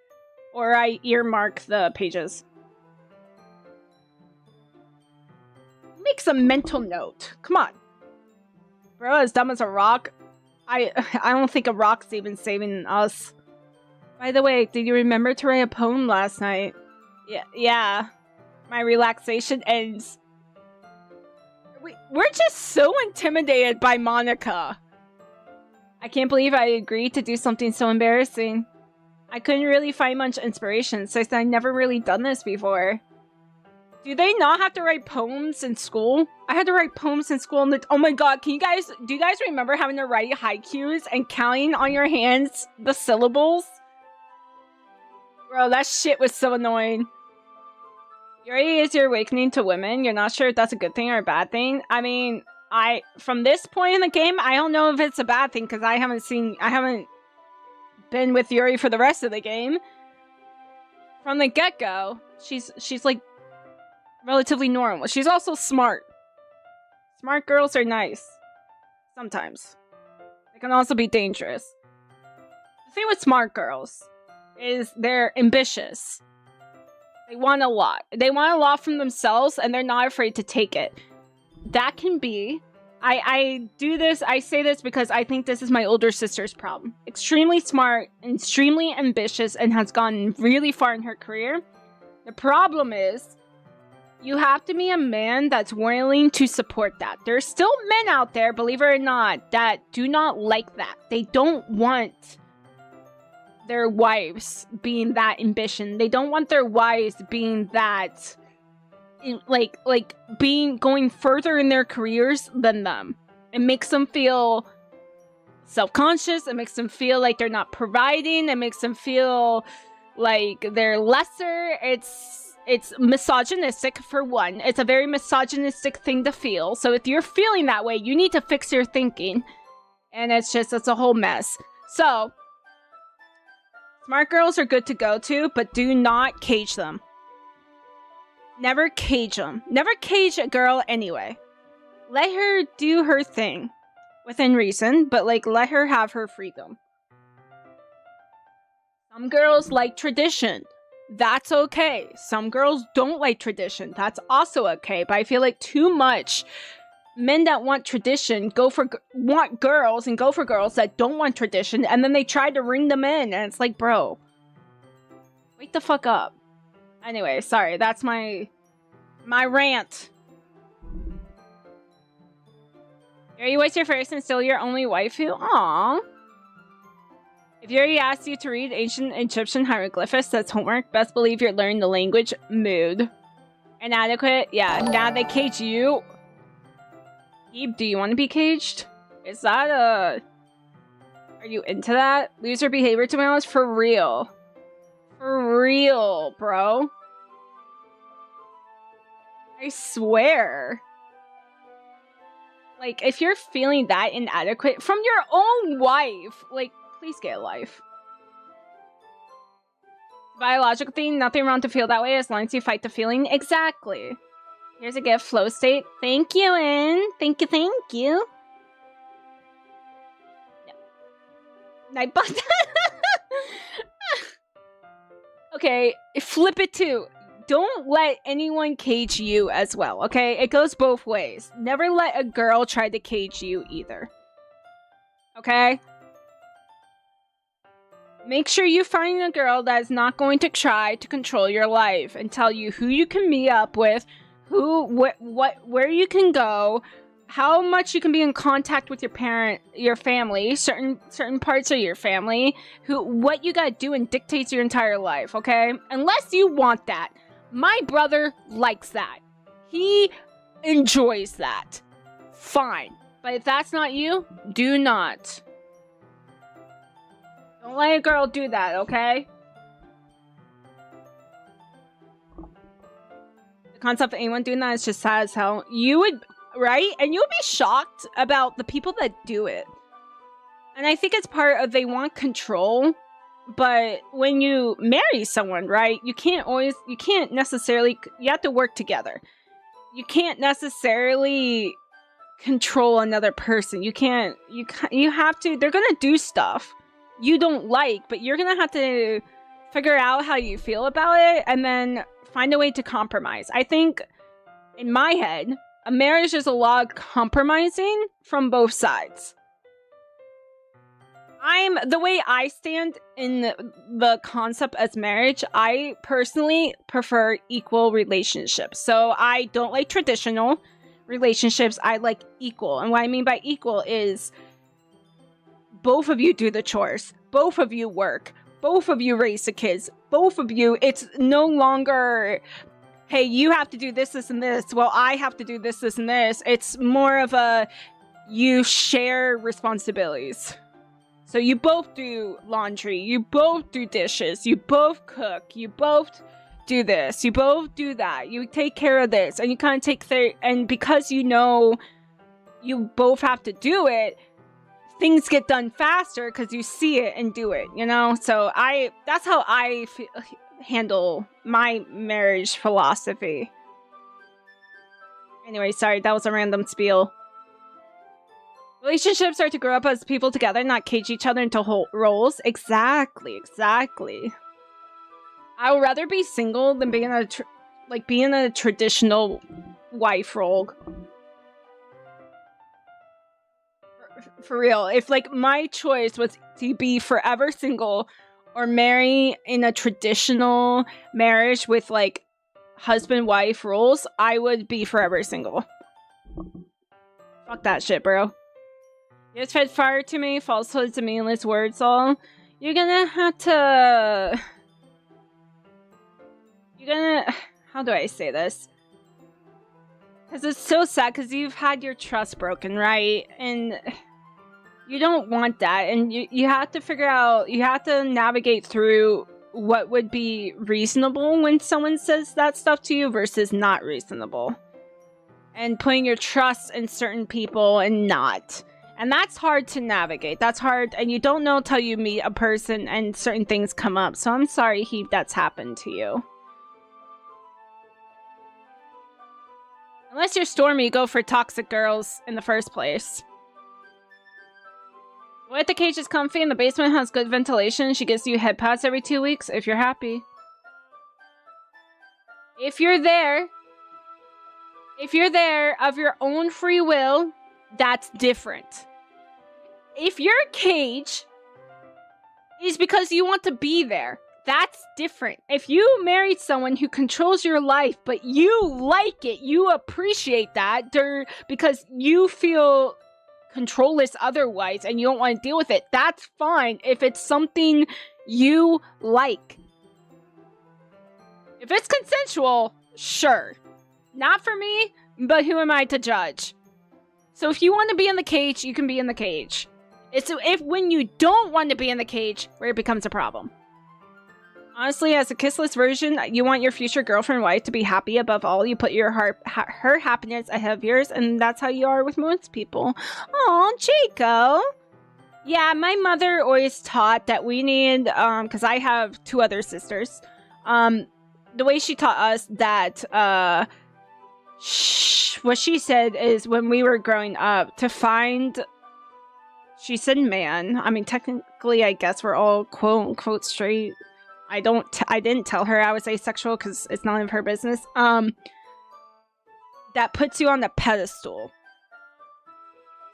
or I earmark the pages. Make some mental note. Come on. Bro, as dumb as a rock. I don't think a rock's even saving us. By the way, did you remember to write a poem last night? Yeah. My relaxation ends. We're just so intimidated by Monica. I can't believe I agreed to do something so embarrassing. I couldn't really find much inspiration since I'd never really done this before. Do they not have to write poems in school? I had to write poems in school and oh my god, do you guys remember having to write haikus and counting on your hands the syllables? Bro, that shit was so annoying. Yuri is your awakening to women. You're not sure if that's a good thing or a bad thing. I mean, from this point in the game, I don't know if it's a bad thing because I haven't been with Yuri for the rest of the game. From the get-go, she's like relatively normal. She's also smart. Smart girls are nice. Sometimes. They can also be dangerous. The thing with smart girls is they're ambitious. They want a lot. They want a lot from themselves and they're not afraid to take it. That can be... I say this because I think this is my older sister's problem. Extremely smart, extremely ambitious, and has gone really far in her career. The problem is, you have to be a man that's willing to support that. There's still men out there, believe it or not, that do not like that. They don't want their wives being that ambition. They don't want their wives being that... going further in their careers than them. It makes them feel self-conscious. It makes them feel like they're not providing. It makes them feel like they're lesser. It's misogynistic, for one. It's a very misogynistic thing to feel. So if you're feeling that way, you need to fix your thinking. And it's a whole mess. So, smart girls are good to go to, but do not cage them. Never cage them. Never cage a girl anyway. Let her do her thing. Within reason, but let her have her freedom. Some girls like tradition. That's okay. Some girls don't like tradition. That's also okay. But I feel like too much men that want tradition want girls and go for girls that don't want tradition, and then they try to ring them in, and it's like, bro, wake the fuck up. Anyway, sorry, that's my rant. Yuri was your first and still your only waifu? Aww. If Yuri asks you to read ancient Egyptian hieroglyphics, that's homework. Best believe you're learning the language. Mood. Inadequate? Yeah, now they cage you. Eve, do you want to be caged? Is that Are you into that? Loser behavior to be honest? For real. For real, bro. I swear. If you're feeling that inadequate from your own wife, please get a life. Biological thing, nothing wrong to feel that way as long as you fight the feeling. Exactly. Here's a gift, flow state. Thank you, Anne. Thank you. Nightbot. Okay, flip it too. Don't let anyone cage you as well, okay? It goes both ways. Never let a girl try to cage you either. Okay? Make sure you find a girl that is not going to try to control your life and tell you who you can meet up with, where you can go, how much you can be in contact with your family, certain parts of your family, what you gotta do and dictates your entire life, okay? Unless you want that. My brother likes that. He enjoys that. Fine. But if that's not you, do not. Don't let a girl do that, okay? The concept of anyone doing that is just sad as hell. You would... Right? And you'll be shocked about the people that do it. And I think it's part of they want control. But when you marry someone, right? You can't necessarily... You have to work together. You can't necessarily control another person. You have to... They're gonna do stuff you don't like, but you're gonna have to figure out how you feel about it and then find a way to compromise. I think, in my head... A marriage is a lot of compromising from both sides. The way I stand in the concept as marriage, I personally prefer equal relationships. So I don't like traditional relationships, I like equal. And what I mean by equal is both of you do the chores, both of you work, both of you raise the kids, both of you, it's no longer... Hey, you have to do this, this, and this. Well, I have to do this, this, and this. It's more of a you share responsibilities. So you both do laundry. You both do dishes. You both cook. You both do this. You both do that. You take care of this. And you kind of take and because you know you both have to do it, things get done faster because you see it and do it, you know? So that's how I handle my marriage philosophy. Anyway, sorry, that was a random spiel. Relationships are to grow up as people together, not cage each other into roles. Exactly. I would rather be single than being a traditional wife role. For real, if my choice was to be forever single or marry in a traditional marriage with husband-wife roles, I would be forever single. Fuck that shit, bro. You just fed fire to me, falsehoods and meaningless words all. You're gonna have to... How do I say this? Because it's so sad, because you've had your trust broken, right? And... You don't want that, and you have to figure out, you have to navigate through what would be reasonable when someone says that stuff to you versus not reasonable. And putting your trust in certain people and not. And that's hard to navigate. That's hard, and you don't know till you meet a person and certain things come up. So I'm sorry, Heath, that's happened to you. Unless you're Stormy, go for toxic girls in the first place. What if the cage is comfy and the basement has good ventilation? She gives you head pads every 2 weeks if you're happy. If you're there of your own free will, that's different. If your cage is because you want to be there, that's different. If you married someone who controls your life, but you like it, you appreciate that, because you feel controlless otherwise and you don't want to deal with it, that's fine if it's something you like. If it's consensual, sure. Not for me, but who am I to judge? So if you want to be in the cage, you can be in the cage. It's when you don't want to be in the cage where it becomes a problem. Honestly, as a kissless version, you want your future girlfriend wife to be happy above all. You put her happiness ahead of yours, and that's how you are with most people. Aw, Jaco. Yeah, my mother always taught that we need, because I have 2 other sisters. The way she taught us that, what she said is when we were growing up, to find She said man. I mean, technically, I guess we're all quote unquote straight. I didn't tell her I was asexual because it's none of her business. That puts you on the pedestal.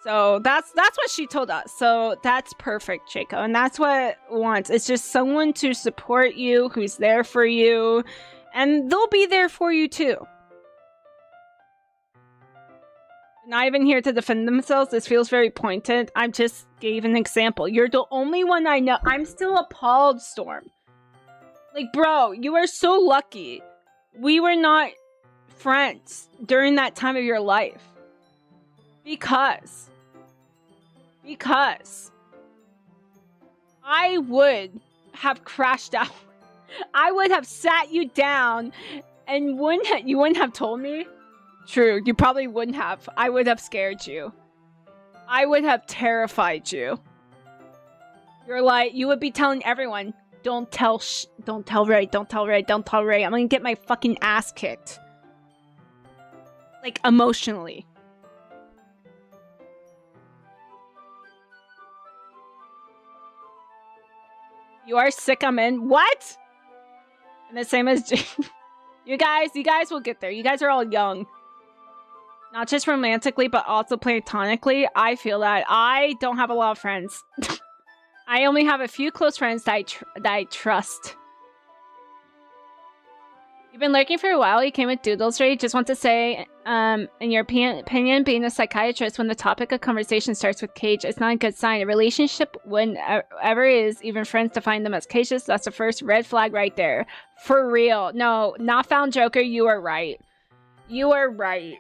So that's what she told us. So that's perfect, Chico. And that's what it wants. It's just someone to support you, who's there for you. And they'll be there for you too. Not even here to defend themselves. This feels very pointed. I just gave an example. You're the only one I know. I'm still appalled, Storm. Like, bro, you are so lucky. We were not friends during that time of your life. Because I would have crashed out. I would have sat you down and you wouldn't have told me. True, you probably wouldn't have. I would have scared you. I would have terrified you. You would be telling everyone, don't tell Ray, don't tell Ray, don't tell Ray. I'm gonna get my fucking ass kicked. Like, emotionally. You are sick, I'm in. What? And the same as you guys will get there. You guys are all young. Not just romantically, but also platonically. I feel that I don't have a lot of friends. I only have a few close friends that I trust. You've been lurking for a while. You came with Doodles Ray. Just want to say, in your opinion, being a psychiatrist, when the topic of conversation starts with cage, it's not a good sign. A relationship, whenever is, even friends define them as cages. That's the first red flag right there. For real. No, not found Joker. You are right. You are right.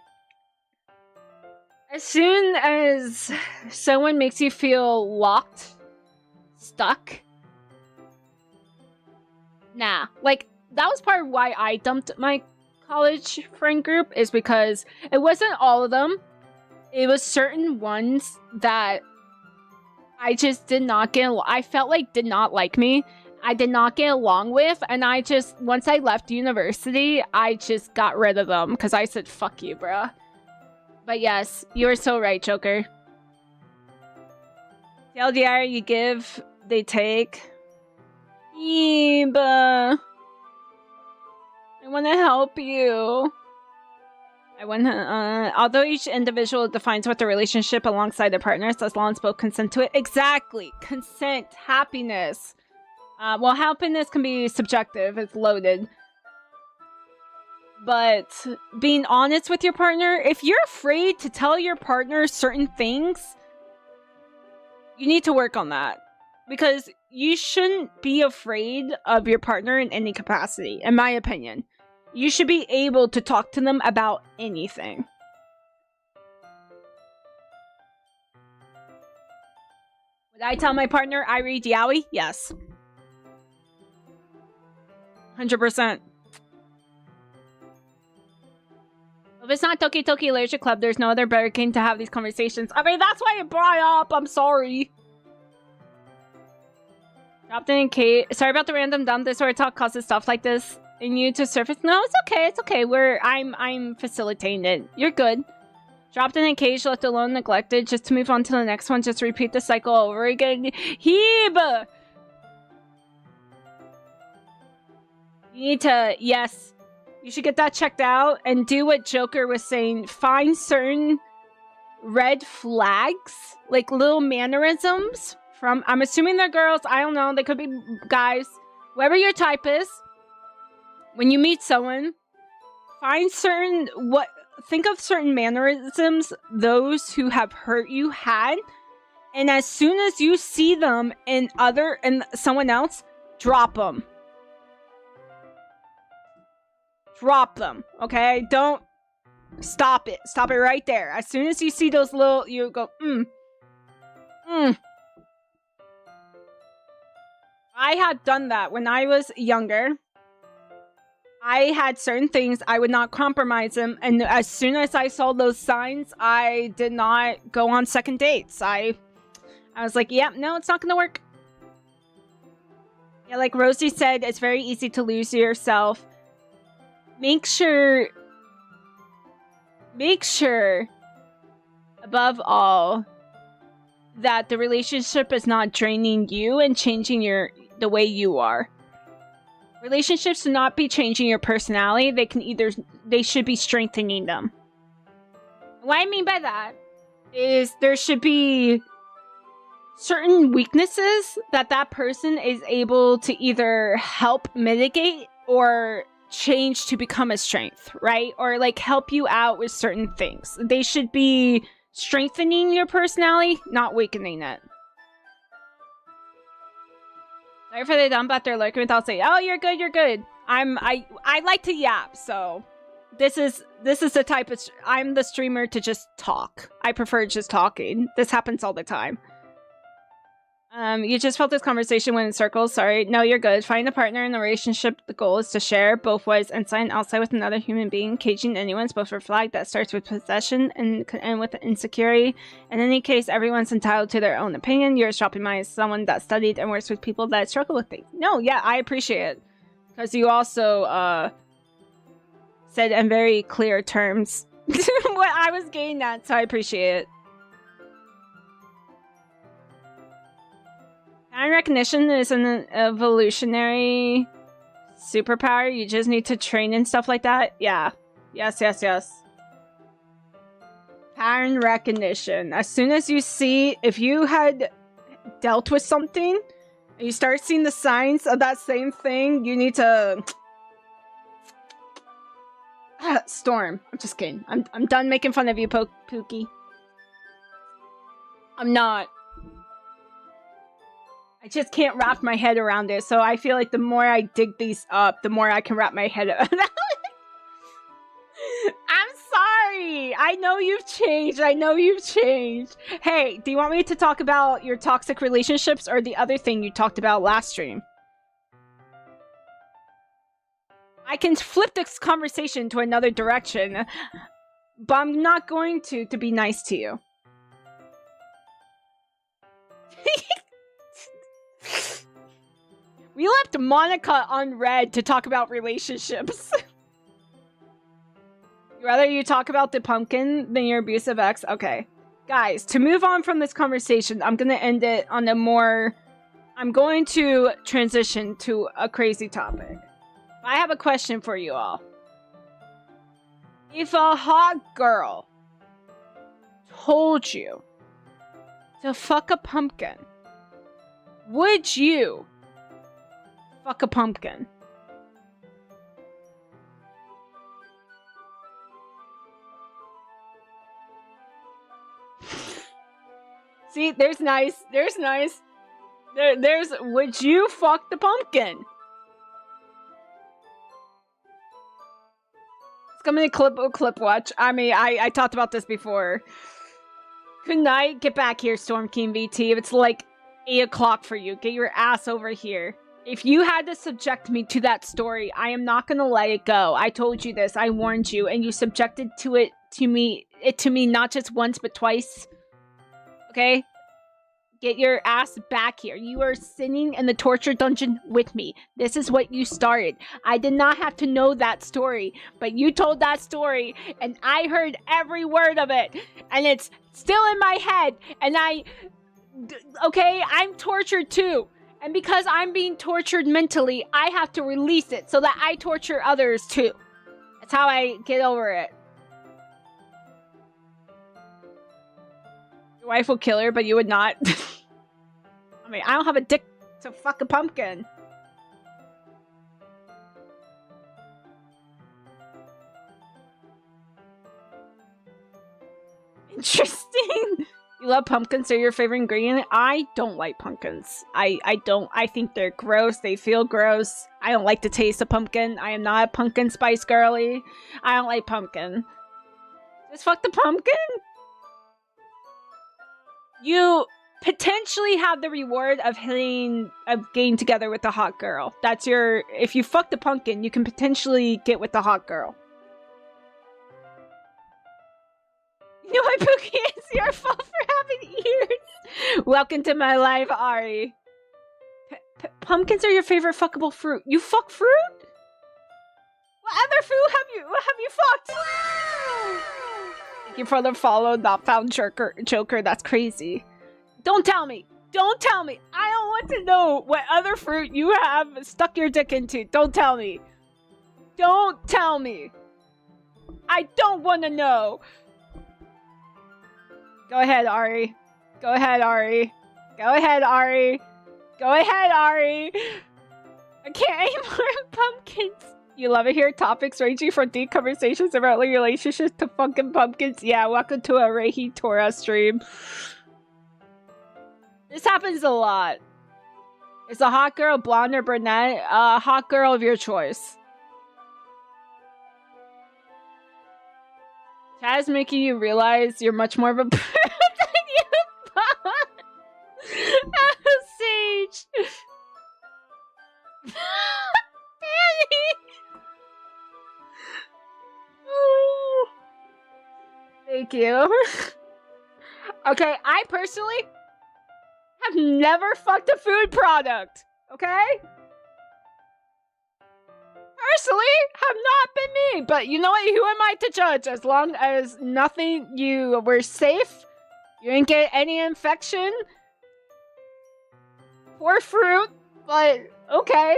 As soon as someone makes you feel locked, stuck, nah. Like, that was part of why I dumped my college friend group, is because it wasn't all of them. It was certain ones that I just did not get I felt like did not like me. I did not get along with, and once I left university, I just got rid of them because I said, fuck you, bruh. But yes, you are so right, Joker. TLDR, you give, they take. But I want to help you. Although each individual defines what the relationship alongside their partners, as long as both consent to it. Exactly. Consent. Happiness. Well, happiness can be subjective. It's loaded. But being honest with your partner, if you're afraid to tell your partner certain things, you need to work on that. Because you shouldn't be afraid of your partner in any capacity, in my opinion. You should be able to talk to them about anything. Would I tell my partner I read yaoi? Yes. 100%. If it's not Doki Doki Literature Club, there's no other better game to have these conversations. I mean, that's why I brought it up. I'm sorry. Dropped in Kate. Sorry about the random dump. This where talk causes stuff like this in you to surface. No, it's okay. It's okay. I'm facilitating it. You're good. Dropped in a cage, left alone, neglected. Just to move on to the next one. Just repeat the cycle over again. Heeb! You need to, yes. You should get that checked out and do what Joker was saying. Find certain red flags, like little mannerisms from, I'm assuming they're girls. I don't know. They could be guys. Whoever your type is, when you meet someone, think of certain mannerisms those who have hurt you had. And as soon as you see them in someone else, drop them. Drop them, okay? Don't stop it. Stop it right there. As soon as you see those little, you go, I had done that when I was younger. I had certain things, I would not compromise them. And as soon as I saw those signs, I did not go on second dates. I was like, yeah, no, it's not gonna work. Yeah, like Rosie said, it's very easy to lose yourself. Make sure, above all, that the relationship is not draining you and changing the way you are. Relationships should not be changing your personality. They should be strengthening them. What I mean by that is there should be certain weaknesses that person is able to either help mitigate or change to become a strength, right? Or like help you out with certain things. They should be strengthening your personality, not weakening it. Sorry for the dumb, but they're lurking without saying, "Oh, you're good, you're good." I like to yap, so this is the type of I'm the streamer to just talk. I prefer just talking. This happens all the time. You just felt this conversation went in circles. Sorry. No, you're good. Find a partner in the relationship. The goal is to share both ways, inside and outside, with another human being. Caging anyone's both red flag that starts with possession and could end with insecurity. In any case, everyone's entitled to their own opinion. Yours dropping mine is someone that studied and works with people that struggle with things. No, yeah, I appreciate it. Because you also, said in very clear terms what I was getting at, so I appreciate it. Pattern recognition is an evolutionary superpower. You just need to train and stuff like that. Yeah. Yes. Pattern recognition. As soon as you see, if you had dealt with something, and you start seeing the signs of that same thing, you need to... Storm. I'm just kidding. I'm done making fun of you, Pookie. I'm not. I just can't wrap my head around it, so I feel like the more I dig these up, the more I can wrap my head around it. I'm sorry! I know you've changed. Hey, do you want me to talk about your toxic relationships or the other thing you talked about last stream? I can flip this conversation to another direction, but I'm not going to be nice to you. We left Monica on red to talk about relationships. Rather you talk about the pumpkin than your abusive ex? Okay. Guys, to move on from this conversation, I'm gonna end it on a more... I'm going to transition to a crazy topic. I have a question for you all. If a hot girl told you to fuck a pumpkin, would you fuck a pumpkin? See, there's nice. There's would you fuck the pumpkin? It's coming to clip watch. I mean, I talked about this before. Good night. Get back here, Storm King VT. If it's like 8 o'clock for you, get your ass over here. If you had to subject me to that story, I am not gonna let it go. I told you this. I warned you, and you subjected to me not just once but twice. Okay? Get your ass back here. You are sitting in the torture dungeon with me. This is what you started. I did not have to know that story, but you told that story, and I heard every word of it, and it's still in my head, and okay, I'm tortured too. And because I'm being tortured mentally, I have to release it so that I torture others too. That's how I get over it. Your wife will kill her, but you would not. I mean, I don't have a dick to fuck a pumpkin. Interesting. You love pumpkins, they're your favorite ingredient? I don't like pumpkins. I don't. I think they're gross. They feel gross. I don't like the taste of pumpkin. I am not a pumpkin spice girly. I don't like pumpkin. Just fuck the pumpkin? You potentially have the reward of getting together with a hot girl. That's your... If you fuck the pumpkin, you can potentially get with the hot girl. You know what, Pookie? It's your fault for having ears. Welcome to my life, Ari. Pumpkins are your favorite fuckable fruit. You fuck fruit? What other fruit have you fucked? Wow. Thank you for the follow, not found joker. That's crazy. Don't tell me. Don't tell me. I don't want to know what other fruit you have stuck your dick into. Don't tell me. Don't tell me. I don't want to know. Go ahead, Ari. Go ahead, Ari. Go ahead, Ari. Go ahead, Ari. I can't anymore. Pumpkins. You love it here. Topics ranging from deep conversations about relationships to fucking pumpkins. Yeah, welcome to a Reihi Torah stream. This happens a lot. Is a hot girl blonde or brunette? Hot girl of your choice. Chat is making you realize you're much more of a perv than you thought. Sage. Danny. Ooh. Thank you. Okay, I personally have never fucked a food product. Okay? Personally, have not been me. But you know what? Who am I to judge? As long as nothing, you were safe, you didn't get any infection. Poor fruit, but okay.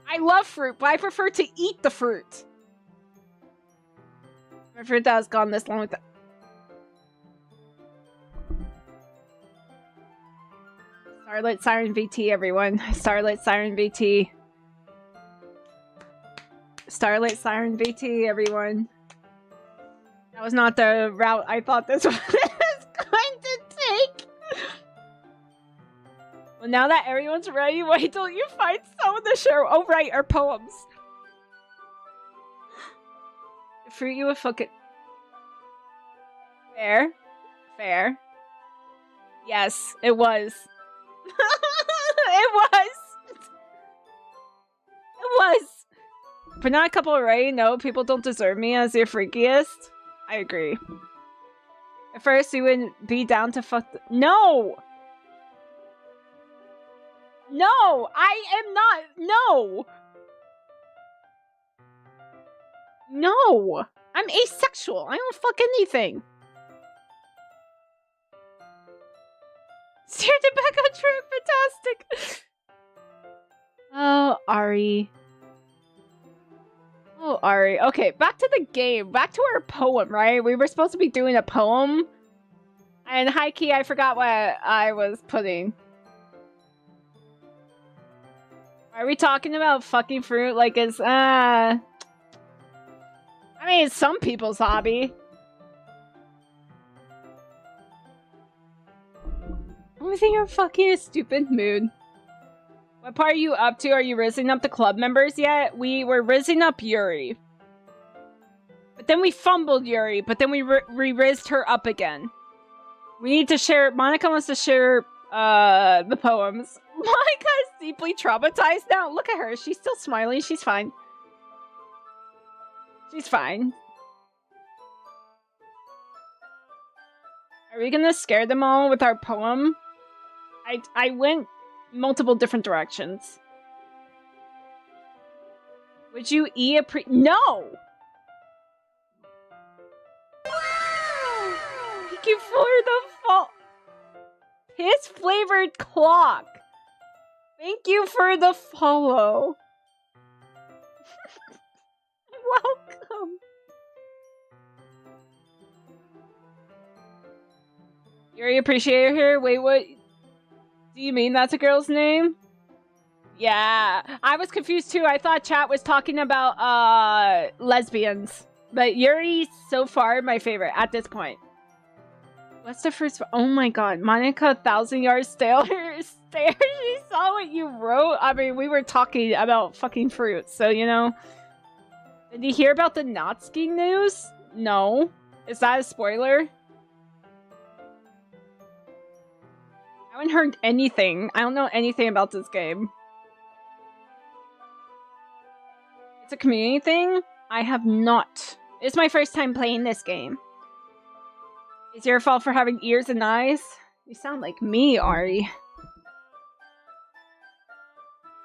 I love fruit, but I prefer to eat the fruit. My fruit that has gone this long with that. Starlight Siren VT, everyone. Starlight Siren VT. Starlight Siren VT, everyone. That was not the route I thought this was going to take. Well, now that everyone's ready, why don't you find someone to share? Oh, right, our poems. The fruit you would fucking... Fair. Fair. Yes, it was. It was. It was. But not a couple already. No, people don't deserve me as your freakiest. I agree. At first, you wouldn't be down to fuck. No! No! I am not. No! No! I'm asexual. I don't fuck anything. Steered it back on track. Fantastic. Oh, Ari. Oh, Ari. Okay, back to the game. Back to our poem, right? We were supposed to be doing a poem. And high key, I forgot what I was putting. Are we talking about fucking fruit? Like it's, I mean, it's some people's hobby. I think you're fucking a stupid mood. What part are you up to? Are you rizzing up the club members yet? We were rizzing up Yuri. But then we fumbled Yuri, but then we re-rizzed her up again. We need to share... Monica wants to share the poems. Monica is deeply traumatized now. Look at her. She's still smiling. She's fine. She's fine. Are we gonna scare them all with our poem? I went multiple different directions. Would you eat a No! Thank you for the piss flavored clock. Thank you for the follow. Welcome. Yuri Appreciator here? Wait, what? Do you mean that's a girl's name? Yeah. I was confused too. I thought chat was talking about lesbians. But Yuri's so far my favorite at this point. What's the first? Oh my god. Monica 1,000 Yard Stare. She saw what you wrote. I mean, we were talking about fucking fruit. So, you know. Did you hear about the Natsuki news? No. Is that a spoiler? I haven't heard anything. I don't know anything about this game. It's a community thing? I have not. It's my first time playing this game. It's your fault for having ears and eyes? You sound like me, Ari.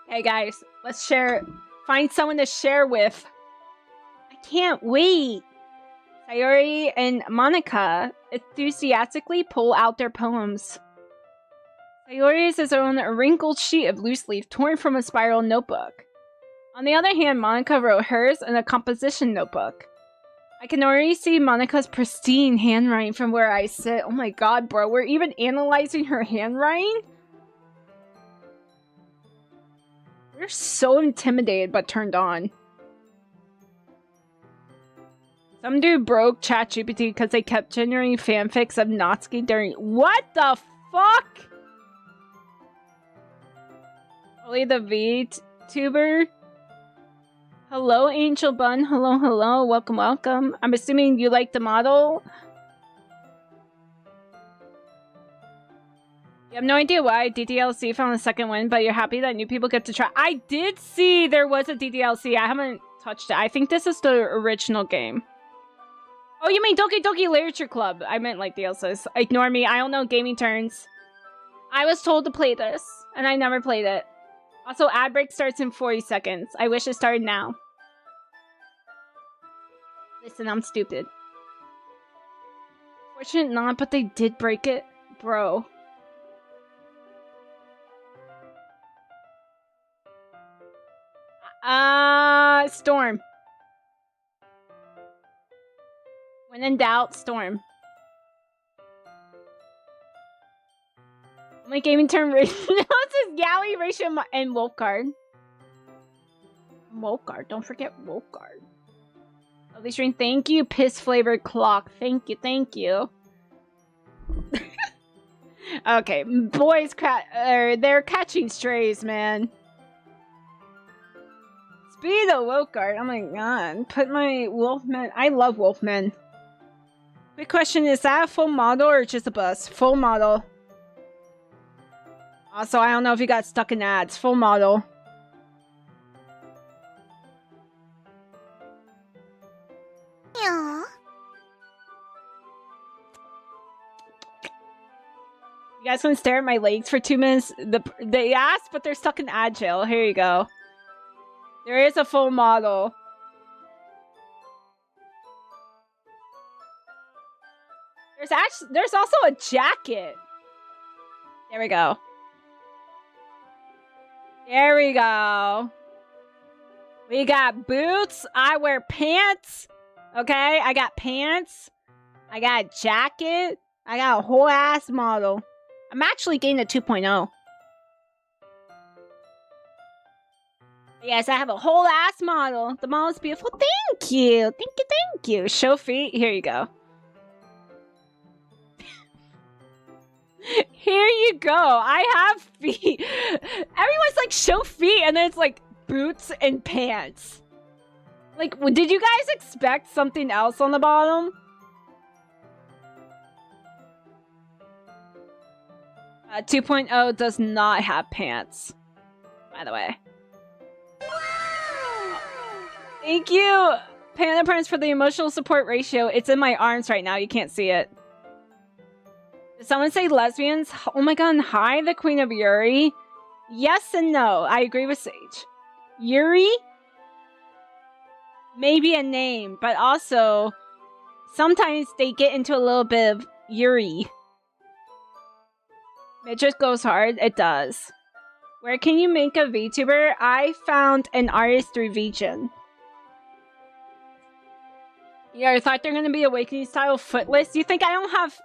Hey guys, let's share. Find someone to share with. I can't wait. Sayori and Monica enthusiastically pull out their poems. Sayori is his own wrinkled sheet of loose leaf torn from a spiral notebook. On the other hand, Monica wrote hers in a composition notebook. I can already see Monica's pristine handwriting from where I sit. Oh my god, bro, we're even analyzing her handwriting? We're so intimidated but turned on. Some dude broke ChatGPT because they kept generating fanfics of Natsuki during— What the fuck? Only the VTuber? Hello, Angel Bun. Hello, hello. Welcome, welcome. I'm assuming you like the model. You have no idea why DDLC found a second win, but you're happy that new people get to try. I did see there was a DDLC. I haven't touched it. I think this is the original game. Oh, you mean Doki Doki Literature Club. I meant like DLCs. Ignore me. I don't know gaming terms. I was told to play this, and I never played it. Also, ad break starts in 40 seconds. I wish it started now. Listen, I'm stupid. Fortunate not, but they did break it. Bro. Storm. When in doubt, Storm. My gaming term ratio now it says Galley, ratio, and Wolfguard. Wolfguard, don't forget Wolfguard. Lovely string, thank you. Piss flavored clock, thank you, thank you. Okay, boys, they're catching strays, man. Speed of Wolfguard, oh my god. Put my Wolfman, I love Wolfman. Quick question, is that a full model or just a bust? Full model. Also, I don't know if you got stuck in ads. Full model. Aww. You guys want to stare at my legs for 2 minutes? They asked, but they're stuck in ad jail. Here you go. There is a full model. There's also a jacket. There we go. There we go. We got boots. I wear pants. Okay, I got pants. I got a jacket. I got a whole ass model. I'm actually getting a 2.0. Yes, I have a whole ass model. The model is beautiful. Thank you. Thank you, thank you. Show feet. Here you go. Here you go. I have feet. Everyone's like, show feet, and then it's like boots and pants. Like, did you guys expect something else on the bottom? 2.0 does not have pants, by the way. Wow. Thank you, Panda Prince, for the emotional support ratio. It's in my arms right now. You can't see it. Did someone say lesbians? Oh my god, hi, the Queen of Yuri. Yes and no. I agree with Sage. Yuri? Maybe a name, but also sometimes they get into a little bit of Yuri. It just goes hard. It does. Where can you make a VTuber? I found an artist through VGen. Yeah, I thought they're gonna be Awakening style footless. You think I don't have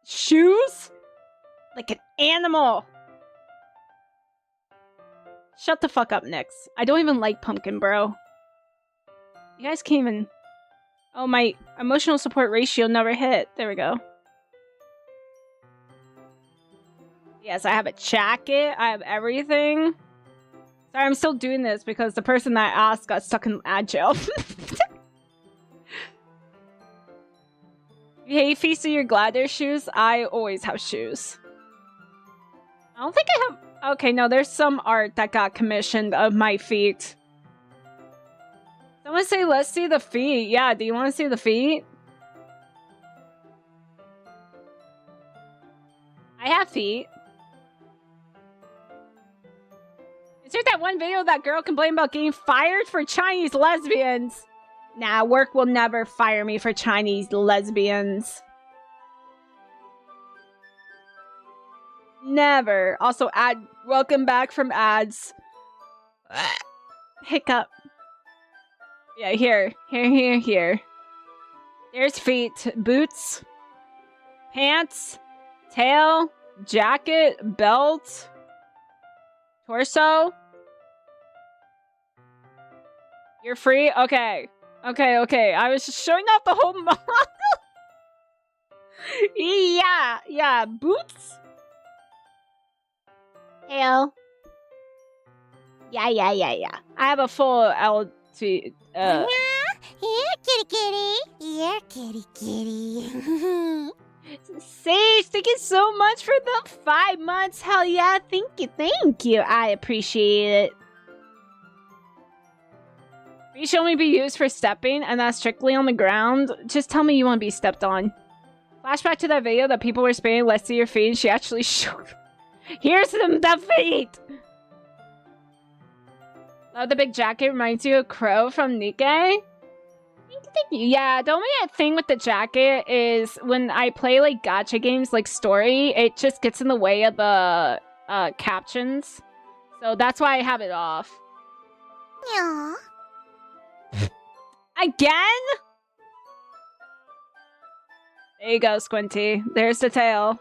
shoes? Like an animal. Shut the fuck up, Nyx. I don't even like pumpkin, bro. You guys can't even... Oh, my emotional support ratio never hit. There we go. Yes, I have a jacket. I have everything. Sorry, I'm still doing this because the person that I asked got stuck in agile. Hey, Feast of your Gladiator shoes? I always have shoes. I don't think I have... Okay, no, there's some art that got commissioned of my feet. Someone say, let's see the feet. Yeah, do you want to see the feet? I have feet. Is there that one video that girl complained about getting fired for Chinese lesbians? Nah, work will never fire me for Chinese lesbians. Never. Also, welcome back from ads. Hiccup. Yeah, here. There's feet, boots, pants, tail, jacket, belt, torso. You're free? Okay. I was just showing off the whole model. Yeah. Boots? Tail. Yeah. I have a full LT. Here, kitty. Here, kitty. Sage, thank you so much for the 5 months. Hell yeah, thank you. I appreciate it. You should only be used for stepping and not strictly on the ground. Just tell me you want to be stepped on. Flashback to that video that people were spamming, let's see your feet, and she actually showed. Here's the feet! Oh, the big jacket reminds you of Crow from Nikkei? Thank you. Yeah, the only thing with the jacket is when I play like gacha games like story, it just gets in the way of the captions. So that's why I have it off. Yeah. Again? There you go, Squinty. There's the tail.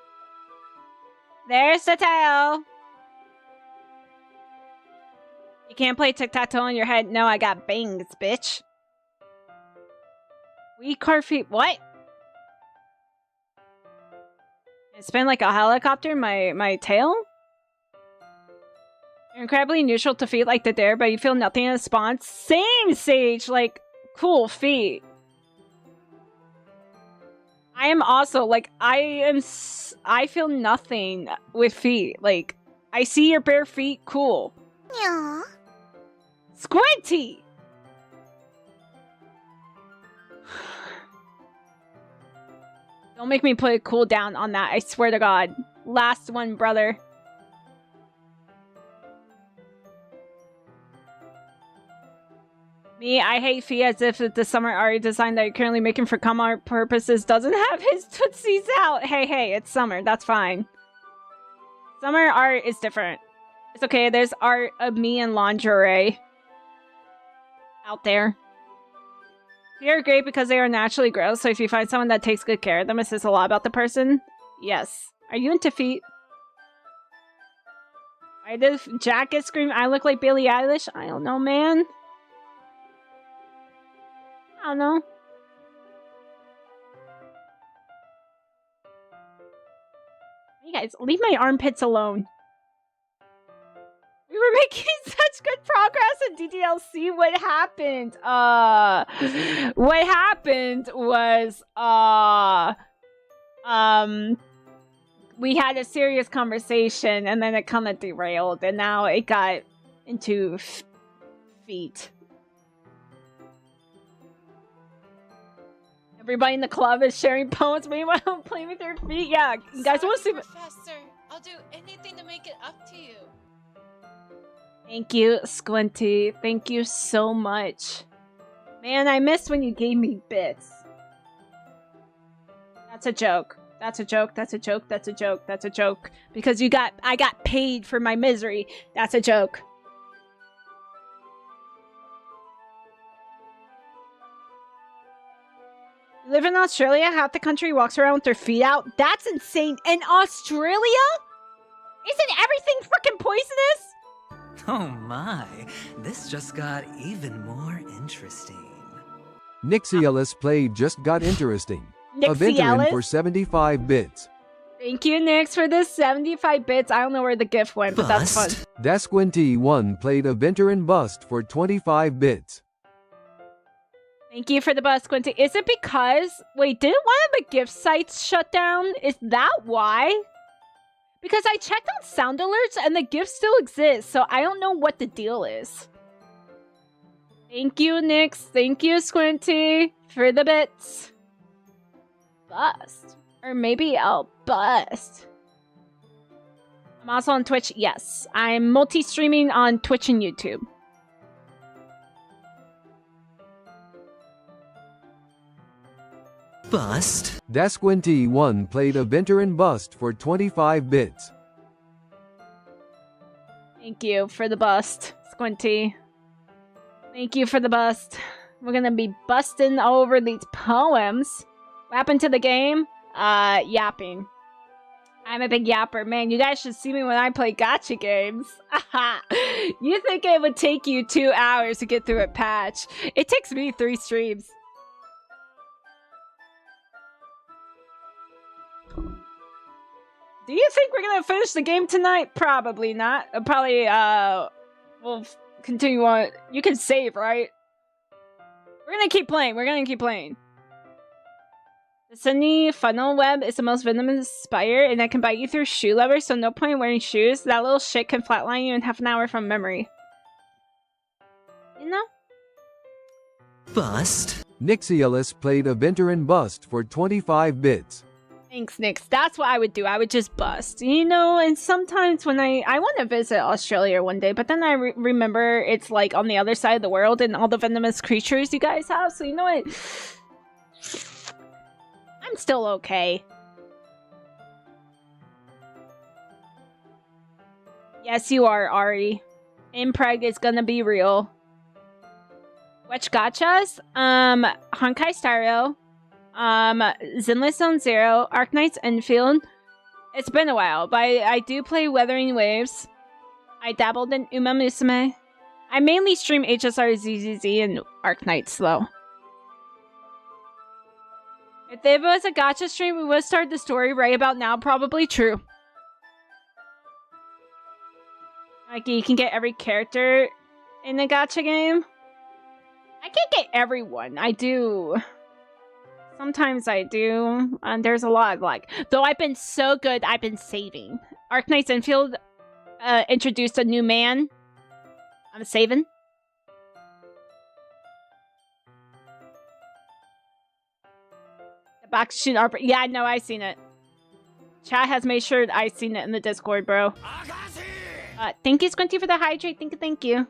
You can't play tic-tac-toe on your head. No, I got bangs, bitch. We car feet. What? It's been like a helicopter, my tail? You're incredibly neutral to feet like the dare, but you feel nothing in response. Same, Sage! Like, cool feet. I am also, like, I feel nothing with feet. Like, I see your bare feet, cool. Yeah. Squinty! Don't make me put a cooldown on that, I swear to God. Last one, brother. Me, I hate feet as if the summer art design that you're currently making for com art purposes doesn't have his tootsies out. Hey, it's summer. That's fine. Summer art is different. It's okay. There's art of me in lingerie out there. Feet are great because they are naturally gross, so if you find someone that takes good care of them, it says a lot about the person. Yes. Are you into feet? Why did Jacket scream, I look like Billie Eilish? I don't know, man. I don't know. You guys, leave my armpits alone. We were making such good progress in DDLC. What happened? What happened was, we had a serious conversation and then it kind of derailed and now it got into feet. Everybody in the club is sharing poems. Meanwhile, playing with their feet. Yeah, you guys want to see? Professor, I'll do anything to make it up to you. Thank you, Squinty. Thank you so much. Man, I missed when you gave me bits. That's a joke. That's a joke. Because I got paid for my misery. That's a joke. You live in Australia, half the country walks around with their feet out. That's insane. In Australia? Isn't everything freaking poisonous? Oh my, this just got even more interesting. Nixiellis played just got interesting. A Nixiellis? veteran for 75 bits. Thank you, Nix, for this 75 bits. I don't know where the gift went, but that's fun. Dasquinty1 played a veteran bust for 25 bits. Thank you for the bus, Quinty. Is it because... Wait, didn't one of the gift sites shut down? Is that why? Because I checked on sound alerts and the gift still exists, so I don't know what the deal is. Thank you, Nix. Thank you, Squinty, for the bits. Bust. Or maybe I'll bust. I'm also on Twitch. Yes, I'm multi-streaming on Twitch and YouTube. Bust. Dasquinty1 played a Venturin bust for 25 bits. Thank you for the bust, Squinty. Thank you for the bust. We're gonna be busting over these poems. What happened to the game? Yapping. I'm a big yapper. Man, you guys should see me when I play gacha games. You think it would take you 2 hours to get through a patch? It takes me 3 streams. Do you think we're gonna finish the game tonight? Probably not. Probably, we'll continue on. You can save, right? We're gonna keep playing. We're gonna keep playing. The sunny funnel web is the most venomous spider, and that can bite you through shoe leather, so no point in wearing shoes. That little shit can flatline you in half an hour from memory. You know? Bust. Nixialis played a Venturin bust for 25 bits. Thanks, Nix. That's what I would do. I would just bust. You know, and sometimes when I want to visit Australia one day, but then I remember it's like on the other side of the world and all the venomous creatures you guys have, so you know what? I'm still okay. Yes, you are, Ari. Impreg is gonna be real. Which gachas? Honkai Styro. Zenless Zone Zero, Arknight's Enfield. It's been a while, but I do play Weathering Waves. I dabbled in Uma Musume. I mainly stream HSR ZZZ and Arknights, though. If there was a gacha stream, we would start the story right about now. Probably true. Like, you can get every character in the gacha game. I can't get everyone. I do. Sometimes I do. And there's a lot of like... Though I've been so good, I've been saving. Arknight's Enfield introduced a new man. I'm saving. Backseat ARP. Yeah, no, I seen it. Chat has made sure I seen it in the Discord, bro. Thank you, Squinty, for the hydrate. Thank you.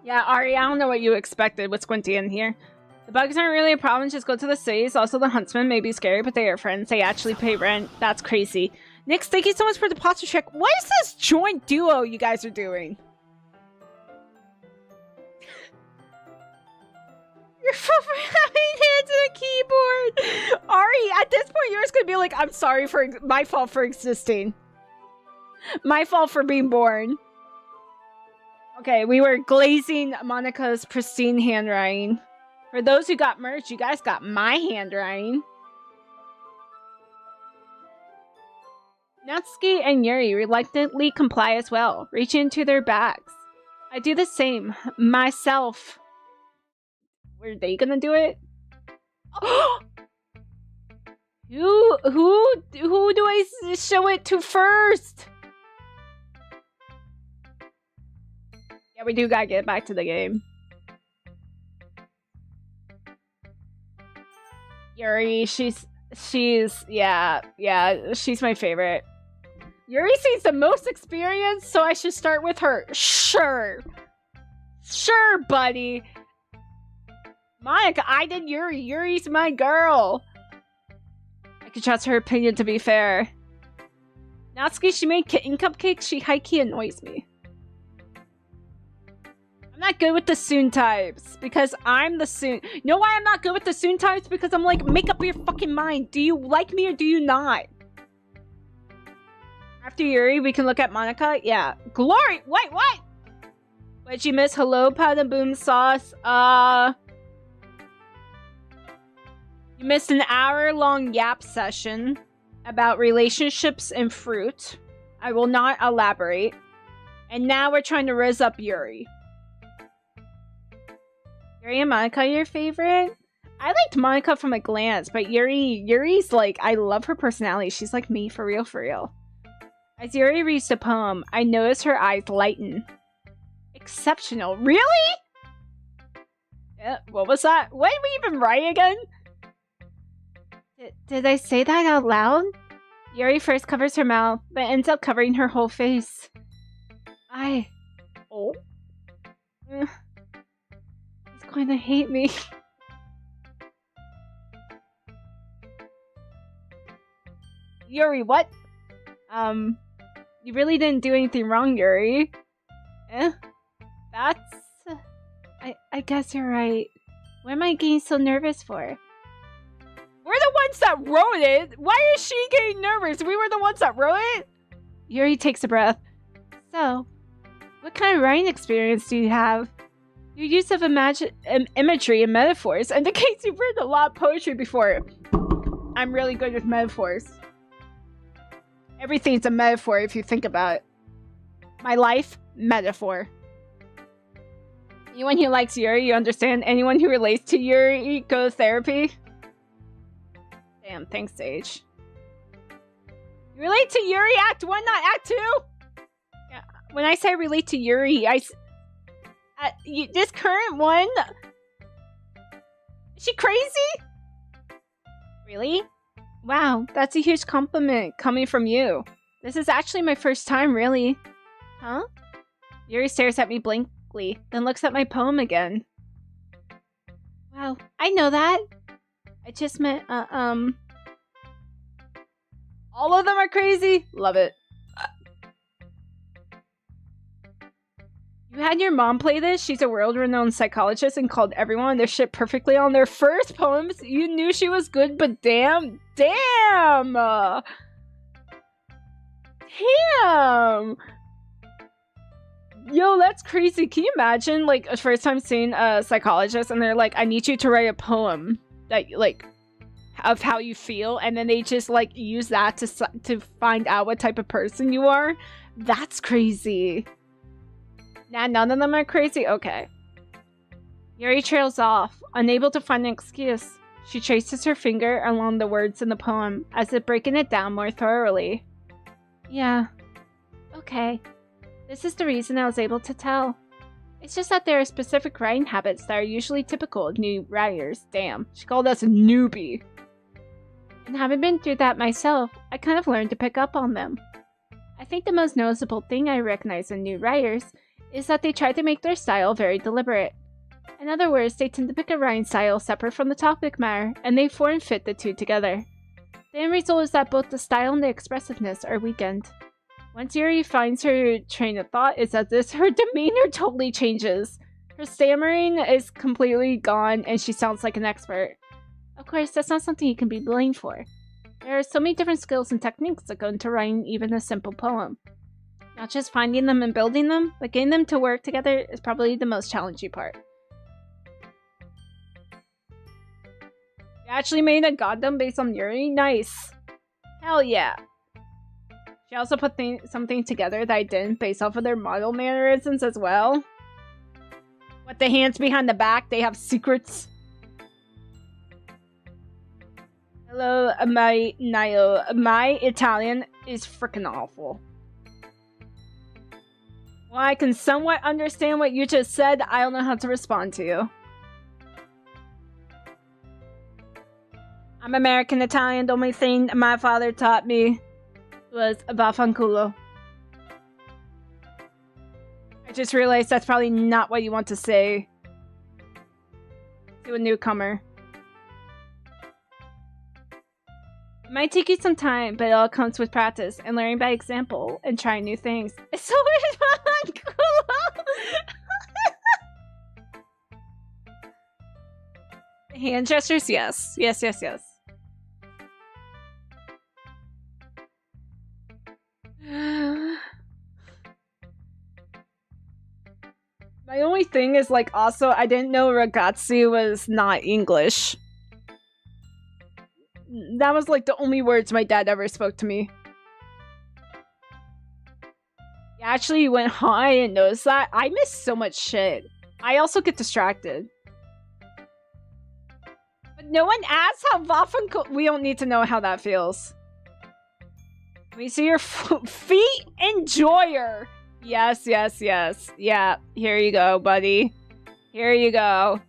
Yeah, Ari, I don't know what you expected with Squinty in here. The bugs aren't really a problem, just go to the cities. Also, the huntsmen may be scary, but they are friends. They actually pay rent. That's crazy. Nix, thank you so much for the posture check. What is this joint duo you guys are doing? You're having hands on the keyboard. Ari, at this point, you're just gonna be like, I'm sorry for my fault for existing. My fault for being born. Okay, we were glazing Monica's pristine handwriting. For those who got merch, you guys got my handwriting. Natsuki and Yuri reluctantly comply as well, reaching into their bags. I do the same. Myself. Were they gonna do it? Who do I show it to first? Yeah, we do gotta get back to the game. Yuri, she's yeah, she's my favorite. Yuri seems the most experienced, so I should start with her. Sure, buddy. Monica, I did Yuri. Yuri's my girl. I can trust her opinion, to be fair. Natsuki, she made kitten cupcakes. She high-key annoys me. I'm not good with the soon types because I'm the soon. You know why I'm not good with the soon types? Because I'm like, make up your fucking mind. Do you like me or do you not? After Yuri, we can look at Monica. Yeah. Glory! Wait, what? What'd you miss? Hello, Powder Boom Sauce. You missed an hour-long yap session about relationships and fruit. I will not elaborate. And now we're trying to riz up Yuri. Yuri and Monica, your favorite? I liked Monica from a glance, but Yuri's like, I love her personality. She's like me, for real. As Yuri reads the poem, I notice her eyes lighten. Exceptional. Really? What was that? What did we even write again? Did I say that out loud? Yuri first covers her mouth, but ends up covering her whole face. Oh? He's going to hate me. Yuri, what? You really didn't do anything wrong, Yuri. That's... I guess you're right. What am I getting so nervous for? We're the ones that wrote it! Why is she getting nervous? We were the ones that wrote it? Yuri takes a breath. So, what kind of writing experience do you have? Your use of imagery and metaphors indicates you've read a lot of poetry before. I'm really good with metaphors. Everything's a metaphor if you think about it. My life, metaphor. Anyone who likes Yuri, you understand? Anyone who relates to Yuri, go to therapy? Damn, thanks, Sage. You relate to Yuri Act 1, not Act 2? Yeah, when I say relate to Yuri, this current one... Is she crazy? Really? Wow, that's a huge compliment coming from you. This is actually my first time, really. Huh? Yuri stares at me blankly, then looks at my poem again. Wow, I know that. I just meant, All of them are crazy? Love it. You had your mom play this? She's a world-renowned psychologist and called everyone their shit perfectly on their first poems. You knew she was good, but damn! Damn! Damn! Yo, that's crazy. Can you imagine, like, a first time seeing a psychologist and they're like, I need you to write a poem that, like, of how you feel, and then they just, like, use that to find out what type of person you are? That's crazy. Nah, none of them are crazy? Okay. Yuri trails off, unable to find an excuse. She traces her finger along the words in the poem, as if breaking it down more thoroughly. Yeah. Okay. This is the reason I was able to tell. It's just that there are specific writing habits that are usually typical of new writers. Damn, she called us a newbie. And having been through that myself, I kind of learned to pick up on them. I think the most noticeable thing I recognize in new writers is that they try to make their style very deliberate. In other words, they tend to pick a writing style separate from the topic matter, and they form fit the two together. The end result is that both the style and the expressiveness are weakened. Once Yuri finds her train of thought, it's as if her demeanor totally changes. Her stammering is completely gone, and she sounds like an expert. Of course, that's not something you can be blamed for. There are so many different skills and techniques that go into writing even a simple poem. Not just finding them and building them, but getting them to work together is probably the most challenging part. You actually made a Gundam based on Yuri? Nice. Hell yeah. She also put something together that I didn't based off of their model mannerisms as well. What, the hands behind the back? They have secrets. Hello, my Nio. My Italian is freaking awful. Well, I can somewhat understand what you just said. I don't know how to respond to you. I'm American Italian. The only thing my father taught me was vaffanculo. I just realized that's probably not what you want to say to a newcomer. It might take you some time, but it all comes with practice and learning by example and trying new things. It's so hand gestures, yes. Yes, yes, yes. My only thing is, like, also, I didn't know ragazzi was not English. That was, like, the only words my dad ever spoke to me. Yeah, actually, you went, huh? I didn't notice that. I miss so much shit. I also get distracted. But no one asks how Waffen... We don't need to know how that feels. We see your feet? Enjoyer! Yes, yes, yes. Yeah, here you go, buddy. Here you go.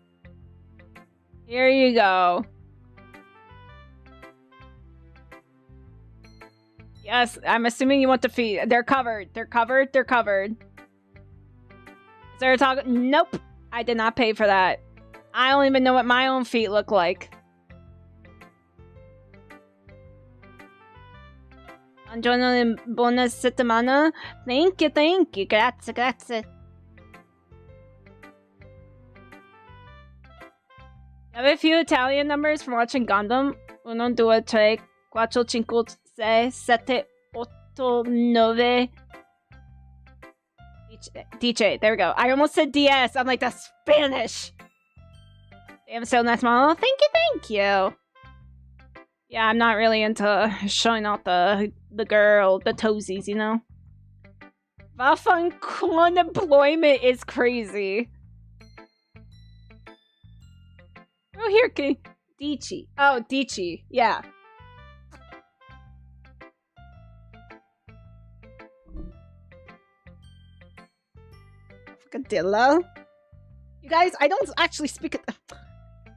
Here you go. Yes, I'm assuming you want the feet. They're covered. They're covered. They're covered. Is there a toggle? Nope. I did not pay for that. I don't even know what my own feet look like. Buongiorno e buona settimana. Thank you. Grazie. I have a few Italian numbers from watching Gundam. 1, 2, 3, 4, 5, 6, 7, 8, 9. DJ, there we go. I almost said DS. I'm like, that's Spanish. They have so nice model. Thank you. Yeah, I'm not really into showing out the girl, the toesies, you know? Waffenkorn employment is crazy. Oh, here, Dichi. Oh, Dichi. Yeah. Gadilla. You guys, I don't actually speak it.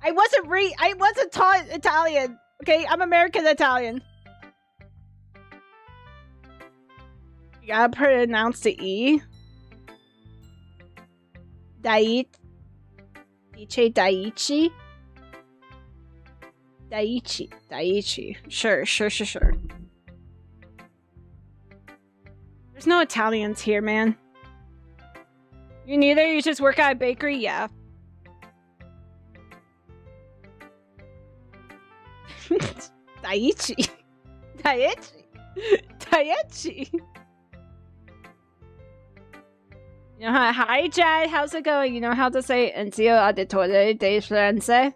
I wasn't taught Italian. Okay, I'm American Italian. You gotta pronounce the E. Dice. Daichi. Daichi. Sure. There's no Italians here, man. You neither? You just work at a bakery? Yeah. Daichi. You know how, hi Jad, how's it going? You know how to say Enzio Auditore de Firenze?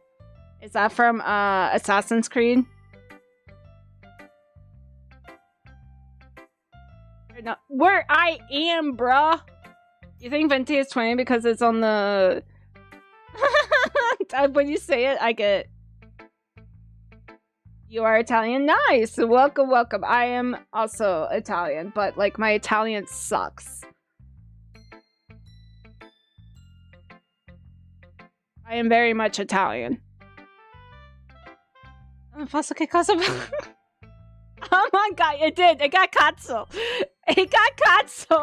Is that from Assassin's Creed? No, where I am, bruh. You think Venti is 20 because it's on the... When you say it, I get... You are Italian? Nice! Welcome. I am also Italian, but, like, my Italian sucks. I am very much Italian. Oh my god, it did! It got Katsu! It got Katsu!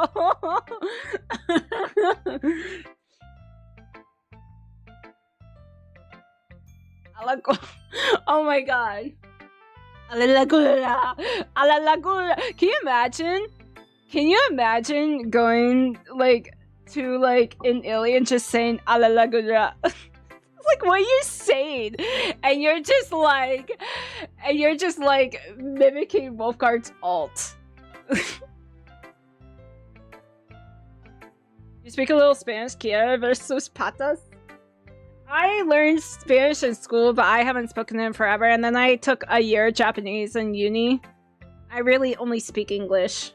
Oh my god. Can you imagine? Can you imagine going, like, to, like, an alien just saying Alalagura? Like, what are you saying? And you're just like mimicking Wolfguard's alt. You speak a little Spanish, Kiera versus patas? I learned Spanish in school, but I haven't spoken it in forever. And then I took a year of Japanese in uni. I really only speak English.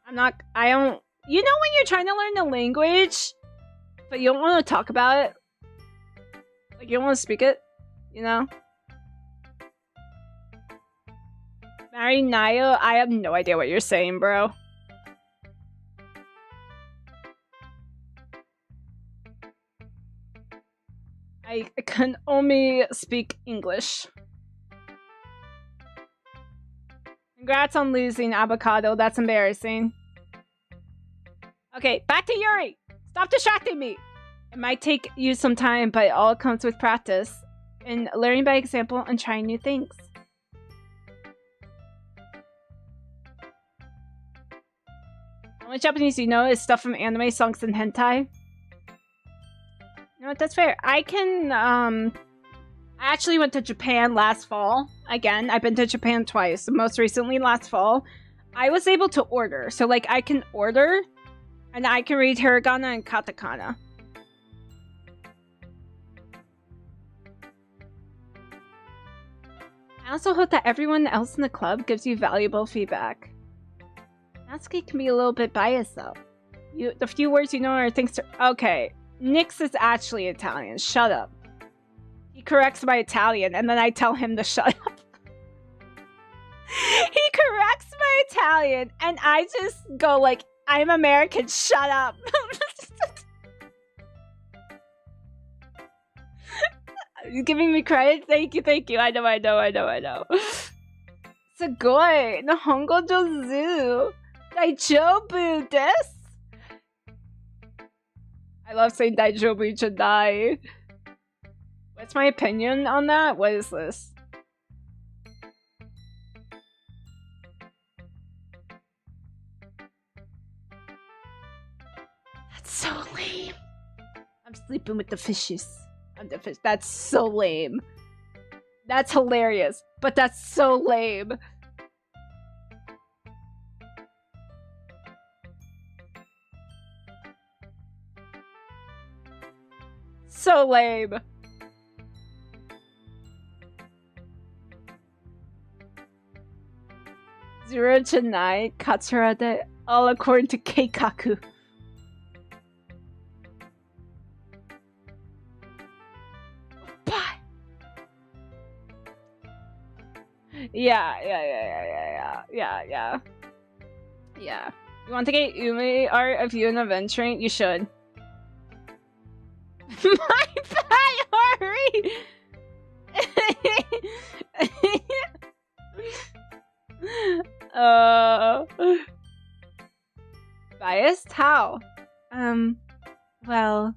You know when you're trying to learn the language, but you don't want to talk about it? Like, you don't want to speak it? You know? Mari Nayo, I have no idea what you're saying, bro. I can only speak English. Congrats on losing, Avocado. That's embarrassing. Okay, back to Yuri. Stop distracting me. It might take you some time, but it all comes with practice and learning by example and trying new things. How much Japanese you know is stuff from anime, songs, and hentai? You know what? That's fair. I actually went to Japan last fall. Again, I've been to Japan twice. Most recently last fall. I was able to order. So, like, I can order, and I can read hiragana and katakana. I also hope that everyone else in the club gives you valuable feedback. Natsuki can be a little bit biased, though. The few words you know are things to... Okay. Nyx is actually Italian. Shut up. He corrects my Italian, and then I tell him to shut up. He corrects my Italian, and I just go like, I'm American, shut up. You giving me credit? Thank you. I know. Sugoi, Nihongo jozu. Daijoubu desu. I love saying Daijoubu Chadai. What's my opinion on that? What is this? That's so lame. I'm sleeping with the fishes. I'm the fish. That's so lame. That's hilarious, but that's so lame. So lame. Zero to 9, Katsurade, all according to Keikaku. Yeah. You want to get Umi art of you and adventuring? You should. My bad, Ari! Biased? How? Well,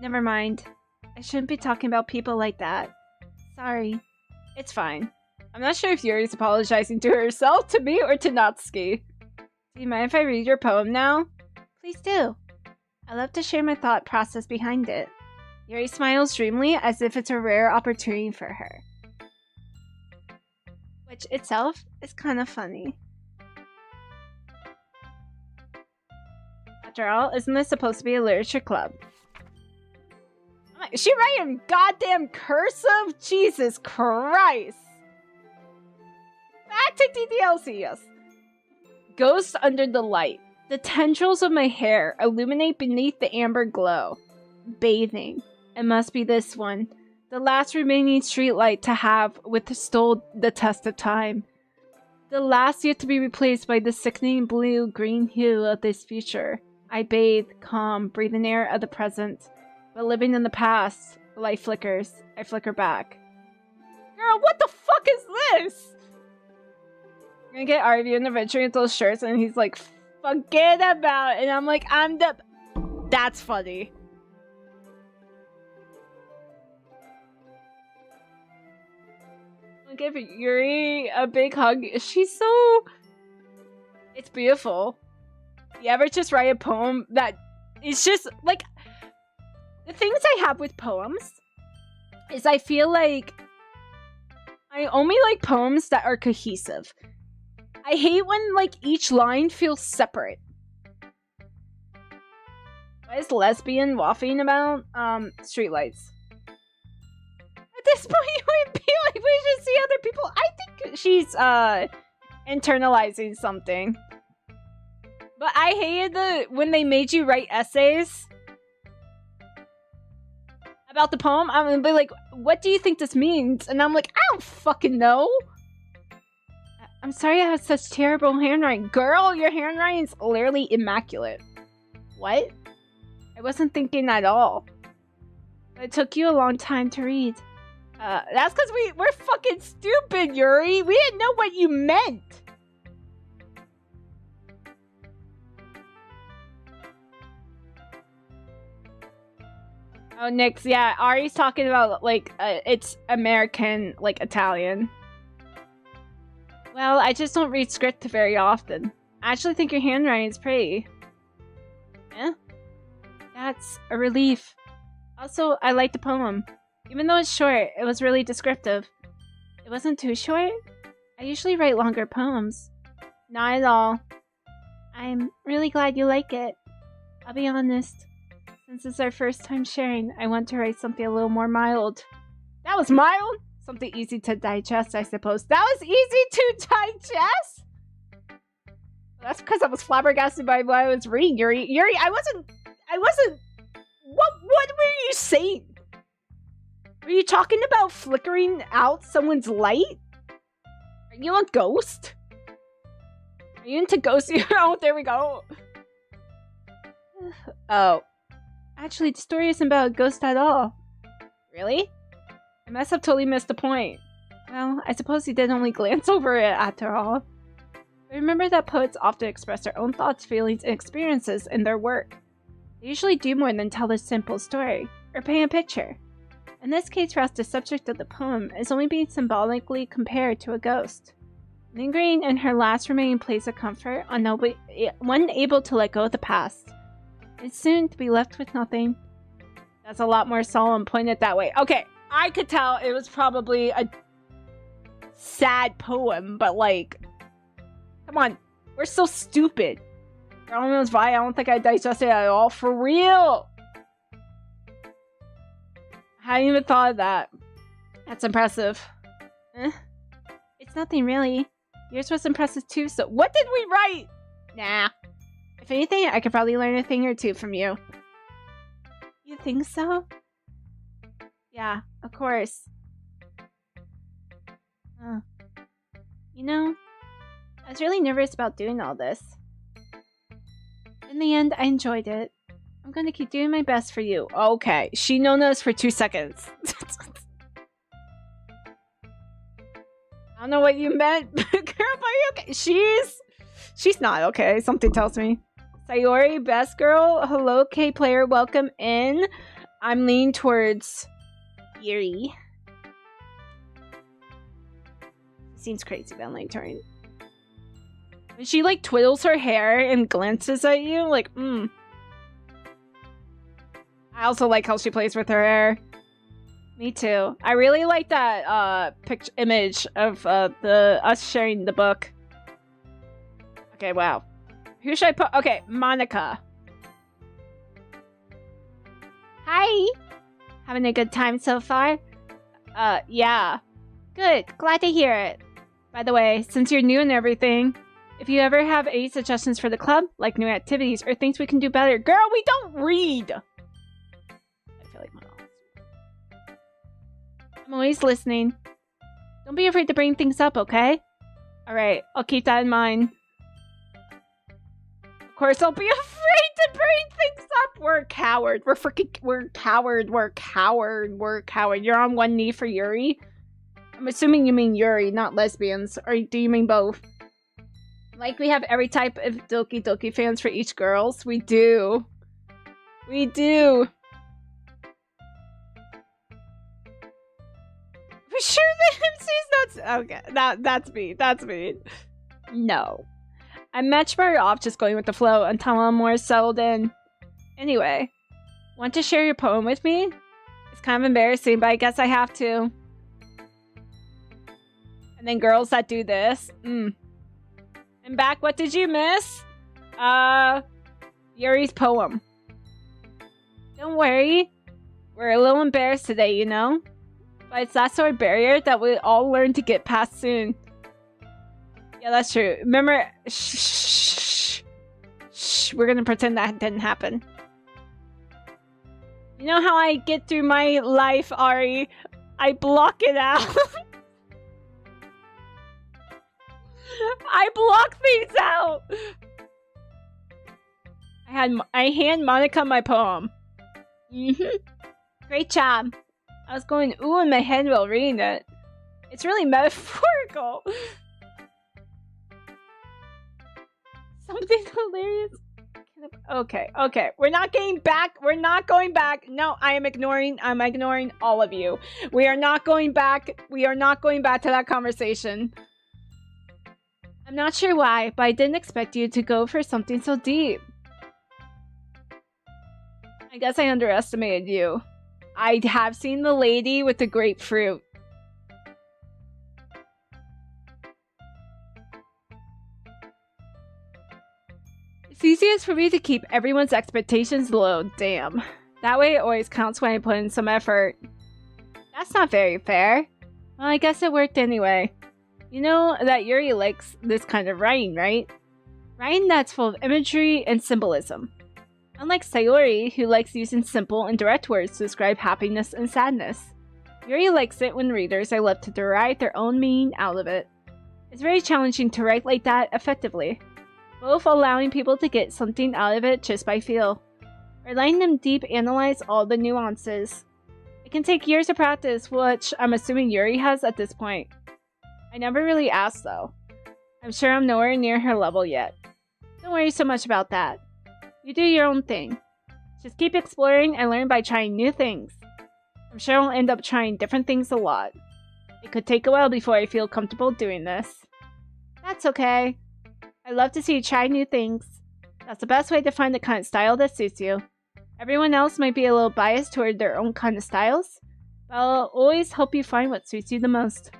never mind. I shouldn't be talking about people like that. Sorry. It's fine. I'm not sure if Yuri's apologizing to herself, to me, or to Natsuki. Do you mind if I read your poem now? Please do. I love to share my thought process behind it. Yuri smiles dreamily as if it's a rare opportunity for her. Which itself is kind of funny. After all, isn't this supposed to be a literature club? Is she writing goddamn cursive? Jesus Christ! Back to DDLC, yes. Ghost under the light. The tendrils of my hair illuminate beneath the amber glow. Bathing. It must be this one. The last remaining streetlight to have withstood the test of time. The last yet to be replaced by the sickening blue-green hue of this future. I bathe, calm, breathe in air of the present. But living in the past, light flickers. I flicker back. Girl, what the fuck is this? I'm gonna get RV and adventuring with those shirts, and he's like, forget about it. And I'm like, I'm the... That's funny. I'll give Yuri a big hug. She's so... It's beautiful. You ever just write a poem that... It's just, like... The things I have with poems is I feel like I only like poems that are cohesive. I hate when, like, each line feels separate. What is lesbian waffling about? Streetlights. At this point, you would be like, we should see other people. I think she's, internalizing something. But I hated when they made you write essays about the poem. I'm gonna be like, what do you think this means? And I'm like, I don't fucking know. I'm sorry I have such terrible handwriting. Girl, your handwriting's literally immaculate. What? I wasn't thinking at all. But it took you a long time to read. That's because we're fucking stupid, Yuri. We didn't know what you meant. Oh, Nyx, yeah, Ari's talking about, like, it's American, like, Italian. Well, I just don't read script very often. I actually think your handwriting is pretty. Eh? That's a relief. Also, I like the poem. Even though it's short, it was really descriptive. It wasn't too short? I usually write longer poems. Not at all. I'm really glad you like it. I'll be honest. Since it's our first time sharing, I want to write something a little more mild. That was mild? Something easy to digest, I suppose. That was easy to digest? That's because I was flabbergasted by what I was reading, Yuri. Yuri, I wasn't... What were you saying? Were you talking about flickering out someone's light? Are you a ghost? Are you into ghosts? Oh, there we go. Oh. Actually, the story isn't about a ghost at all. Really? I must have totally missed the point. Well, I suppose you did only glance over it after all. But remember that poets often express their own thoughts, feelings, and experiences in their work. They usually do more than tell a simple story, or paint a picture. In this case, for us, the subject of the poem is only being symbolically compared to a ghost. Lingering in her last remaining place of comfort, one able to let go of the past. and soon to be left with nothing. That's a lot more solemn, pointed that way. Okay, I could tell it was probably a sad poem, but like, come on, we're so stupid. Almost I don't think I digested it at all. For real. I hadn't even thought of that. That's impressive. It's nothing really. Yours was impressive too, so what did we write? Nah. If anything, I could probably learn a thing or two from you. You think so? Yeah, of course. You know, I was really nervous about doing all this. In the end, I enjoyed it. I'm gonna keep doing my best for you. Okay, she known us for 2 seconds. I don't know what you meant. Girl, are you okay? She's not okay. Something tells me. Sayori, best girl. Hello, K player. Welcome in. I'm leaning towards Yuri. Seems crazy, but I'm leaning toward. When she like twiddles her hair and glances at you, like, I also like how she plays with her hair. Me too. I really like that image of us sharing the book. Okay, wow. Who should I put? Okay, Monica. Hi. Having a good time so far? Yeah. Good. Glad to hear it. By the way, since you're new and everything, if you ever have any suggestions for the club, like new activities or things we can do better, girl, we don't read. I feel like I'm always listening. Don't be afraid to bring things up, okay? Alright, I'll keep that in mind. Of course, I'll be afraid to bring things up. We're a coward. We're coward. You're on one knee for Yuri? I'm assuming you mean Yuri, not lesbians. Or do you mean both? Like we have every type of Doki Doki fans for each girls. We do. We do. For sure the MC's not... Okay, that's me. That's me. No. I'm much better off just going with the flow until I'm more settled in. Anyway, want to share your poem with me? It's kind of embarrassing, but I guess I have to. And then girls that do this. And back, what did you miss? Yuri's poem. Don't worry. We're a little embarrassed today, you know? But it's that sort of barrier that we all learn to get past soon. Yeah, that's true. Remember... Shh. We're gonna pretend that didn't happen. You know how I get through my life, Ari? I block it out. I block things out. I hand Monica my poem. Great job. I was going ooh in my head while reading it. It's really metaphorical. Something hilarious. Okay. We're not getting back. We're not going back. No, I'm ignoring all of you. We are not going back. We are not going back to that conversation. I'm not sure why, but I didn't expect you to go for something so deep. I guess I underestimated you. I have seen the lady with the grapefruit. It's easiest for me to keep everyone's expectations low, damn. That way it always counts when I put in some effort. That's not very fair. Well, I guess it worked anyway. You know that Yuri likes this kind of writing, right? Writing that's full of imagery and symbolism. Unlike Sayori, who likes using simple and direct words to describe happiness and sadness. Yuri likes it when readers are left to derive their own meaning out of it. It's very challenging to write like that effectively, both allowing people to get something out of it just by feel, or letting them deep analyze all the nuances. It can take years of practice, which I'm assuming Yuri has at this point. I never really asked though. I'm sure I'm nowhere near her level yet. Don't worry so much about that. You do your own thing. Just keep exploring and learn by trying new things. I'm sure I'll end up trying different things a lot. It could take a while before I feel comfortable doing this. That's okay. I love to see you try new things. That's the best way to find the kind of style that suits you. Everyone else might be a little biased toward their own kind of styles, but I'll always help you find what suits you the most.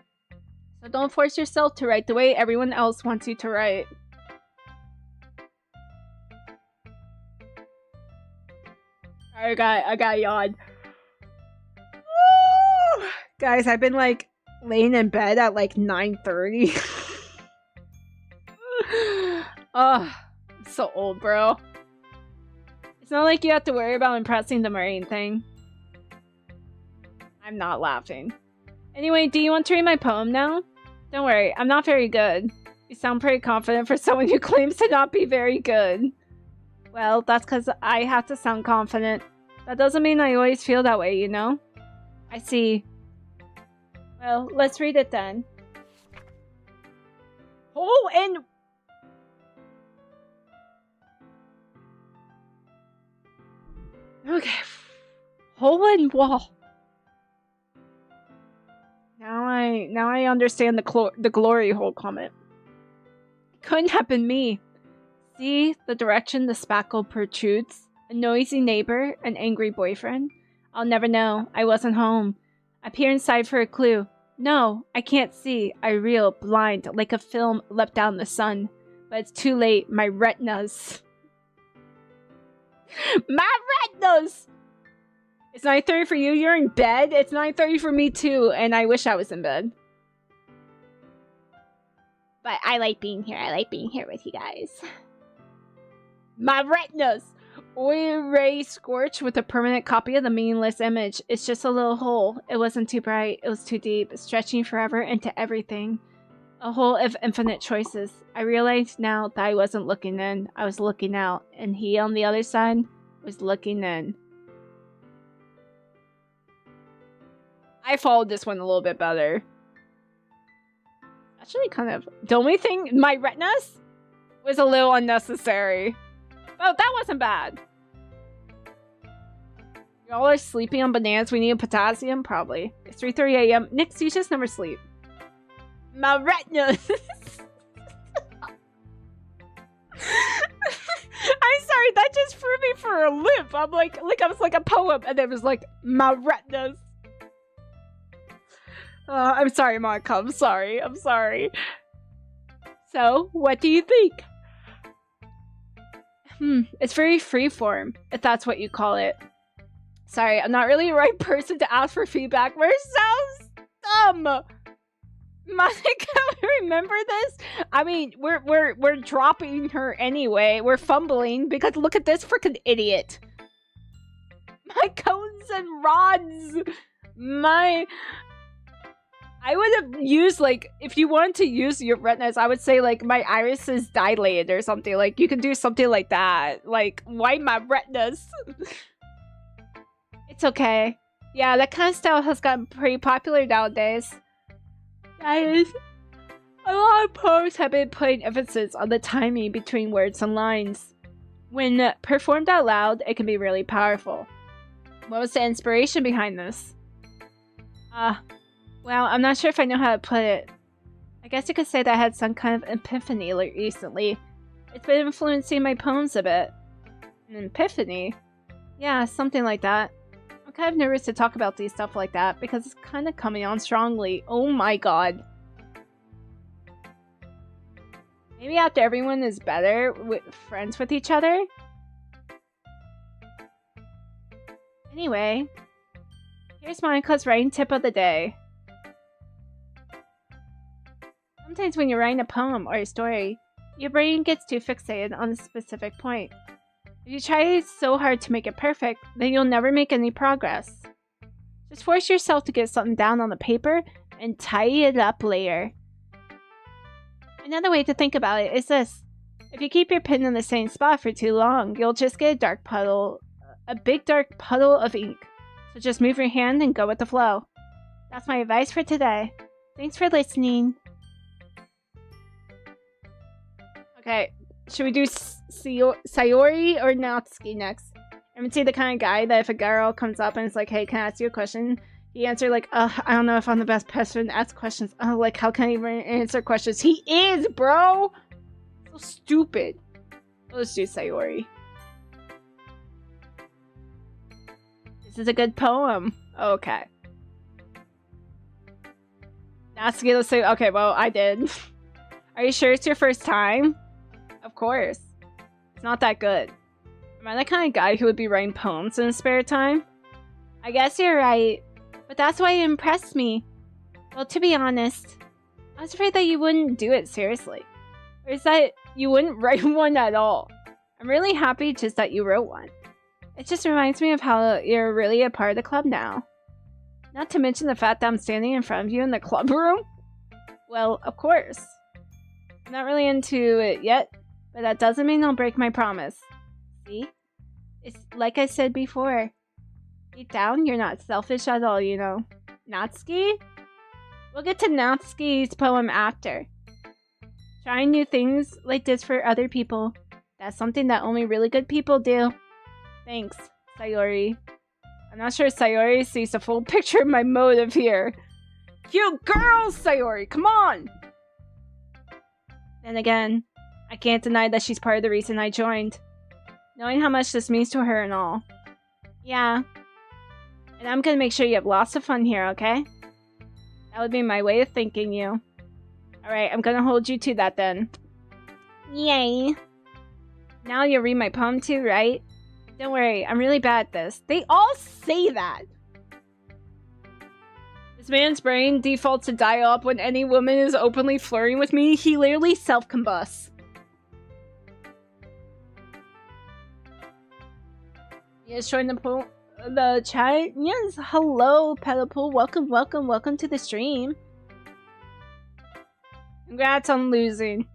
So don't force yourself to write the way everyone else wants you to write. I got yawn. Woo! Guys, I've been like laying in bed at like 9:30. Oh, I'm so old, bro. It's not like you have to worry about impressing them or anything. I'm not laughing. Anyway, do you want to read my poem now? Don't worry, I'm not very good. You sound pretty confident for someone who claims to not be very good. Well, that's because I have to sound confident. That doesn't mean I always feel that way, you know? I see. Well, let's read it then. Hole in... Okay. Hole in wall. Now I understand the glory hole comment. It couldn't have been me. See the direction the spackle protrudes? A noisy neighbor? An angry boyfriend? I'll never know. I wasn't home. I peer inside for a clue. No, I can't see. I reel, blind, like a film leapt down the sun. But it's too late. My retinas. My retinas! It's 9:30 for you. You're in bed. It's 9:30 for me too, and I wish I was in bed. But I like being here. I like being here with you guys. My retinas! Oi ray scorch with a permanent copy of the meaningless image. It's just a little hole. It wasn't too bright. It was too deep, stretching forever into everything. A hole of infinite choices. I realized now that I wasn't looking in. I was looking out, and he on the other side was looking in. I followed this one a little bit better. Actually, kind of. The only thing, my retinas was a little unnecessary. Oh, that wasn't bad. Y'all are sleeping on bananas. We need potassium? Probably. It's 3:30 a.m. Nix, you just never sleep. My retinas. I'm sorry, that just threw me for a loop. I'm like I was like a poem, and it was like, my retinas. I'm sorry, Monica. I'm sorry. I'm sorry. So, what do you think? It's very freeform, if that's what you call it. Sorry, I'm not really the right person to ask for feedback. We're so dumb! Monica, remember this? I mean, we're dropping her anyway. We're fumbling because look at this freaking idiot. My cones and rods! I would have used, like, if you want to use your retinas, I would say, like, my iris is dilated or something. Like, you can do something like that. Like, why my retinas? It's okay. Yeah, that kind of style has gotten pretty popular nowadays. Guys, a lot of poets have been putting emphasis on the timing between words and lines. When performed out loud, it can be really powerful. What was the inspiration behind this? Well, I'm not sure if I know how to put it. I guess you could say that I had some kind of epiphany recently. It's been influencing my poems a bit. An epiphany? Yeah, something like that. I'm kind of nervous to talk about these stuff like that because it's kind of coming on strongly. Oh my god. Maybe after everyone is better friends with each other? Anyway, here's Monica's writing tip of the day. Sometimes when you're writing a poem or a story, your brain gets too fixated on a specific point. If you try so hard to make it perfect, then you'll never make any progress. Just force yourself to get something down on the paper and tidy it up later. Another way to think about it is this. If you keep your pen in the same spot for too long, you'll just get a big dark puddle of ink. So just move your hand and go with the flow. That's my advice for today. Thanks for listening. Okay, should we do Sayori or Natsuki next? I'm the kind of guy that if a girl comes up and it's like, hey, can I ask you a question? He answer like, I don't know if I'm the best person to ask questions. Like, how can I even answer questions? He is, bro! So stupid. Let's do Sayori. This is a good poem. Okay. Natsuki, let's say. Okay, well, I did. Are you sure it's your first time? Of course. It's not that good. Am I the kind of guy who would be writing poems in his spare time? I guess you're right. But that's why it impressed me. Well, to be honest, I was afraid that you wouldn't do it seriously. Or is that you wouldn't write one at all? I'm really happy just that you wrote one. It just reminds me of how you're really a part of the club now. Not to mention the fact that I'm standing in front of you in the club room. Well, of course. I'm not really into it yet, but that doesn't mean I'll break my promise. See? It's like I said before. Deep down, you're not selfish at all, you know. Natsuki? We'll get to Natsuki's poem after. Trying new things like this for other people. That's something that only really good people do. Thanks, Sayori. I'm not sure Sayori sees the full picture of my motive here. You girls, Sayori, come on! Then again, I can't deny that she's part of the reason I joined. Knowing how much this means to her and all. Yeah. And I'm gonna make sure you have lots of fun here, okay? That would be my way of thanking you. Alright, I'm gonna hold you to that then. Yay! Now you'll read my poem too, right? Don't worry, I'm really bad at this. They all say that! This man's brain defaults to dial up when any woman is openly flirting with me. He literally self-combusts. Yes, join the chat. Yes, hello, Petapool. Welcome to the stream. Congrats on losing.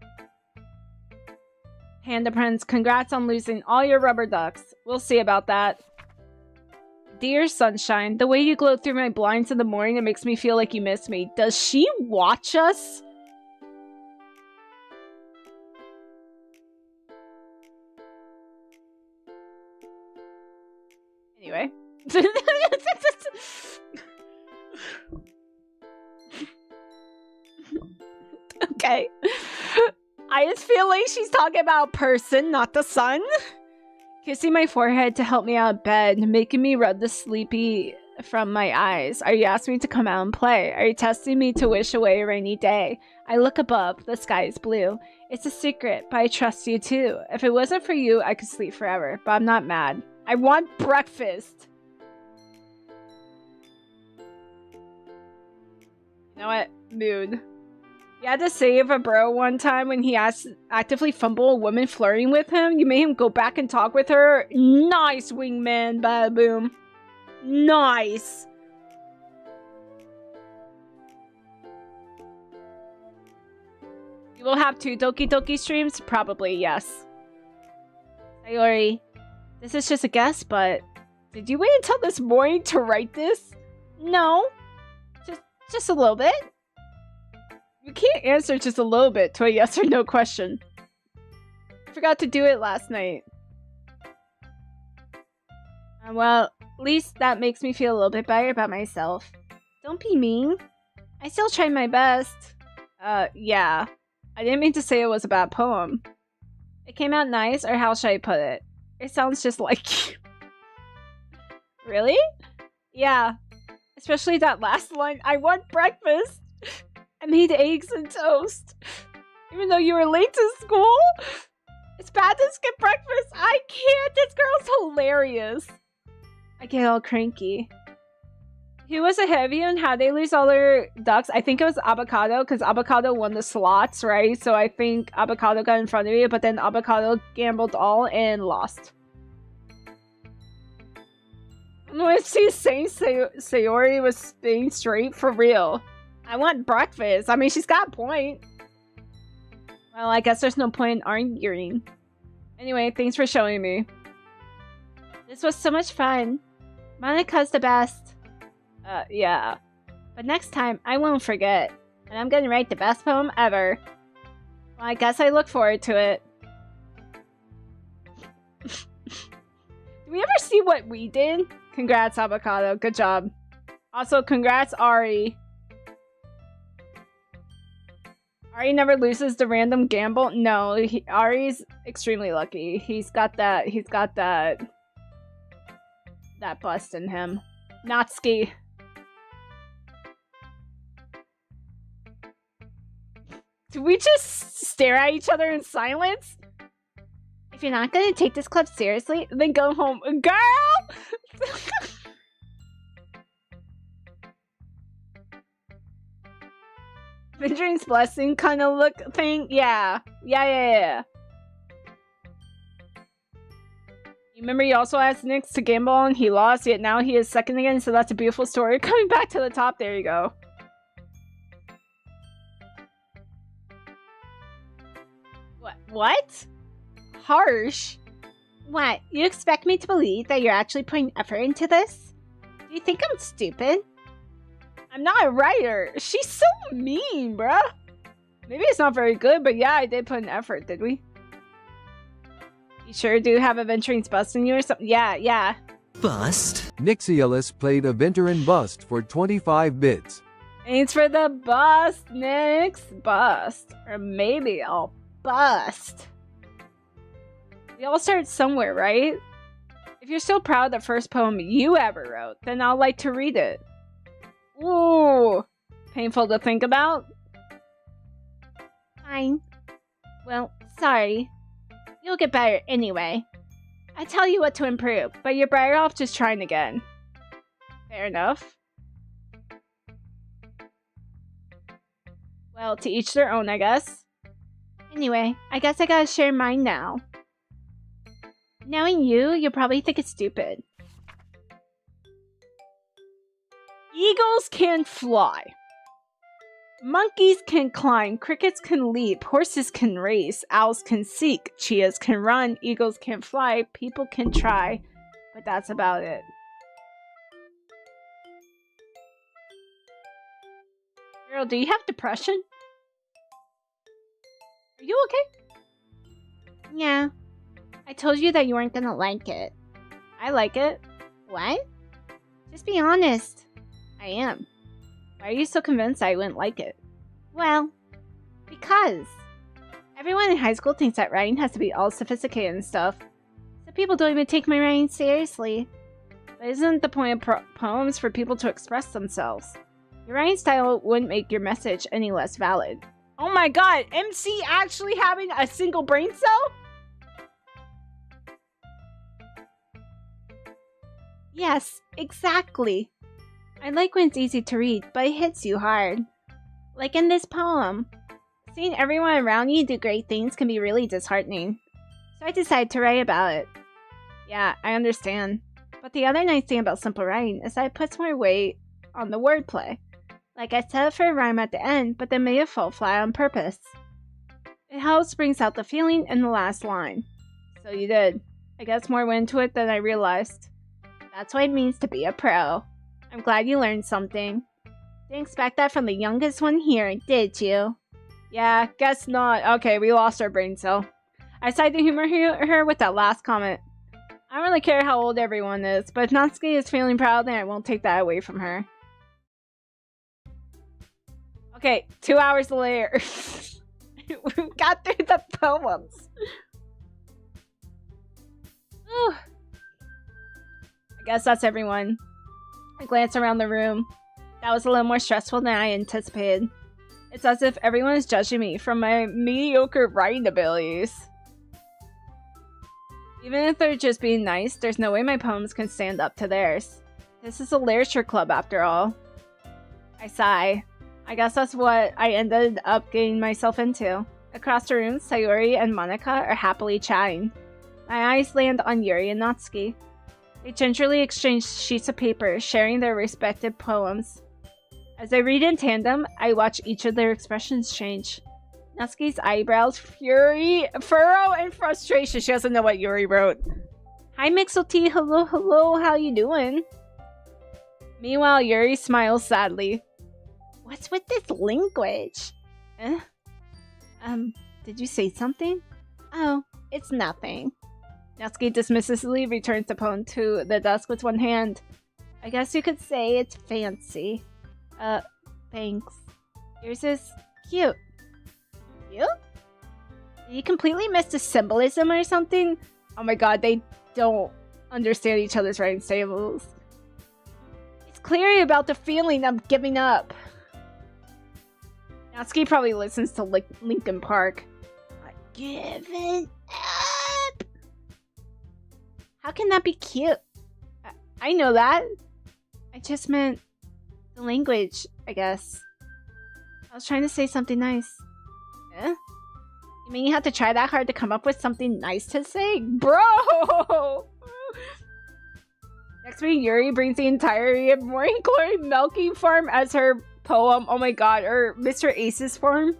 Panda Prince, congrats on losing all your rubber ducks. We'll see about that. Dear Sunshine, the way you glow through my blinds in the morning, it makes me feel like you miss me. Does she watch us? Anyway. Okay. I just feel like she's talking about a person, not the sun. Kissing my forehead to help me out of bed, making me rub the sleepy from my eyes. Are you asking me to come out and play? Are you testing me to wish away a rainy day? I look above, the sky is blue. It's a secret, but I trust you too. If it wasn't for you, I could sleep forever, but I'm not mad. I want breakfast! You know what? Mood. You had to save a bro one time when he actively fumbled a woman flirting with him. You made him go back and talk with her. Nice, wingman. Bada boom. Nice. You will have 2 Doki Doki streams? Probably, yes. Sayori, this is just a guess, but did you wait until this morning to write this? No. Just a little bit. You can't answer just a little bit to a yes or no question. I forgot to do it last night. Well, at least that makes me feel a little bit better about myself. Don't be mean. I still tried my best. Yeah. I didn't mean to say it was a bad poem. It came out nice, or how should I put it? It sounds just like you. Really? Yeah. Especially that last line, I want breakfast. I made eggs and toast. Even though you were late to school? It's bad to skip breakfast. I can't. This girl's hilarious. I get all cranky. Who was ahead of you and how they lose all their ducks? I think it was Avocado, because Avocado won the slots, right? So I think Avocado got in front of you, but then Avocado gambled all and lost. When she's saying Sayori was staying straight, for real. I want breakfast. I mean, she's got a point. Well, I guess there's no point in arguing. Anyway, thanks for showing me. This was so much fun. Monika's the best. Yeah. But next time, I won't forget. And I'm gonna write the best poem ever. Well, I guess I look forward to it. Did we ever see what we did? Congrats, Avocado. Good job. Also, congrats, Ari. Ari never loses the random gamble. No, Ari's extremely lucky. He's got that bust in him. Natsuki. Do we just stare at each other in silence? If you're not gonna take this club seriously, then go home. Girl! Venturing's blessing kind of look thing? Yeah. Yeah. You remember he also asked Nix to gamble and he lost, yet now he is second again, so that's a beautiful story. Coming back to the top, there you go. What? Harsh? What? You expect me to believe that you're actually putting effort into this? Do you think I'm stupid? I'm not a writer. She's so mean, bruh. Maybe it's not very good, but yeah, I did put an effort, did we? You sure do have Aventuring's bust in you or something? Yeah. Bust? Nixialis played Aventurin Bust for 25 bits. Thanks for the bust, Nix. Bust. Or maybe I'll bust. We all start somewhere, right? If you're so proud of the first poem you ever wrote, then I'll like to read it. Ooh, painful to think about. Fine. Well, sorry. You'll get better anyway. I tell you what to improve, but you're better off just trying again. Fair enough. Well, to each their own, I guess. Anyway, I guess I gotta share mine now. Knowing you'll probably think it's stupid. Eagles can fly. Monkeys can climb, crickets can leap, horses can race, owls can seek, cheetahs can run, eagles can fly, people can try, but that's about it. Girl, do you have depression? Are you okay? Yeah. I told you that you weren't gonna like it. I like it. What? Just be honest. I am. Why are you so convinced I wouldn't like it? Well, because everyone in high school thinks that writing has to be all sophisticated and stuff, so people don't even take my writing seriously. But isn't the point of poems for people to express themselves? Your writing style wouldn't make your message any less valid. Oh my god, MC actually having a single brain cell? Yes, exactly. I like when it's easy to read, but it hits you hard. Like in this poem. Seeing everyone around you do great things can be really disheartening. So I decided to write about it. Yeah, I understand. But the other nice thing about simple writing is that it puts more weight on the wordplay. Like I set it for a rhyme at the end, but then made it fall flat on purpose. It helps brings out the feeling in the last line. So you did. I guess more went into it than I realized. That's what it means to be a pro. I'm glad you learned something. Didn't expect that from the youngest one here, did you? Yeah, guess not. Okay, we lost our brain cell. I decided to humor her with that last comment. I don't really care how old everyone is, but if Natsuki is feeling proud, then I won't take that away from her. Okay, 2 hours later. We got through the poems. Whew. I guess that's everyone. I glance around the room. That was a little more stressful than I anticipated. It's as if everyone is judging me from my mediocre writing abilities. Even if they're just being nice, there's no way my poems can stand up to theirs. This is a literature club after all. I sigh. I guess that's what I ended up getting myself into. Across the room, Sayori and Monica are happily chatting. My eyes land on Yuri and Natsuki. They gingerly exchange sheets of paper, sharing their respective poems. As they read in tandem, I watch each of their expressions change. Natsuki's eyebrows furrow in frustration. She doesn't know what Yuri wrote. Hi, Mixel-T. Hello, how you doing? Meanwhile, Yuri smiles sadly. What's with this language? Did you say something? Oh, it's nothing. Natsuki dismissively returns the poem to the desk with one hand. I guess you could say it's fancy. Thanks. Yours is cute. You? You completely missed the symbolism or something? Oh my god, they don't understand each other's writing styles. It's clearly about the feeling of giving up. Natsuki probably listens to Linkin Park. Giving up! How can that be cute? I know that. I just meant the language, I guess. I was trying to say something nice. Eh? You mean you have to try that hard to come up with something nice to say? Bro! Next week, Yuri brings the entirety of Morning Glory Milking Farm as her poem. Oh my god, or Mr. Ace's form.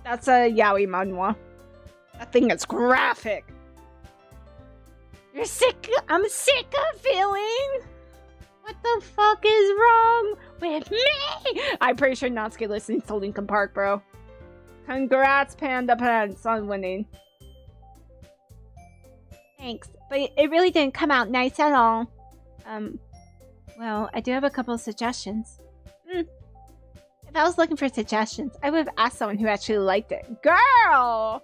That's a yaoi manhwa. That thing is graphic. You're sick. I'm sick of feeling. What the fuck is wrong with me? I'm pretty sure Natsuki listens to Linkin Park, bro. Congrats, Panda Pants, on winning. Thanks, but it really didn't come out nice at all. Well, I do have a couple of suggestions. If I was looking for suggestions, I would have asked someone who actually liked it. Girl!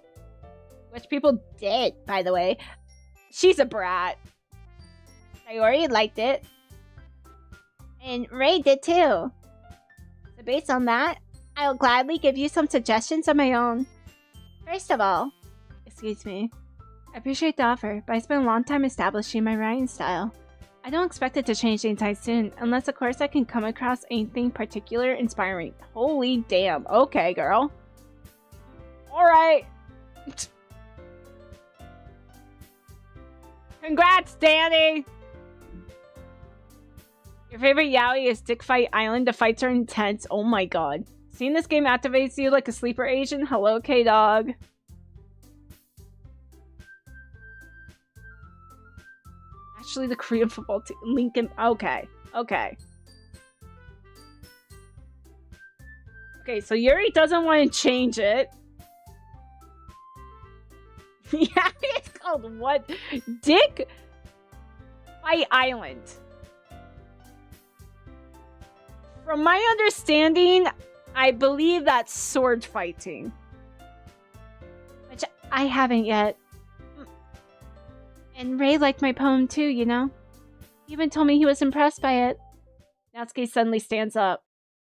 Which people did, by the way. She's a brat. Sayori liked it. And Ray did too. So based on that, I'll gladly give you some suggestions of my own. First of all, excuse me. I appreciate the offer, but I spent a long time establishing my writing style. I don't expect it to change anytime soon, unless of course I can come across anything particular inspiring. Holy damn. Okay, girl. Alright. Congrats, Danny! Your favorite yaoi is Dick Fight Island. The fights are intense. Oh my god. Seeing this game activates you like a sleeper agent? Hello, K-Dog. Actually, the Korean football team. Lincoln. Okay. Okay. Okay, so Yuri doesn't want to change it. Yeah, it's called what? Dick Fight Island. From my understanding, I believe that's sword fighting. Which I haven't yet. And Ray liked my poem too, you know? He even told me he was impressed by it. Natsuki suddenly stands up.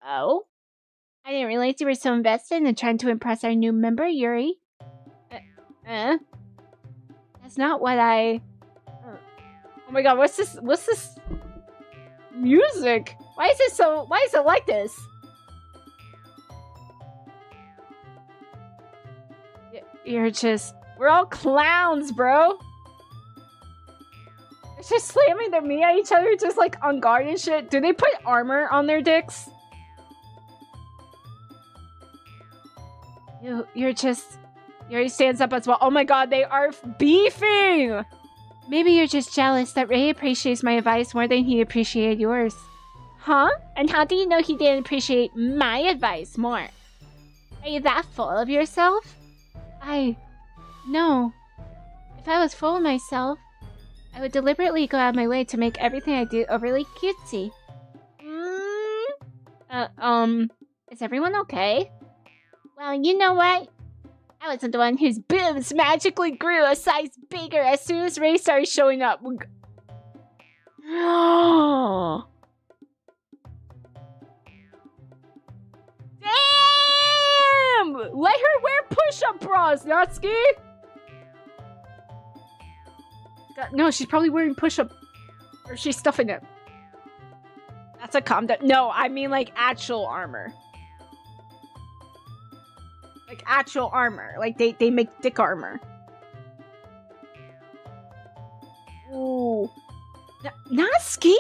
Oh? I didn't realize you were so invested in trying to impress our new member, Yuri. That's not what I... Oh my god, what's this? What's this music? Why is it like this? You're just... We're all clowns, bro. They're just slamming their meat at each other just like on guard and shit. Do they put armor on their dicks? You're just... Yuri stands up as well. Oh my god, they are beefing! Maybe you're just jealous that Ray appreciates my advice more than he appreciated yours. Huh? And how do you know he didn't appreciate my advice more? Are you that full of yourself? No. If I was full of myself, I would deliberately go out of my way to make everything I do overly cutesy. Is everyone okay? Well, you know what? I wasn't the one whose boobs magically grew a size bigger as soon as Ray started showing up. Damn! Let her wear push-up bras, Natsuki! No, she's probably wearing push-up... Or she's stuffing it. That's a calm down. No, I mean like actual armor. Like actual armor. Like they make dick armor. Ooh. Natsuki?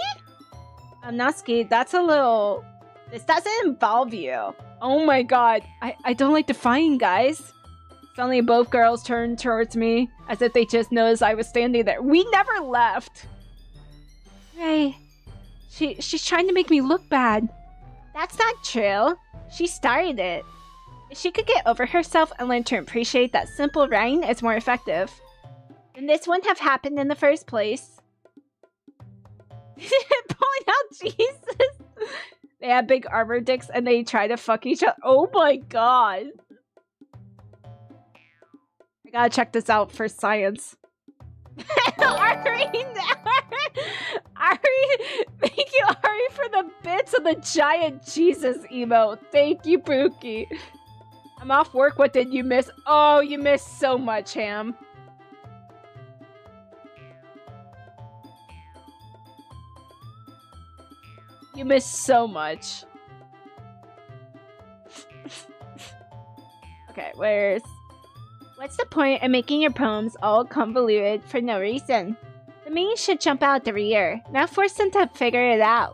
Natsuki, that's a little... This doesn't involve you. Oh my god. I don't like defying, guys. Suddenly both girls turned towards me as if they just noticed I was standing there. We never left. Ray. She's trying to make me look bad. That's not true. She started it. If she could get over herself and learn to appreciate that simple writing is more effective, then this wouldn't have happened in the first place. Pulling out Jesus. They have big armor dicks and they try to fuck each other. Oh my god. gotta check this out for science. Ari, thank you, Ari, for the bits of the giant Jesus emote. Thank you, Pookie. I'm off work. What did you miss? Oh, you missed so much, Ham. You missed so much. Okay, what's the point in making your poems all convoluted for no reason? The meaning should jump out every year. Now force them to figure it out.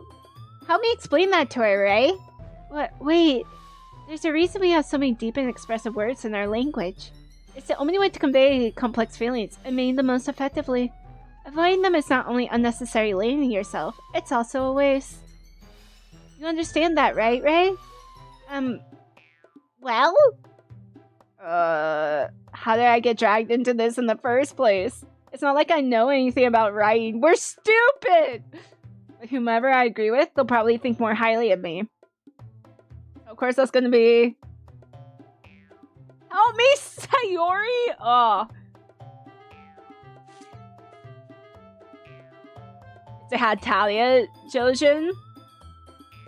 Help me explain that to her, Ray. What? Wait. There's a reason we have so many deep and expressive words in our language. It's the only way to convey complex feelings and mean them most effectively. Avoiding them is not only unnecessary laying yourself, it's also a waste. You understand that, right, Ray? Well? How did I get dragged into this in the first place? It's not like I know anything about writing. We're stupid! But whomever I agree with, they'll probably think more highly of me. Of course, that's gonna be... Help me, Sayori! Oh. It had Talia, Jojin.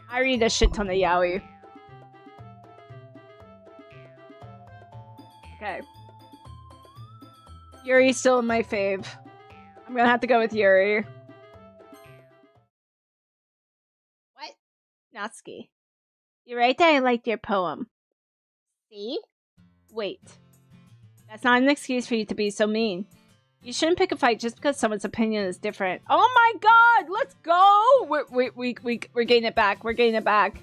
I read a shit ton of yaoi. Okay. Yuri's still in my fave. I'm gonna have to go with Yuri. What? Natsuki. You're right that I liked your poem. See? Wait. That's not an excuse for you to be so mean. You shouldn't pick a fight just because someone's opinion is different. Oh my god! Let's go! We're getting it back. We're getting it back.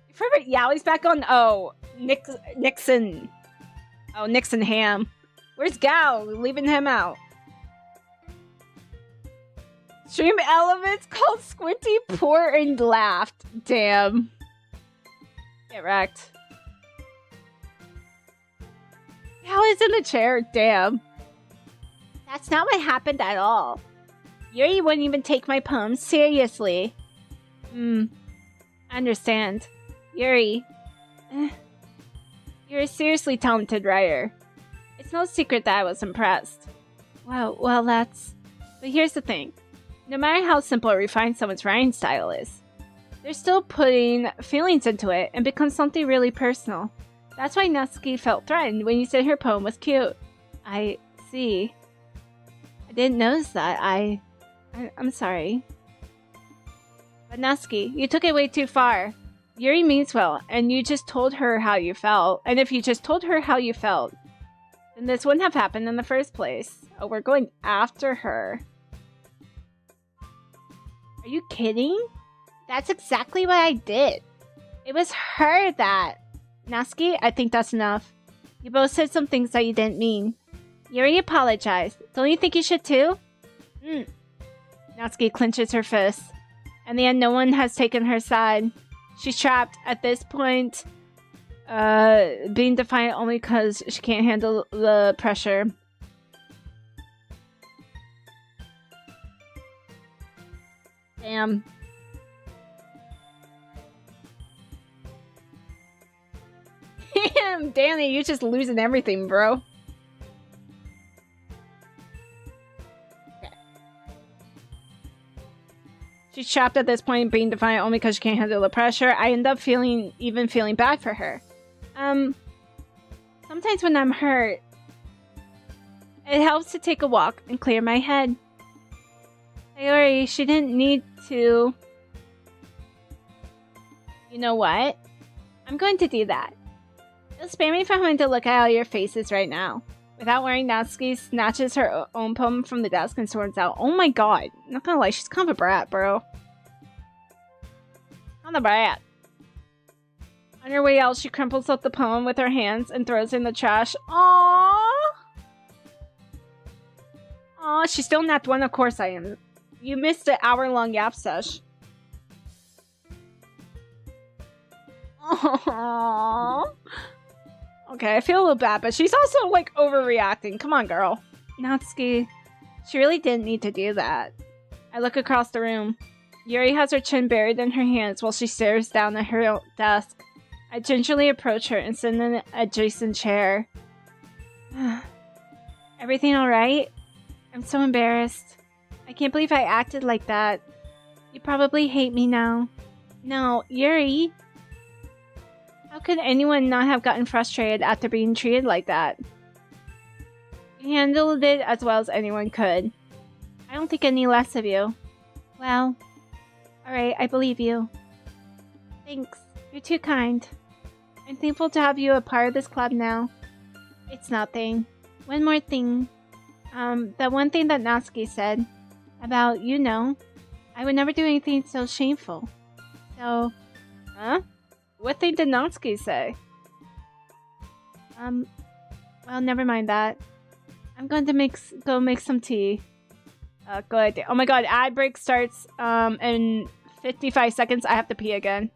Your favorite yaoi's back on? Oh, Nixon. Oh, Nixon Ham. Where's Gao? Leaving him out. Stream elements called Squinty, Poor, and Laughed. Damn. Get wrecked. Gao is in the chair. Damn. That's not what happened at all. Yuri wouldn't even take my poems seriously. I understand. Yuri. You're a seriously talented writer. It's no secret that I was impressed. Wow, well that's... But here's the thing. No matter how simple or refined someone's writing style is, they're still putting feelings into it and becomes something really personal. That's why Natsuki felt threatened when you said her poem was cute. I see. I didn't notice that. I'm sorry. But Natsuki, you took it way too far. Yuri means well, and you just told her how you felt. And if you just told her how you felt, then this wouldn't have happened in the first place. Oh, we're going after her. Are you kidding? That's exactly what I did. It was her that... Natsuki, I think that's enough. You both said some things that you didn't mean. Yuri apologized. Don't you think you should too? Natsuki clenches her fists. In the end, no one has taken her side. She's trapped at this point, being defiant only because she can't handle the pressure. Damn. Damn, Danny, you're just losing everything, bro. Okay. She's trapped at this point, being defiant only because she can't handle the pressure. I end up feeling bad for her. Sometimes when I'm hurt, it helps to take a walk and clear my head. Sayori, she didn't need to... You know what? I'm going to do that. It'll spare me from having to look at all your faces right now. Without worrying, Natsuki snatches her own poem from the desk and storms out. Oh my god. I'm not gonna lie, she's kind of a brat, bro. Kind of a brat. On her way out, she crumples up the poem with her hands and throws it in the trash. Aww! Aw, she's still not one, of course I am. You missed an hour-long yap sesh. Aww. Okay, I feel a little bad, but she's also, like, overreacting. Come on, girl. Natsuki, she really didn't need to do that. I look across the room. Yuri has her chin buried in her hands while she stares down at her desk. I gingerly approach her and sit in an adjacent chair. Everything alright? I'm so embarrassed. I can't believe I acted like that. You probably hate me now. No, Yuri. How could anyone not have gotten frustrated after being treated like that? You handled it as well as anyone could. I don't think any less of you. Well, alright, I believe you. Thanks. You're too kind. I'm thankful to have you a part of this club now. It's nothing. One more thing. That one thing that Natsuki said about, you know, I would never do anything so shameful. So, Huh? What thing did Natsuki say? well, never mind that. I'm going to go make some tea. Good idea. Oh my god, ad break starts in 55 seconds. I have to pee again.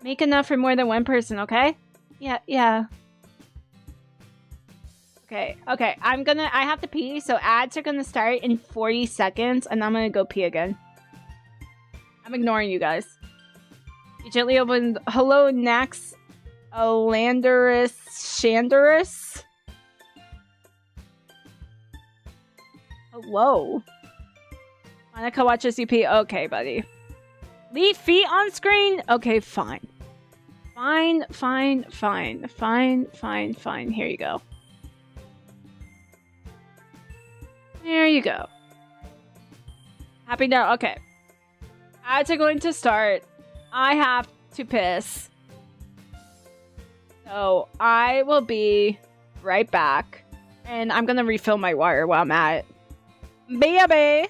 Make enough for more than one person, okay? Yeah. Okay, I have to pee, so ads are gonna start in 40 seconds, and I'm gonna go pee again. I'm ignoring you guys. You gently opened. Hello, Nax. Alanderus Shanderus? Hello. Monica watches you pee. Okay, buddy. Leave feet on screen? Okay, fine. Fine. Here you go. There you go. Happy now. Okay. Ads are going to start. I have to piss. So I will be right back. And I'm going to refill my water while I'm at it. Baby!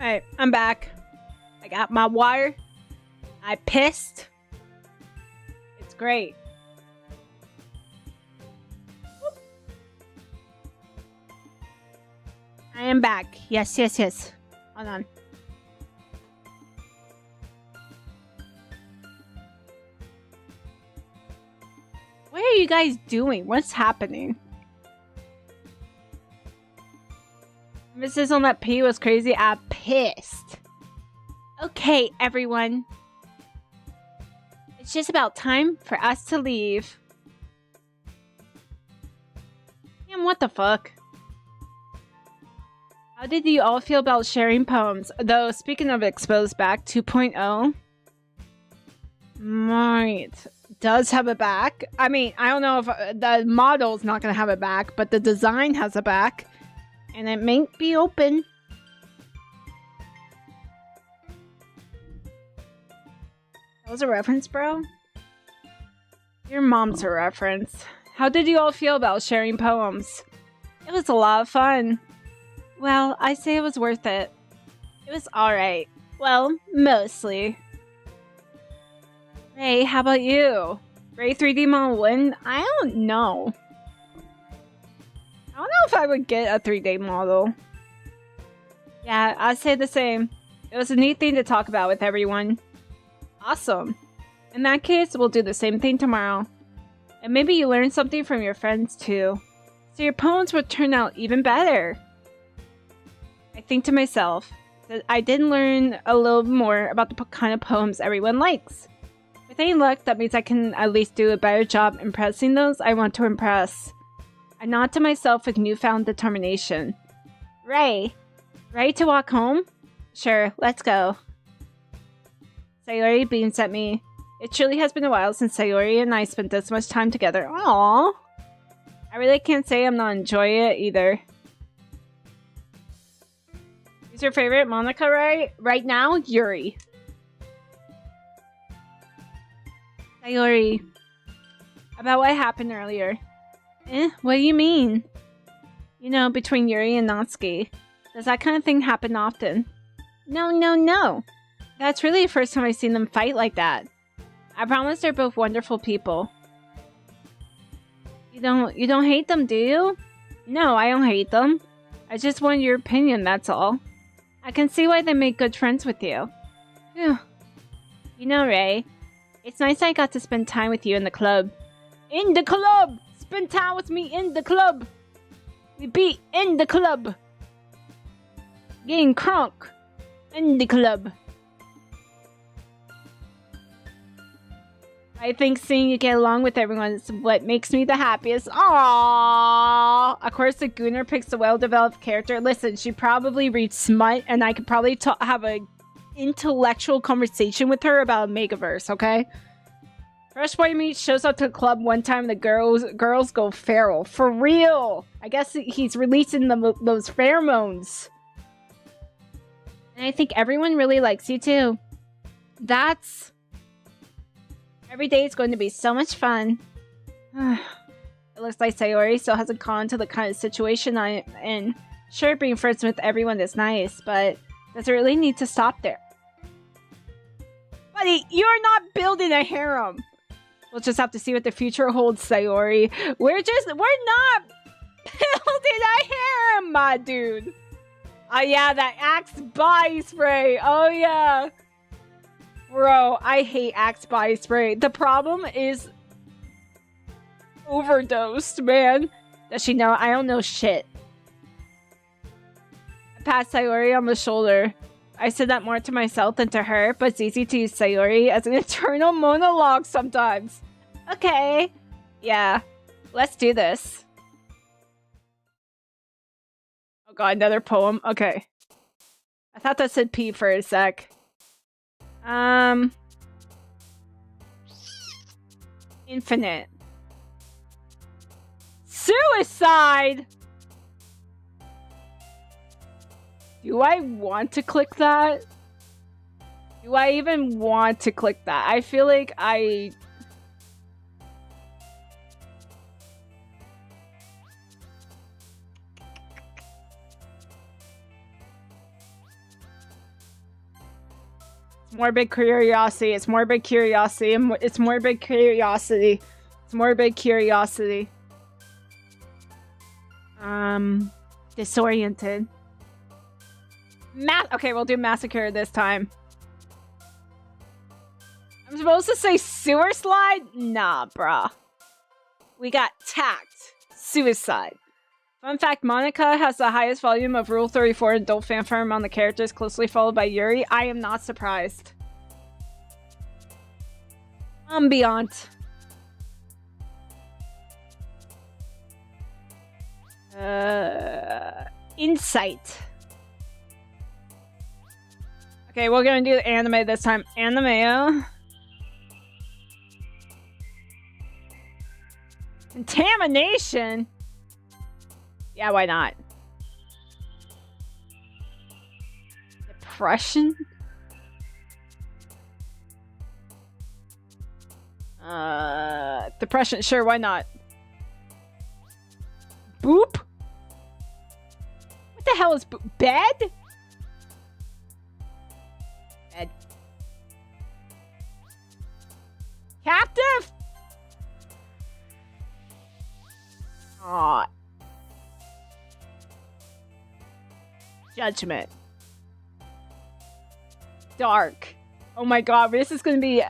Alright, I'm back. I got my water. I pissed. It's great. Whoop. I am back. Yes. Hold on. What are you guys doing? What's happening? Mrs. on that pee was crazy. I pissed. Okay, everyone. It's just about time for us to leave. Damn, what the fuck? How did you all feel about sharing poems? Though, speaking of Exposed Back 2.0, might does have a back. I mean, I don't know if the model's not going to have a back, but the design has a back. And it may be open. That was a reference, bro? Your mom's a reference. How did you all feel about sharing poems? It was a lot of fun. Well, I say it was worth it. It was alright. Well, mostly. Ray, how about you? Ray 3D model win? I don't know. I don't know if I would get a 3D model. Yeah, I'd say the same. It was a neat thing to talk about with everyone. Awesome. In that case, we'll do the same thing tomorrow. And maybe you learn something from your friends too. So your poems would turn out even better. I think to myself that I did learn a little more about the kind of poems everyone likes. With any luck, that means I can at least do a better job impressing those I want to impress. I nod to myself with newfound determination. Ray, ready to walk home? Sure, let's go. Sayori beams at me. It truly has been a while since Sayori and I spent this much time together. Aww. I really can't say I'm not enjoying it either. Who's your favorite Monica right now? Yuri. Sayori. About what happened earlier. What do you mean? You know, between Yuri and Natsuki. Does that kind of thing happen often? No. That's really the first time I've seen them fight like that. I promise they're both wonderful people. You don't hate them, do you? No, I don't hate them. I just want your opinion, that's all. I can see why they make good friends with you. Phew. You know, Ray, it's nice I got to spend time with you in the club. In the club! Spend time with me in the club! We be in the club! Getting crunk! In the club. I think seeing you get along with everyone is what makes me the happiest. Aww. Of course, the Gooner picks a well-developed character. Listen, she probably reads smut, and I could probably have a intellectual conversation with her about Megaverse, okay? Fresh Boy Meat shows up to the club one time, and the girls go feral. For real! I guess he's releasing those pheromones. And I think everyone really likes you, too. That's... Every day is going to be so much fun. It looks like Sayori still hasn't gone to the kind of situation I'm in. Sure, being friends with everyone is nice, but does it really need to stop there? Buddy, you're not building a harem! We'll just have to see what the future holds, Sayori. We're not building a harem, my dude! Oh yeah, that Axe body spray! Oh yeah! Bro, I hate Axe body spray. The problem is overdosed, man. Does she know? I don't know shit. I pat Sayori on the shoulder. I said that more to myself than to her, but it's easy to use Sayori as an internal monologue sometimes. Okay. Yeah. Let's do this. Oh god, another poem. Okay. I thought that said P for a sec. Infinite. Suicide! Do I want to click that? Do I even want to click that? I feel like I... Morbid curiosity. It's morbid curiosity. It's morbid curiosity. It's morbid curiosity. Disoriented. Okay, we'll do massacre this time. I'm supposed to say sewer slide? Nah, bruh. We got tact. Suicide. Fun fact, Monica has the highest volume of Rule 34 adult fanfare among the characters, closely followed by Yuri. I am not surprised. Ambient. Insight. Okay, we're gonna do anime this time. Anime. Contamination? Yeah, why not? Depression? Depression, sure, why not? Boop? What the hell is boop? Bed? Bed. Captive? Aw. Judgment. Dark. Oh my god, this is gonna be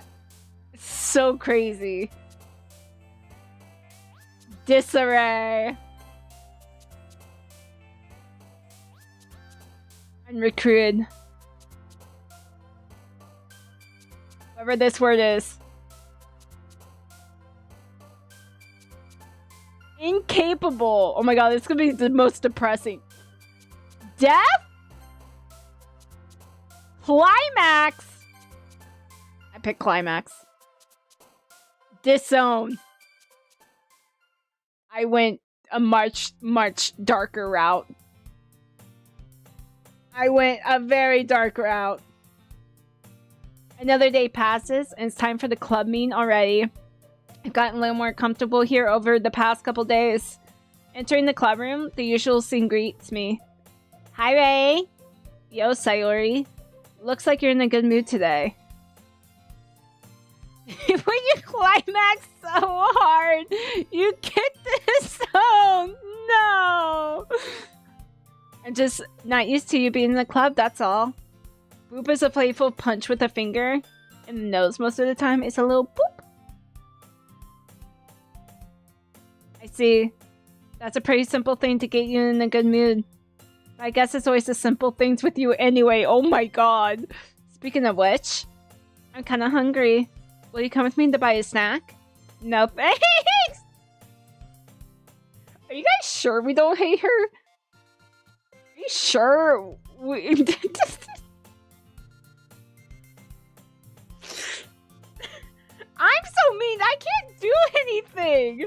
so crazy. Disarray. Unrecruited. Whatever this word is. Incapable. Oh my god, this is gonna be the most depressing. Death? Climax. I picked climax. Disown. I went a much darker route. I went a very dark route. Another day passes, and it's time for the club meeting already. I've gotten a little more comfortable here over the past couple days. Entering the club room, the usual scene greets me. Hi, Ray. Yo, Sayori. Looks like you're in a good mood today. When you climax so hard, you get this zone. No. I'm just not used to you being in the club, that's all. Boop is a playful punch with a finger in the nose most of the time. It's a little boop. I see. That's a pretty simple thing to get you in a good mood. I guess it's always the simple things with you anyway. Oh my god. Speaking of which, I'm kind of hungry. Will you come with me to buy a snack? No thanks! Are you guys sure we don't hate her? Are you sure? I'm so mean, I can't do anything!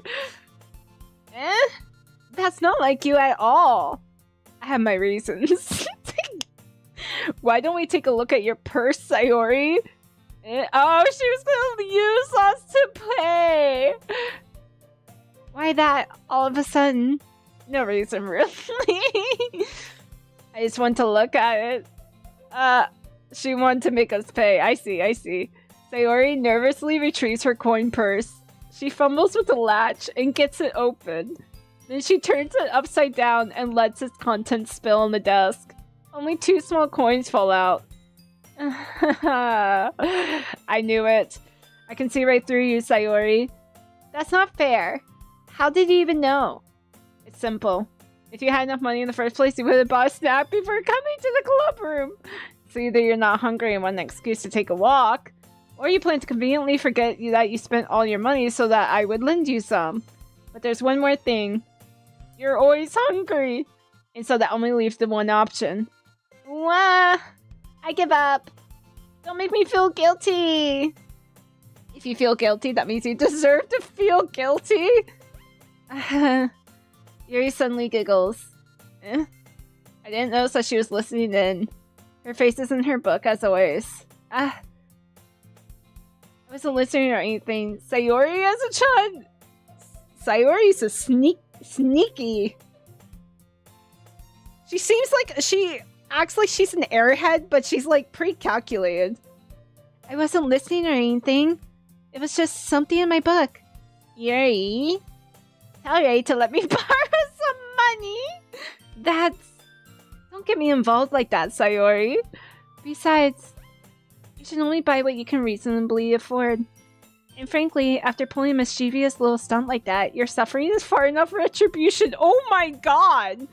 That's not like you at all. I have my reasons. Why don't we take a look at your purse, Sayori? Oh, she was gonna use us to pay! Why that all of a sudden? No reason, really. I just want to look at it. She wanted to make us pay. I see. Sayori nervously retrieves her coin purse. She fumbles with the latch and gets it open. Then she turns it upside down and lets its contents spill on the desk. Only 2 small coins fall out. I knew it. I can see right through you, Sayori. That's not fair. How did you even know? It's simple. If you had enough money in the first place, you would have bought a snack before coming to the club room. So either you're not hungry and want an excuse to take a walk, or you plan to conveniently forget that you spent all your money so that I would lend you some. But there's one more thing. You're always hungry. And so that only leaves the one option. Wah! I give up. Don't make me feel guilty. If you feel guilty, that means you deserve to feel guilty. Yuri suddenly giggles. I didn't notice that she was listening in. Her face is in her book, as always. I wasn't listening or anything. Sayori as a child. Sayori's a sneaky. She seems like she acts like she's an airhead, but she's like pre-calculated. I wasn't listening or anything. It was just something in my book. Yuri, tell Ray to let me borrow some money. Don't get me involved like that, Sayori. Besides, you should only buy what you can reasonably afford. And frankly, after pulling a mischievous little stunt like that, your suffering is far enough retribution. Oh my god!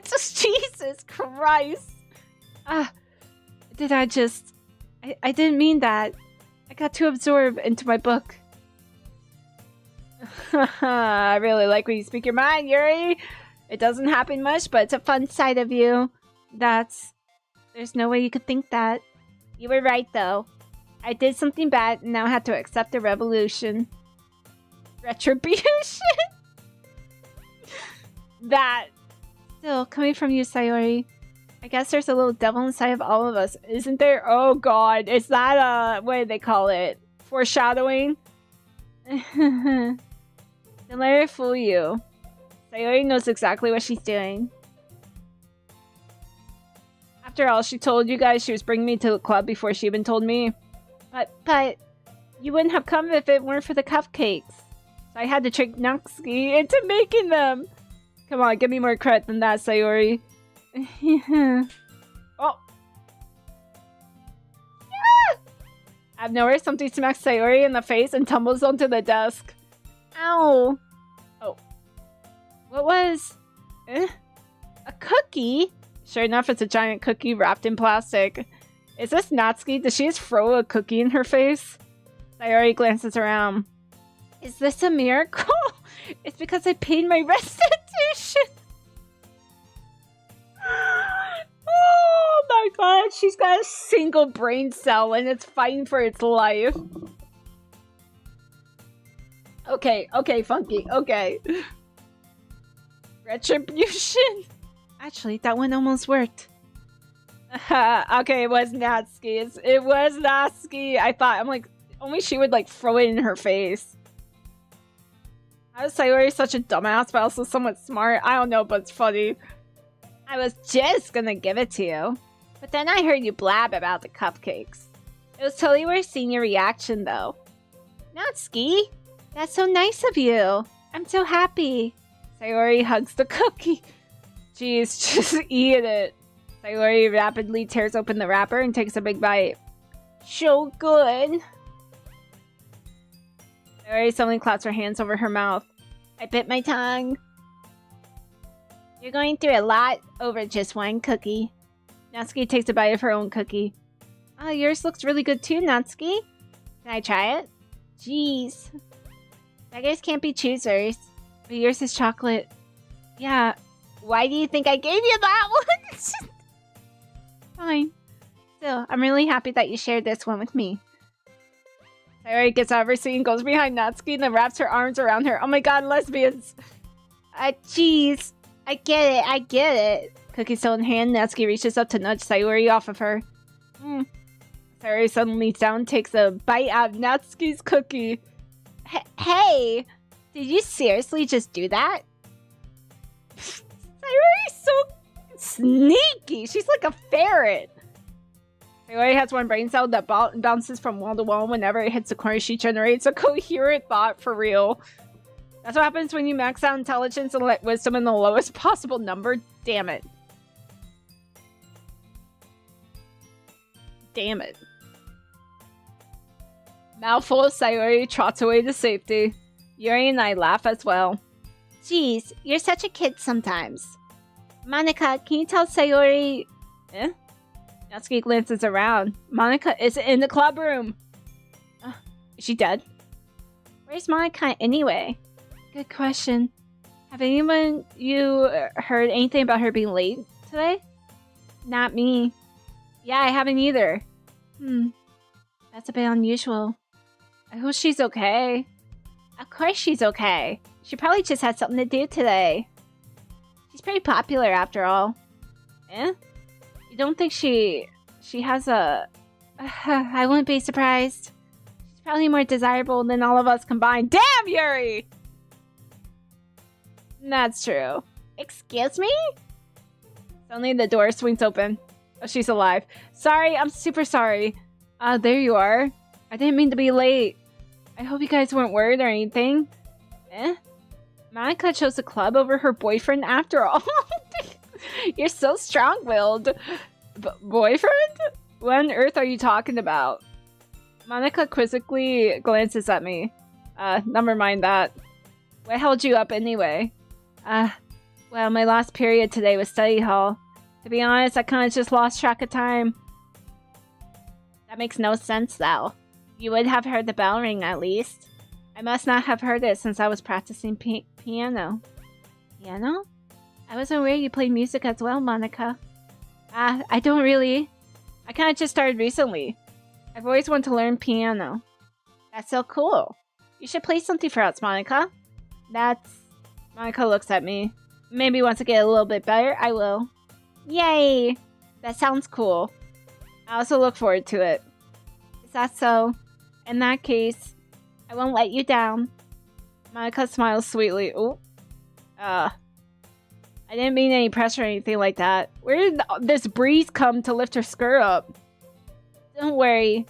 Just Jesus Christ! I didn't mean that. I got too absorbed into my book. I really like when you speak your mind, Yuri. It doesn't happen much, but it's a fun side of you. That's There's no way you could think that. You were right, though. I did something bad and now have to accept the revolution. Retribution? That. Still, coming from you, Sayori. I guess there's a little devil inside of all of us, isn't there? Oh god, is that what do they call it? Foreshadowing? Don't let her fool you. Sayori knows exactly what she's doing. After all, she told you guys she was bringing me to the club before she even told me. But, you wouldn't have come if it weren't for the cupcakes. So I had to trick Natsuki into making them. Come on, give me more credit than that, Sayori. Oh! Yeah! Out of nowhere, something smacks Sayori in the face and tumbles onto the desk. Ow! Oh. What was... a cookie? Sure enough, it's a giant cookie wrapped in plastic. Is this Natsuki? Did she just throw a cookie in her face? Sayori glances around. Is this a miracle? It's because I paid my restitution. Oh my god, she's got a single brain cell and it's fighting for its life. Okay, Funky, okay. Retribution. Actually, that one almost worked. Okay, it was Natsuki. It was Natsuki. I'm like, only she would like throw it in her face. How is Sayori such a dumbass, but also somewhat smart? I don't know, but it's funny. I was just gonna give it to you. But then I heard you blab about the cupcakes. It was totally worth seeing your reaction, though. Natsuki, that's so nice of you. I'm so happy. Sayori hugs the cookie. Jeez, just eat it. Sayori rapidly tears open the wrapper and takes a big bite. So good. Sayori suddenly claps her hands over her mouth. I bit my tongue. You're going through a lot over just one cookie. Natsuki takes a bite of her own cookie. Oh, yours looks really good too, Natsuki. Can I try it? Jeez. Beggars can't be choosers. But yours is chocolate. Yeah. Why do you think I gave you that one? Fine. Still, I'm really happy that you shared this one with me. Sayori gets out of her seat and goes behind Natsuki and then wraps her arms around her. Oh my god, lesbians! Jeez. I get it. Cookie still in hand, Natsuki reaches up to nudge Sayori off of her. Sayori suddenly leans down and takes a bite out of Natsuki's cookie. Hey! Did you seriously just do that? Sayori's so sneaky! She's like a ferret! Sayori has one brain cell that bounces from wall to wall. Whenever it hits a corner, she generates a coherent thought for real. That's what happens when you max out intelligence and let wisdom in the lowest possible number. Damn it. Damn it. Mouthful of Sayori trots away to safety. Yuri and I laugh as well. Jeez, you're such a kid sometimes. Monika, can you tell Sayori... Natsuki glances around. Monika is in the club room. Is she dead? Where's Monika anyway? Good question. Have anyone heard anything about her being late today? Not me. Yeah, I haven't either. That's a bit unusual. I hope she's okay. Of course she's okay. She probably just had something to do today. She's pretty popular after all. You don't think she has a... I wouldn't be surprised. She's probably more desirable than all of us combined. Damn, Yuri! That's true. Excuse me? Suddenly the door swings open. Oh, she's alive. Sorry, I'm super sorry. There you are. I didn't mean to be late. I hope you guys weren't worried or anything. Monika chose the club over her boyfriend after all. You're so strong-willed. Boyfriend? What on earth are you talking about? Monika quizzically glances at me. Never mind that. What held you up anyway? Well, my last period today was study hall. To be honest, I kinda just lost track of time. That makes no sense, though. You would have heard the bell ring, at least. I must not have heard it since I was practicing piano. Piano? I wasn't aware you played music as well, Monika. I don't really. I kind of just started recently. I've always wanted to learn piano. That's so cool. You should play something for us, Monica. Monica looks at me. Maybe once I get a little bit better, I will. Yay! That sounds cool. I also look forward to it. Is that so? In that case, I won't let you down. Monica smiles sweetly. Ooh. I didn't mean any pressure or anything like that. Where did this breeze come to lift her skirt up? Don't worry.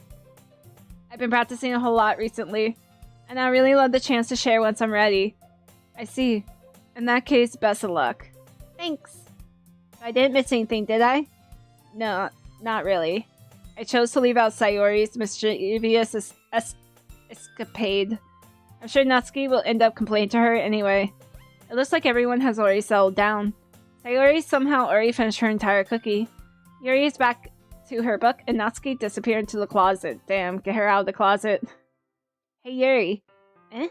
I've been practicing a whole lot recently, and I really love the chance to share once I'm ready. I see. In that case, best of luck. Thanks. I didn't miss anything, did I? No, not really. I chose to leave out Sayori's mischievous escapade. I'm sure Natsuki will end up complaining to her anyway. It looks like everyone has already settled down. Sayori somehow already finished her entire cookie. Yuri is back to her book, and Natsuki disappeared into the closet. Damn, get her out of the closet. Hey, Yuri. Eh?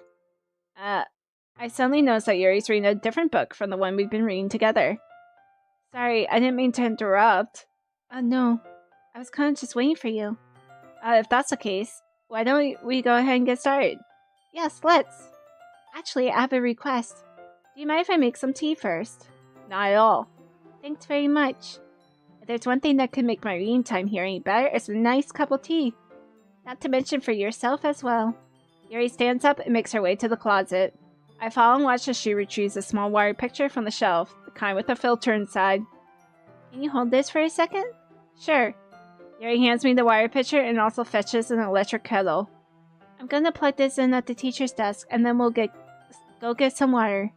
I suddenly noticed that Yuri's reading a different book from the one we've been reading together. Sorry, I didn't mean to interrupt. No. I was kind of just waiting for you. If that's the case, why don't we go ahead and get started? Yes, let's. Actually, I have a request. Do you mind if I make some tea first? Not at all. Thanks very much. If there's one thing that could make my reading time here any better, it's a nice cup of tea. Not to mention for yourself as well. Yuri stands up and makes her way to the closet. I follow and watch as she retrieves a small wire picture from the shelf, the kind with a filter inside. Can you hold this for a second? Sure. Yuri hands me the wire picture and also fetches an electric kettle. I'm gonna plug this in at the teacher's desk, and then we'll go get some water.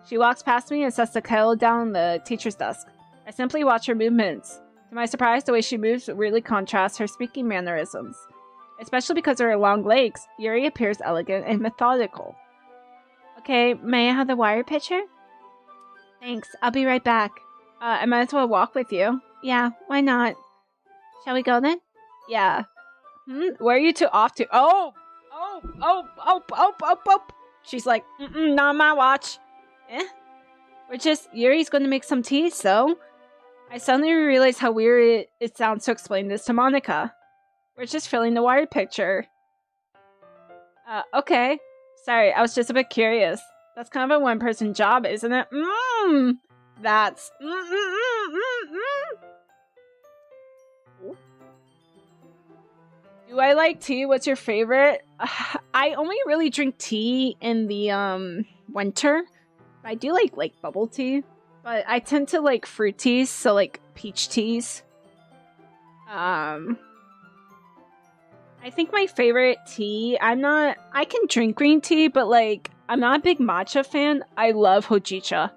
She walks past me and sets the kettle down on the teacher's desk. I simply watch her movements. To my surprise, the way she moves really contrasts her speaking mannerisms. Especially because of her long legs, Yuri appears elegant and methodical. Okay, may I have the wire picture? Thanks, I'll be right back. I might as well walk with you. Yeah, why not? Shall we go then? Yeah. Where are you two off to? Oh! She's like, not on my watch. Yuri's gonna make some tea, so... I suddenly realized how weird it sounds to explain this to Monica. We're just filling the wire picture. Okay. Sorry, I was just a bit curious. That's kind of a one-person job, isn't it? That's... Do I like tea? What's your favorite? I only really drink tea in the, winter. I do like bubble tea. But I tend to like fruit teas, so like peach teas. I think my favorite tea, I can drink green tea, but like, I'm not a big matcha fan. I love hojicha.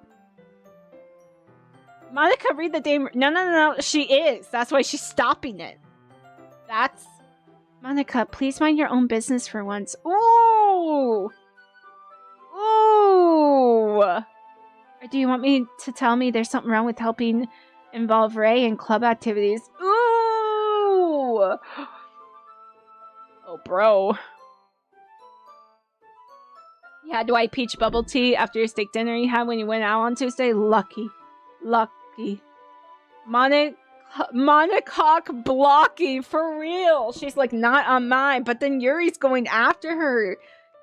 Monica, read the damn... No, she is. That's why she's stopping it. That's... Monica, please mind your own business for once. Ooh! Ooh! Or do you want me to tell me there's something wrong with helping involve Ray in club activities? Ooh! Oh, bro. Yeah, do I peach bubble tea after your steak dinner you had when you went out on Tuesday? Lucky. Monocoque blocky, for real. She's like, not on mine, but then Yuri's going after her.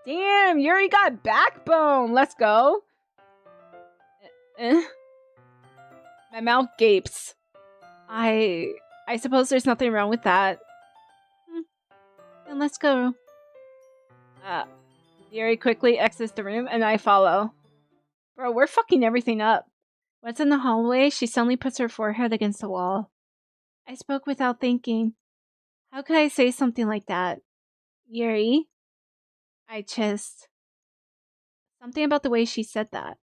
Damn, Yuri got backbone. Let's go. My mouth gapes. I suppose there's nothing wrong with that. Then let's go. Yuri quickly exits the room and I follow. Bro, we're fucking everything up. Once in the hallway, she suddenly puts her forehead against the wall. I spoke without thinking. How could I say something like that? Yuri? I just... Something about the way she said that.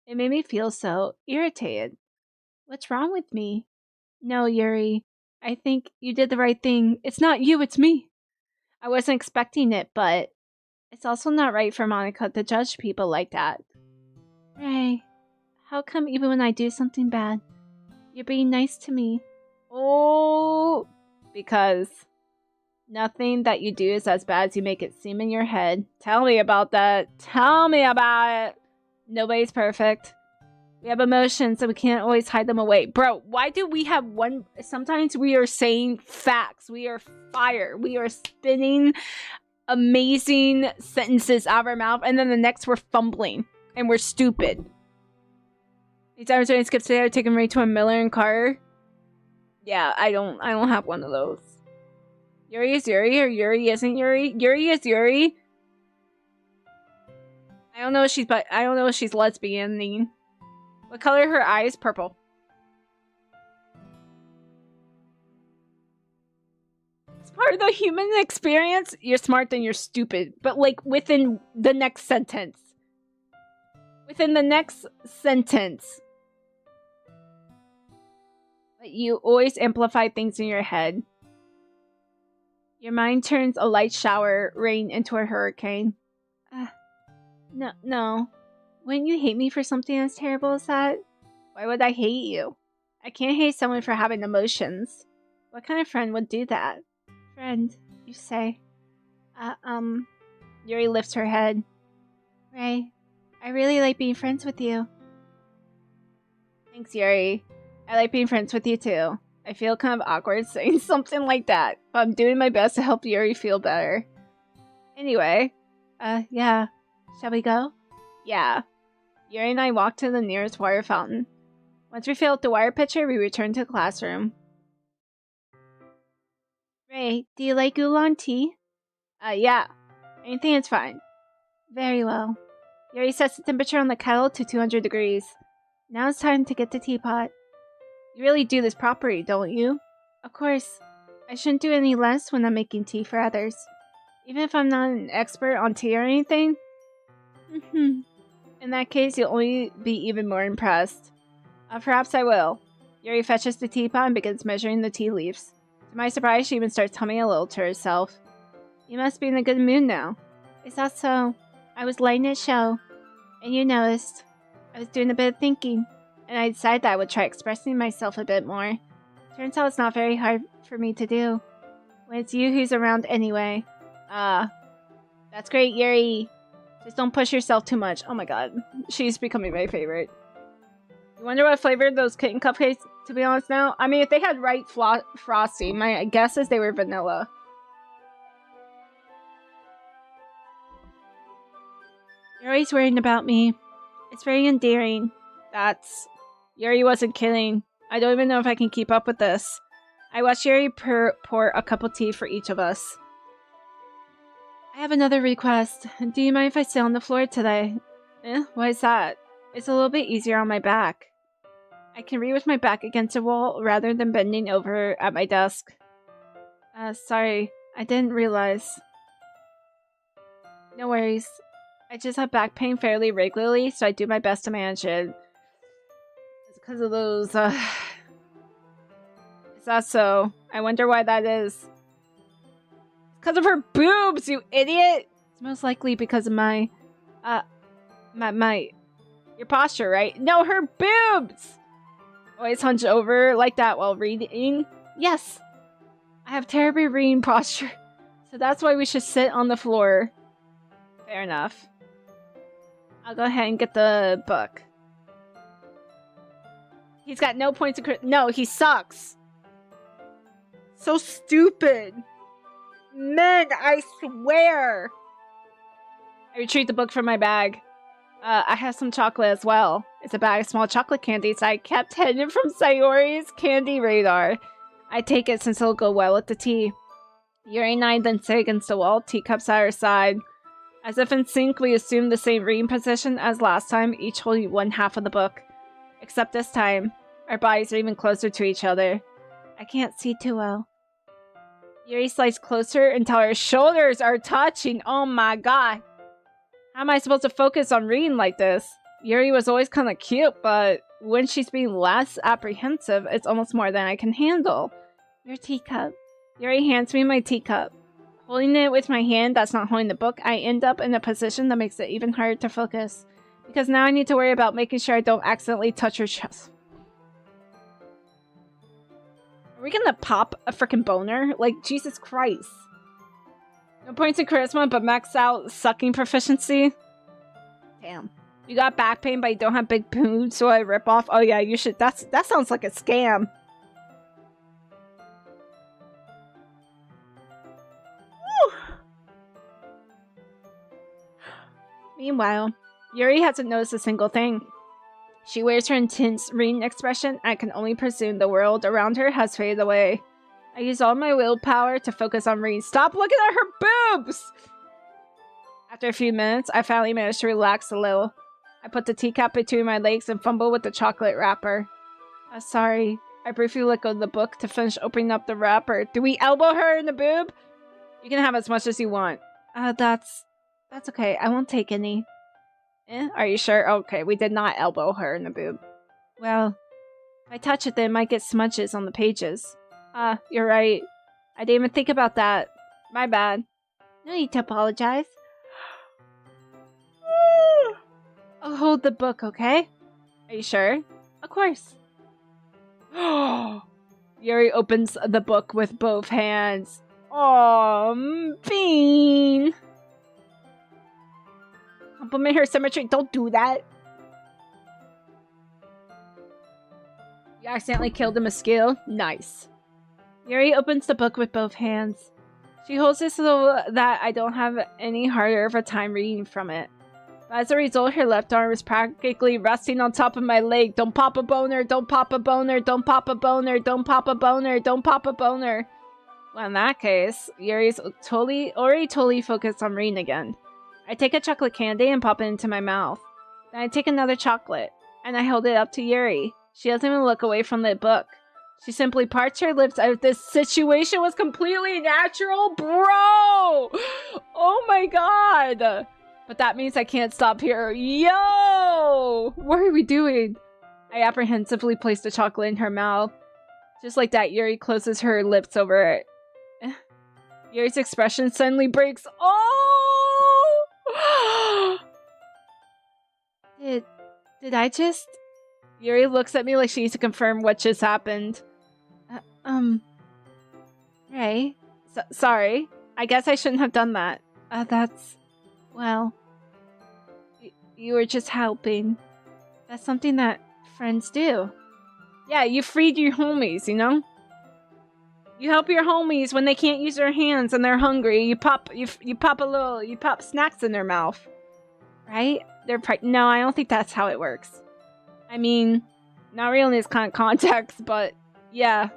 It made me feel so irritated. What's wrong with me? No, Yuri. I think you did the right thing. It's not you, it's me. I wasn't expecting it, but... It's also not right for Monica to judge people like that. Ray, how come even when I do something bad, you're being nice to me? Oh, because nothing that you do is as bad as you make it seem in your head. Tell me about that. Tell me about it. Nobody's perfect. We have emotions and we can't always hide them away. Bro, why do we have one? Sometimes we are saying facts. We are fire. We are spinning amazing sentences out of our mouth, and then the next we're fumbling and we're stupid. These hours when skips today are taking Ray to a Miller and Carter. Yeah, I don't have one of those. Yuri is Yuri, or Yuri isn't Yuri. Yuri is Yuri. I don't know if she's lesbian. What color are her eyes? Purple. It's part of the human experience. You're smart, then you're stupid. But like within the next sentence. Within the next sentence. But you always amplify things in your head. Your mind turns a light shower rain into a hurricane. No. Wouldn't you hate me for something as terrible as that? Why would I hate you? I can't hate someone for having emotions. What kind of friend would do that? Friend, you say. Yuri lifts her head. Ray, I really like being friends with you. Thanks, Yuri. I like being friends with you too. I feel kind of awkward saying something like that, but I'm doing my best to help Yuri feel better. Anyway, yeah. Shall we go? Yeah. Yuri and I walk to the nearest water fountain. Once we fill up the water pitcher, we return to the classroom. Ray, do you like oolong tea? Yeah. Anything is fine. Very well. Yuri sets the temperature on the kettle to 200 degrees. Now it's time to get the teapot. You really do this properly, don't you? Of course. I shouldn't do any less when I'm making tea for others. Even if I'm not an expert on tea or anything. In that case, you'll only be even more impressed. Perhaps I will. Yuri fetches the teapot and begins measuring the tea leaves. To my surprise, she even starts humming a little to herself. You must be in a good mood now. Is that so? I was letting it show. And you noticed. I was doing a bit of thinking. And I decided that I would try expressing myself a bit more. Turns out it's not very hard for me to do. When it's you who's around anyway. That's great, Yuri. Just don't push yourself too much. Oh my god. She's becoming my favorite. You wonder what flavor those kitten cupcakes, to be honest now? I mean, if they had right frosting, my guess is they were vanilla. You're always worrying about me. It's very endearing. Yuri wasn't kidding. I don't even know if I can keep up with this. I watched Yuri pour a cup of tea for each of us. I have another request. Do you mind if I sit on the floor today? Why is that? It's a little bit easier on my back. I can read with my back against a wall rather than bending over at my desk. Sorry. I didn't realize. No worries. I just have back pain fairly regularly, so I do my best to manage it. It's because of those, Is that so? I wonder why that is. Because of her boobs, you idiot! It's most likely because of my your posture, right? No, her boobs! Always hunch over like that while reading? Yes! I have terrible reading posture, so that's why we should sit on the floor. Fair enough. I'll go ahead and get the book. He's got no points of No, he sucks! So stupid! Men, I swear! I retrieve the book from my bag. I have some chocolate as well. It's a bag of small chocolate candies I kept hidden from Sayori's candy radar. I take it since it'll go well with the tea. Yuri and I then sit against the wall, teacups at our side. As if in sync, we assume the same reading position as last time, each holding one half of the book. Except this time, our bodies are even closer to each other. I can't see too well. Yuri slides closer until our shoulders are touching. Oh my god. How am I supposed to focus on reading like this? Yuri was always kind of cute, but when she's being less apprehensive, it's almost more than I can handle. Your teacup. Yuri hands me my teacup. Holding it with my hand that's not holding the book, I end up in a position that makes it even harder to focus. Because now I need to worry about making sure I don't accidentally touch her chest. Are we gonna pop a freaking boner? Like, Jesus Christ. No points in charisma, but max out sucking proficiency? Damn. You got back pain, but you don't have big boobs, so I rip off. Oh yeah, you should. That sounds like a scam. Whew. Meanwhile, Yuri hasn't noticed a single thing. She wears her intense reading expression, and I can only presume the world around her has faded away. I use all my willpower to focus on reading. Stop looking at her boobs! After a few minutes, I finally managed to relax a little. I put the teacup between my legs and fumbled with the chocolate wrapper. Sorry. I briefly let go of the book to finish opening up the wrapper. Do we elbow her in the boob? You can have as much as you want. That's okay. I won't take any. Are you sure? Okay, we did not elbow her in the boob. Well, if I touch it, then it might get smudges on the pages. You're right. I didn't even think about that. My bad. No need to apologize. I'll hold the book, okay? Are you sure? Of course. Yuri opens the book with both hands. Oh, Bean. Compliment her symmetry. Don't do that. You accidentally killed a mosquito? Nice. Yuri opens the book with both hands. She holds it so that I don't have any harder of a time reading from it. But as a result, her left arm is practically resting on top of my leg. Don't pop a boner, don't pop a boner, don't pop a boner, don't pop a boner, don't pop a boner. Well, in that case, Yuri's already totally focused on reading again. I take a chocolate candy and pop it into my mouth. Then I take another chocolate, and I hold it up to Yuri. She doesn't even look away from the book. She simply parts her lips as if this situation was completely natural. Bro! Oh my god! But that means I can't stop here. Yo! What are we doing? I apprehensively place the chocolate in her mouth. Just like that, Yuri closes her lips over it. Yuri's expression suddenly breaks. Oh! Did I just... Yuri looks at me like she needs to confirm what just happened. Ray? Sorry. I guess I shouldn't have done that. Well... You were just helping. That's something that friends do. Yeah, you freed your homies, you know? You help your homies when they can't use their hands and they're hungry. You pop snacks in their mouth. Right? No, I don't think that's how it works. I mean, not really in this kind of context, but yeah.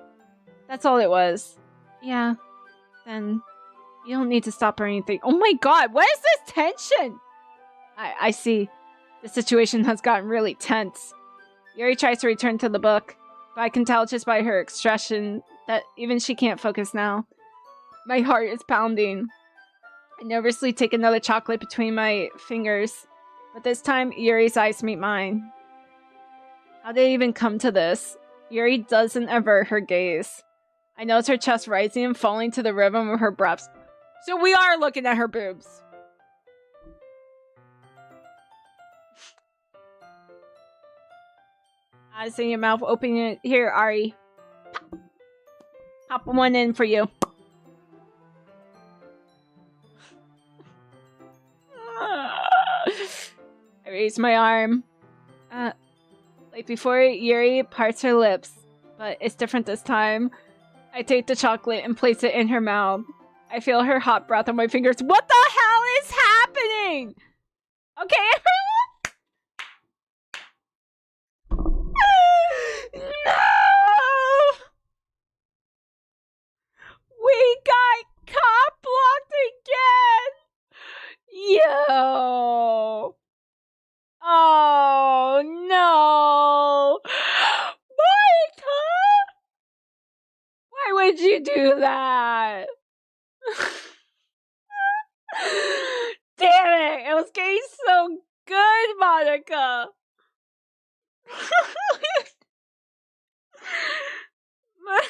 That's all it was. Yeah. Then you don't need to stop or anything. Oh my god, what is this tension? I see. The situation has gotten really tense. Yuri tries to return to the book, but I can tell just by her expression that even she can't focus now. My heart is pounding. I nervously take another chocolate between my fingers, but this time Yuri's eyes meet mine. How did it even come to this? Yuri doesn't avert her gaze. I notice her chest rising and falling to the rhythm of her breaths. So we are looking at her boobs. I see your mouth opening it. Here, Ari. Pop one in for you. I raise my arm. Like before, Yuri parts her lips, but it's different this time. I take the chocolate and place it in her mouth. I feel her hot breath on my fingers. What the hell is happening? Okay, no! We got cop blocked again! Yo! Oh no! Monica! Why would you do that? Damn it! It was getting so good, Monica! Monica!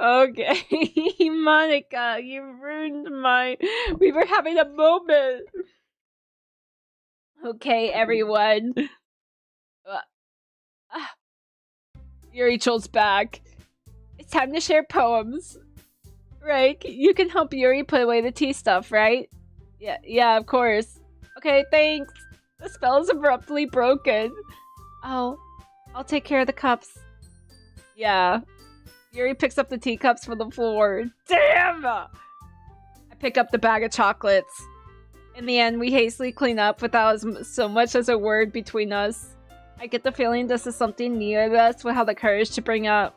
Okay, Monica, you ruined we were having a moment. Okay, everyone. Yuri chills back. It's time to share poems. Right? You can help Yuri put away the tea stuff, right? Yeah, of course. Okay, thanks. The spell is abruptly broken. Oh, I'll take care of the cups. Yeah. Yuri picks up the teacups from the floor. Damn! I pick up the bag of chocolates. In the end, we hastily clean up without so much as a word between us. I get the feeling this is something neither of us will have the courage to bring up.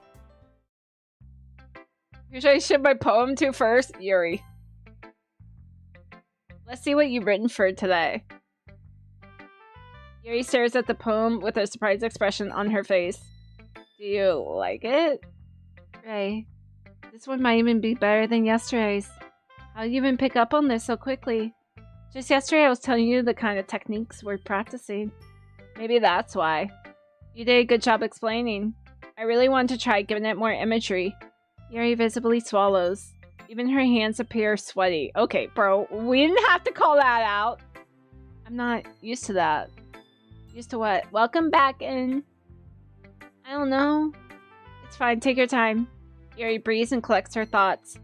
Who should I ship my poem to first? Yuri. Let's see what you've written for today. Yuri stares at the poem with a surprised expression on her face. Do you like it? Ray, this one might even be better than yesterday's. How did you even pick up on this so quickly? Just yesterday I was telling you the kind of techniques we're practicing. Maybe that's why. You did a good job explaining. I really wanted to try giving it more imagery. Yuri visibly swallows. Even her hands appear sweaty. Okay, bro, we didn't have to call that out. I'm not used to that. Used to what? Welcome back in. I don't know. It's fine, take your time. Yuri breathes and collects her thoughts.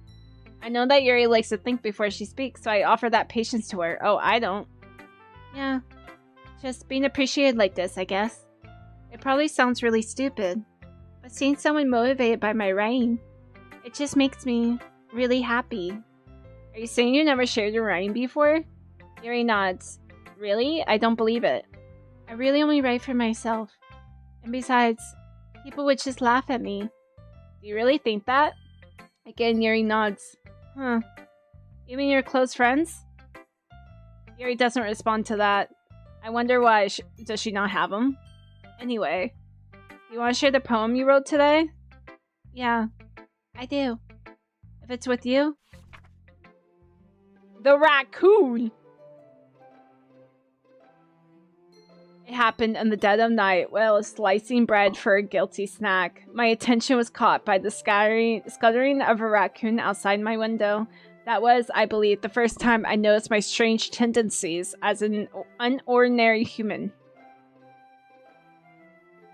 I know that Yuri likes to think before she speaks, so I offer that patience to her. Oh, I don't. Yeah. Just being appreciated like this, I guess. It probably sounds really stupid, but seeing someone motivated by my writing, it just makes me really happy. Are you saying you never shared your writing before? Yuri nods. Really? I don't believe it. I really only write for myself. And besides, people would just laugh at me. Do you really think that? Again, Yuri nods. Huh. You mean your close friends? Yuri doesn't respond to that. I wonder why. Does she not have them? Anyway, do you want to share the poem you wrote today? Yeah, I do. If it's with you. The raccoon! It happened in the dead of night while I was slicing bread for a guilty snack. My attention was caught by the scuttering of a raccoon outside my window. That was, I believe, the first time I noticed my strange tendencies as an unordinary human.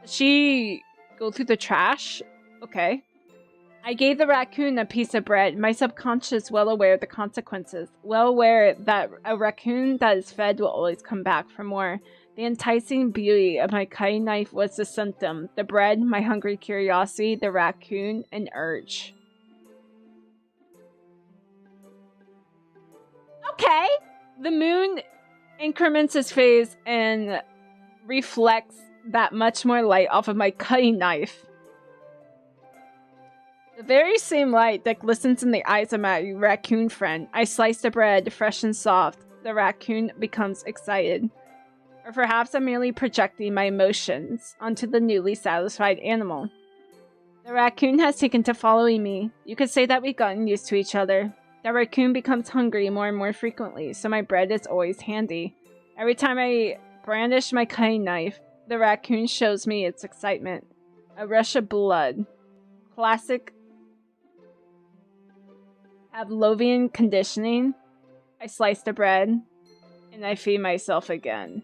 Did she go through the trash? Okay. I gave the raccoon a piece of bread, my subconscious well aware of the consequences. Well aware that a raccoon that is fed will always come back for more. The enticing beauty of my cutting knife was the symptom. The bread, my hungry curiosity, the raccoon, an urge. Okay! The moon increments its phase and reflects that much more light off of my cutting knife. The very same light that glistens in the eyes of my raccoon friend. I slice the bread, fresh and soft. The raccoon becomes excited. Or perhaps I'm merely projecting my emotions onto the newly satisfied animal. The raccoon has taken to following me. You could say that we've gotten used to each other. The raccoon becomes hungry more and more frequently, so my bread is always handy. Every time I brandish my cutting knife, the raccoon shows me its excitement. A rush of blood. Classic Pavlovian conditioning. I slice the bread, and I feed myself again.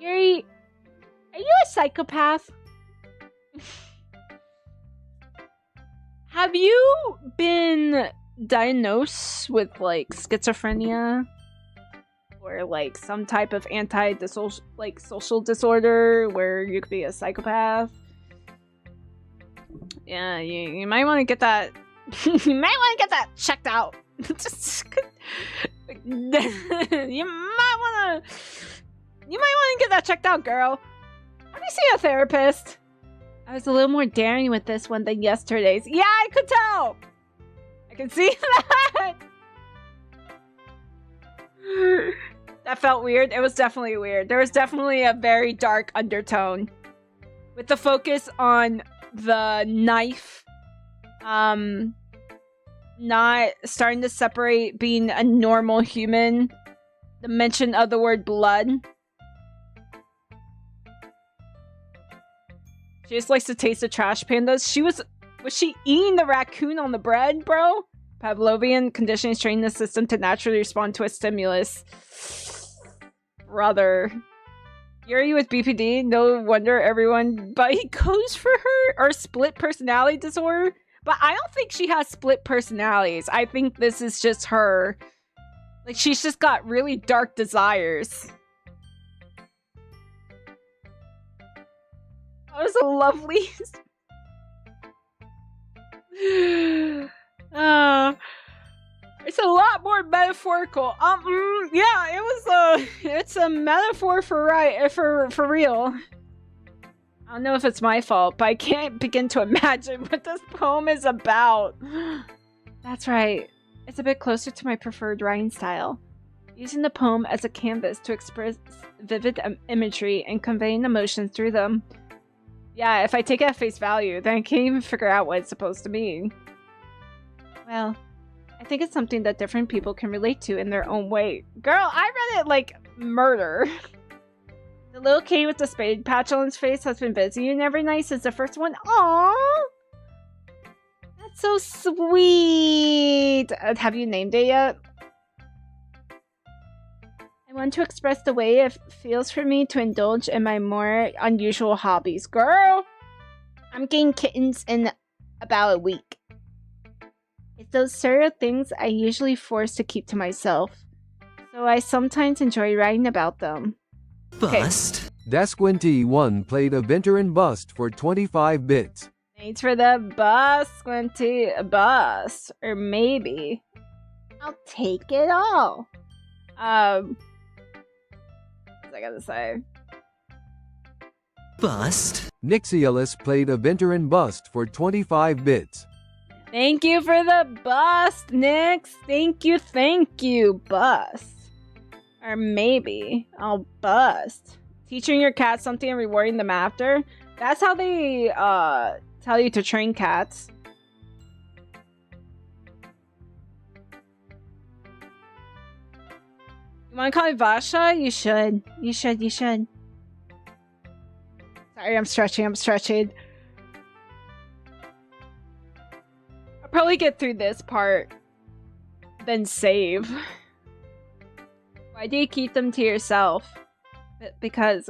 Yuri, are you a psychopath? Have you been diagnosed with, like, schizophrenia? Or, like, some type of social disorder where you could be a psychopath? Yeah, you might want to get that... you might want to get that checked out. You might want to get that checked out, girl. Have you seen a therapist? I was a little more daring with this one than yesterday's. Yeah, I could tell! I can see that! That felt weird. It was definitely weird. There was definitely a very dark undertone. With the focus on the knife. Not starting to separate being a normal human. The mention of the word blood. She just likes to taste the trash pandas. Was she eating the raccoon on the bread, bro? Pavlovian conditioning training the system to naturally respond to a stimulus. Brother. Yuri with BPD, no wonder everyone but he goes for her or split personality disorder. But I don't think she has split personalities. I think this is just her. Like, she's just got really dark desires. That was a lovely... it's a lot more metaphorical. Yeah, it was it's a metaphor for real. I don't know if it's my fault, but I can't begin to imagine what this poem is about. That's right. It's a bit closer to my preferred writing style. Using the poem as a canvas to express vivid imagery and conveying emotions through them. Yeah, if I take it at face value, then I can't even figure out what it's supposed to mean. Well, I think it's something that different people can relate to in their own way. Girl, I read it like murder. The little kid with the spade patch on his face has been busy and every night since the first one. Aww! That's so sweet! Have you named it yet? I want to express the way it feels for me to indulge in my more unusual hobbies. Girl! I'm getting kittens in about a week. It's those sort of things I usually force to keep to myself. So I sometimes enjoy writing about them. Bust. Dasquinty1 played a veteran bust for 25 bits. Thanks for the bust, Squinty. A bust. Or maybe. I'll take it all. What was I gonna say? Bust. Nixialis played a veteran bust for 25 bits. Thank you for the bust, Nix. Thank you, bust. Or maybe I'll bust. Teaching your cat something and rewarding them after. That's how they tell you to train cats. You wanna call me Vasha? You should. You should. Sorry, I'm stretching. I'll probably get through this part. Then save. Why do you keep them to yourself? Because...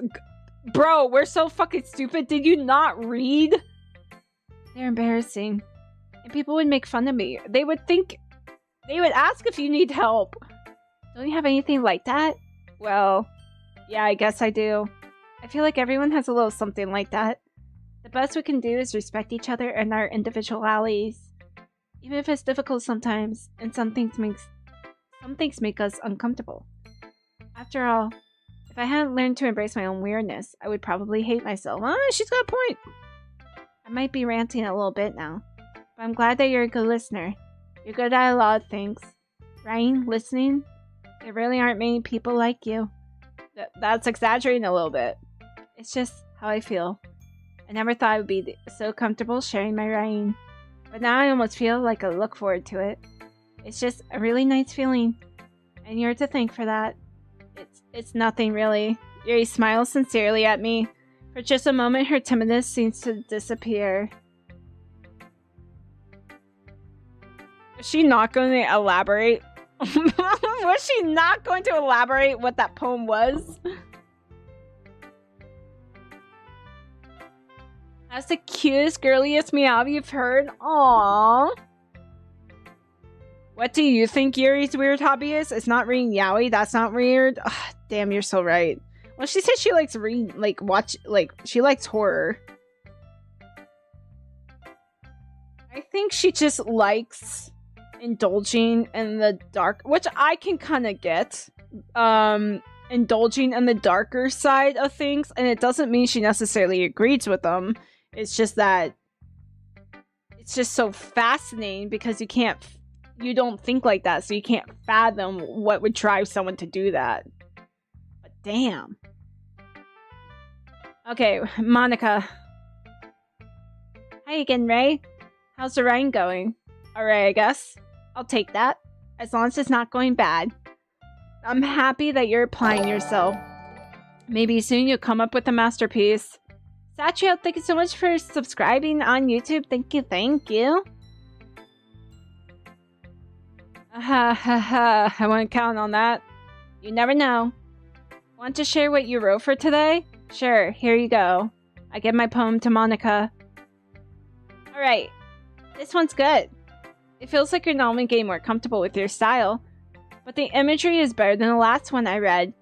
Bro, we're so fucking stupid. Did you not read? They're embarrassing. And people would make fun of me. They would ask if you need help. Don't you have anything like that? Well, yeah, I guess I do. I feel like everyone has a little something like that. The best we can do is respect each other and our individualities. Even if it's difficult sometimes, and some things make us uncomfortable. After all, if I hadn't learned to embrace my own weirdness, I would probably hate myself. She's got a point. I might be ranting a little bit now, but I'm glad that you're a good listener. You're good at a lot of things. Writing, listening, there really aren't many people like you. That's exaggerating a little bit. It's just how I feel. I never thought I would be so comfortable sharing my writing, but now I almost feel like I look forward to it. It's just a really nice feeling, and you're to thank for that. It's nothing really. Yuri smiles sincerely at me. For just a moment, her timidness seems to disappear. Was she not going to elaborate? Was she not going to elaborate what that poem was? That's the cutest, girliest meow you've heard. Aww. What do you think Yuri's weird hobby is? It's not reading yaoi. That's not weird. Ugh, damn, you're so right. Well, she said she likes read, she likes horror. I think she just likes indulging in the dark, which I can kind of get. Indulging in the darker side of things, and it doesn't mean she necessarily agrees with them. It's just that it's just so fascinating because you don't think like that, so you can't fathom what would drive someone to do that. But damn. Okay, Monica. Hi again, Ray. How's the writing going? Alright, I guess. I'll take that. As long as it's not going bad. I'm happy that you're applying yourself. Maybe soon you'll come up with a masterpiece. Satchio, thank you so much for subscribing on YouTube. Thank you. I wouldn't count on that. You never know. Want to share what you wrote for today? Sure, here you go. I give my poem to Monica. Alright, this one's good. It feels like you're normally getting more comfortable with your style, but the imagery is better than the last one I read.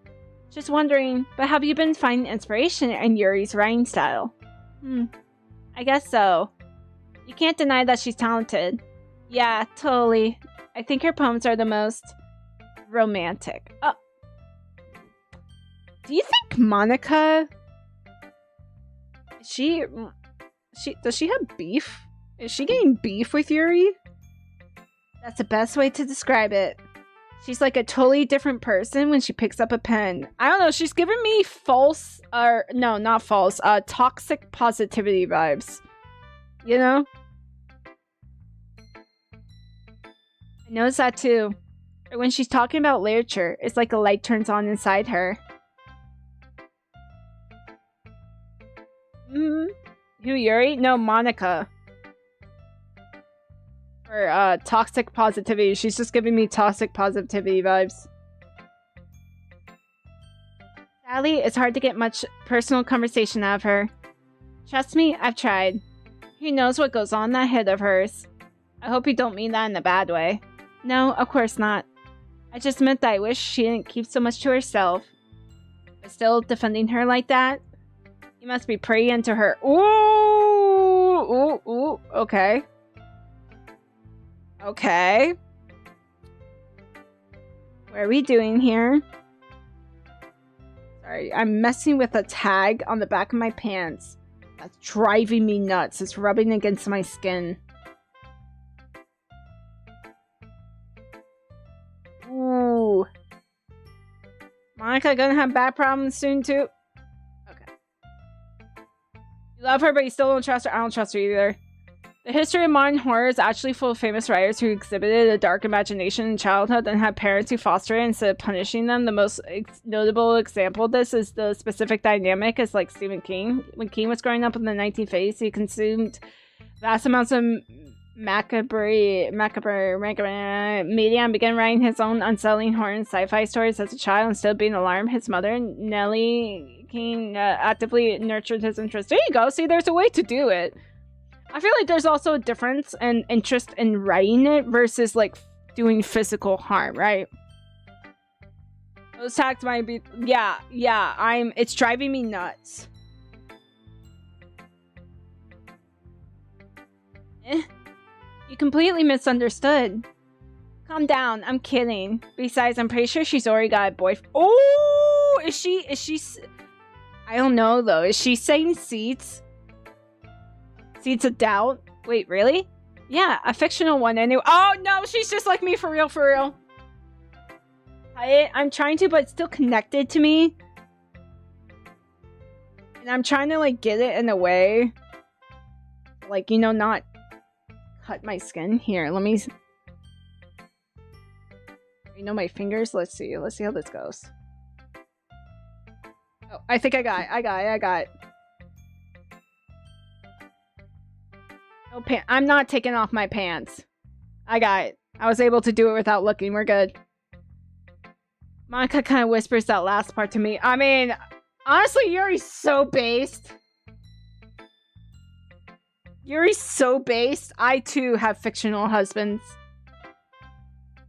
Just wondering, but have you been finding inspiration in Yuri's writing style? I guess so. You can't deny that she's talented. Yeah, totally. I think her poems are the most romantic. Do you think Monica... Does she have beef? Is she getting beef with Yuri? That's the best way to describe it. She's like a totally different person when she picks up a pen. I don't know, she's giving me false, or no, not false, toxic positivity vibes. You know? I noticed that too. Or when she's talking about literature, it's like a light turns on inside her. Who, Yuri? No, Monica. Or, toxic positivity. She's just giving me toxic positivity vibes. Sadly, it's hard to get much personal conversation out of her. Trust me, I've tried. Who knows what goes on in that head of hers? I hope you don't mean that in a bad way. No, of course not. I just meant that I wish she didn't keep so much to herself. But still defending her like that? You must be pretty into her. Ooh, okay. Okay. What are we doing here? Sorry, I'm messing with a tag on the back of my pants. That's driving me nuts. It's rubbing against my skin. Ooh. Monica gonna have back problems soon too? Okay. You love her, but you still don't trust her? I don't trust her either. The history of modern horror is actually full of famous writers who exhibited a dark imagination in childhood and had parents who fostered it instead of punishing them. The most notable example of this is the specific dynamic is like Stephen King. When King was growing up in the 1950s, he consumed vast amounts of macabre media and began writing his own unsettling horror and sci-fi stories as a child. Instead of being alarmed, his mother, Nellie King, actively nurtured his interest. There you go. See, there's a way to do it. I feel like there's also a difference in interest in writing it versus like doing physical harm, right? Those tags might be, yeah, it's driving me nuts. You completely misunderstood. Calm down, I'm kidding. Besides, I'm pretty sure she's already got a boyfriend. Oh, is she, I don't know though. Is she saying seeds? Seeds of doubt? Wait, really? Yeah, a fictional one anyway. Oh no, she's just like me for real, for real. I'm trying to, but it's still connected to me. And I'm trying to like get it in a way. Like, you know, not cut my skin. Here, let me... You know my fingers? Let's see how this goes. Oh, I think I got it. No pants. I'm not taking off my pants. I got it. I was able to do it without looking. We're good. Monica kind of whispers that last part to me. I mean, honestly, Yuri's so based. Yuri's so based. I too have fictional husbands.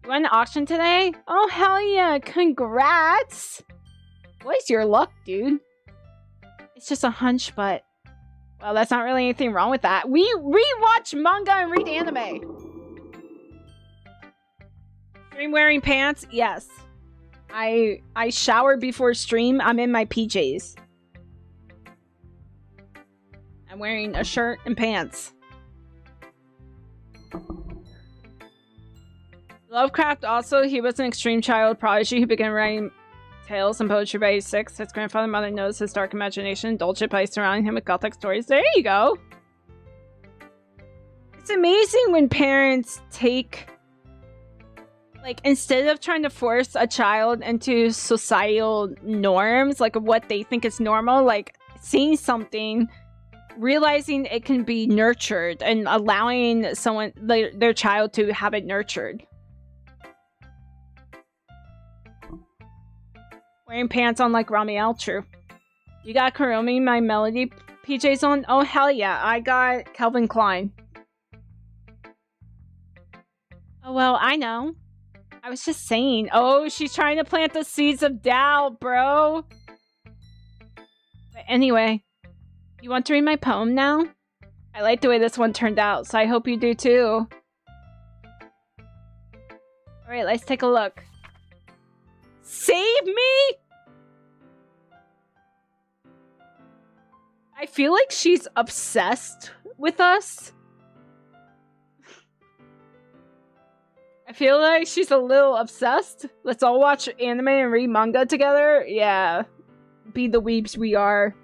You went to auction today? Oh, hell yeah. Congrats. What is your luck, dude? It's just a hunch, but... Well, that's not really anything wrong with that. We watch manga and read anime. Stream wearing pants? Yes. I shower before stream. I'm in my PJs. I'm wearing a shirt and pants. Lovecraft also, he was an extreme child prodigy who began writing tales and poetry by age 6. His grandfather and mother noticed his dark imagination, indulged it by surrounding him with gothic stories. There you go. It's amazing when parents take, like, instead of trying to force a child into societal norms, like what they think is normal, like seeing something, realizing it can be nurtured and allowing someone, their child, to have it nurtured. Wearing pants on like Ramiel, true. You got Kuromi My Melody PJs on? Oh, hell yeah. I got Calvin Klein. Oh, well, I know. I was just saying. Oh, she's trying to plant the seeds of doubt, bro. But anyway, you want to read my poem now? I like the way this one turned out, so I hope you do too. Alright, let's take a look. Save me? I feel like she's obsessed with us. I feel like she's a little obsessed. Let's all watch anime and read manga together. Yeah. Be the weebs we are.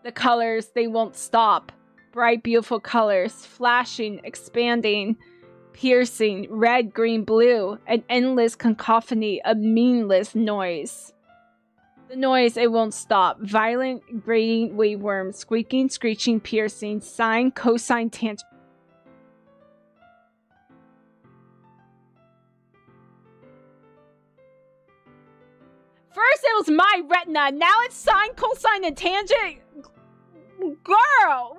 The colors, they won't stop. Bright, beautiful colors. Flashing, expanding, piercing, red, green, blue. An endless cacophony of meaningless noise. The noise, it won't stop. Violent, grating waveworms. Squeaking, screeching, piercing. Sine, cosine, tangent. First it was my retina, now it's sine, cosine, and tangent. Girl,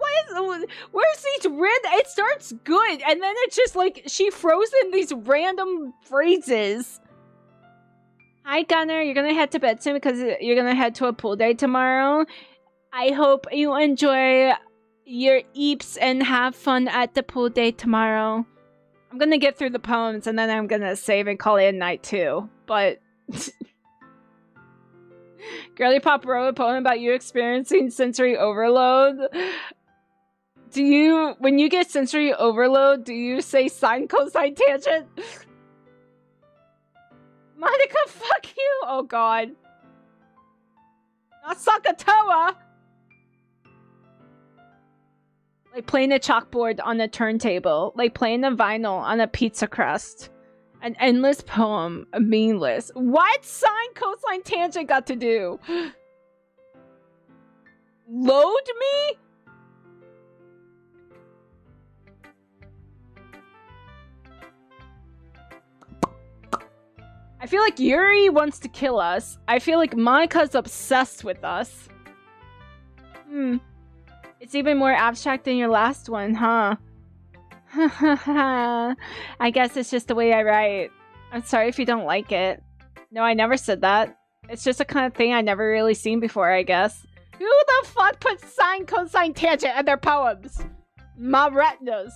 where's these it starts good, and then it's just like she froze in these random phrases. Hi Gunner, you're gonna head to bed soon because you're gonna head to a pool day tomorrow. I hope you enjoy your eeps and have fun at the pool day tomorrow. I'm gonna get through the poems and then I'm gonna save and call it a night too, but... Girly Pop wrote a poem about you experiencing sensory overload. Do you, when you get sensory overload, do you say sine, cosine, tangent? Monica, fuck you! Oh god. Not Sakatoa! Like playing a chalkboard on a turntable. Like playing a vinyl on a pizza crust. An endless poem, meaningless. What sine, cosine, tangent got to do? Load me? I feel like Yuri wants to kill us. I feel like Monica's obsessed with us. It's even more abstract than your last one, huh? I guess it's just the way I write. I'm sorry if you don't like it. No, I never said that. It's just a kind of thing I never really seen before, I guess. Who the fuck puts sine, cosine, tangent in their poems? My retinas.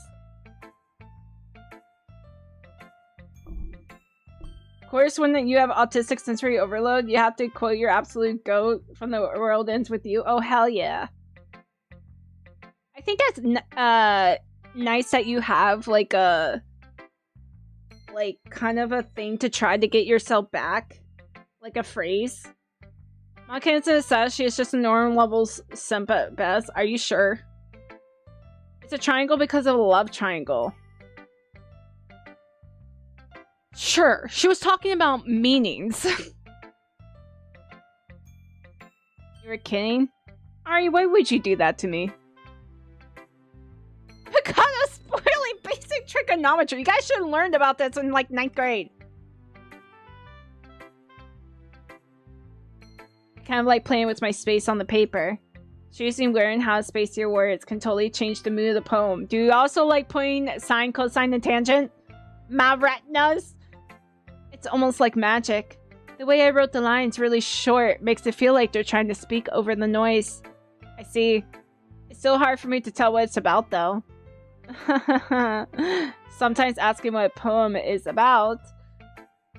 Of course, when you have autistic sensory overload, you have to quote your absolute goat from The World Ends With You. Oh, hell yeah. I think that's nice that you have like a kind of a thing to try to get yourself back, like a phrase. Monica says she is just a normal level simp at best. Are you sure? It's a triangle because of a love triangle. Sure, she was talking about meanings. You were kidding? Ari, why would you do that to me? God, that's spoiling basic trigonometry. You guys should have learned about this in like 9th grade. Kind of like playing with my space on the paper. Choosing where and how to space your words can totally change the mood of the poem. Do you also like putting sine, cosine, and tangent? My retinas? It's almost like magic. The way I wrote the lines really short makes it feel like they're trying to speak over the noise. I see. It's still hard for me to tell what it's about though. Sometimes asking what a poem is about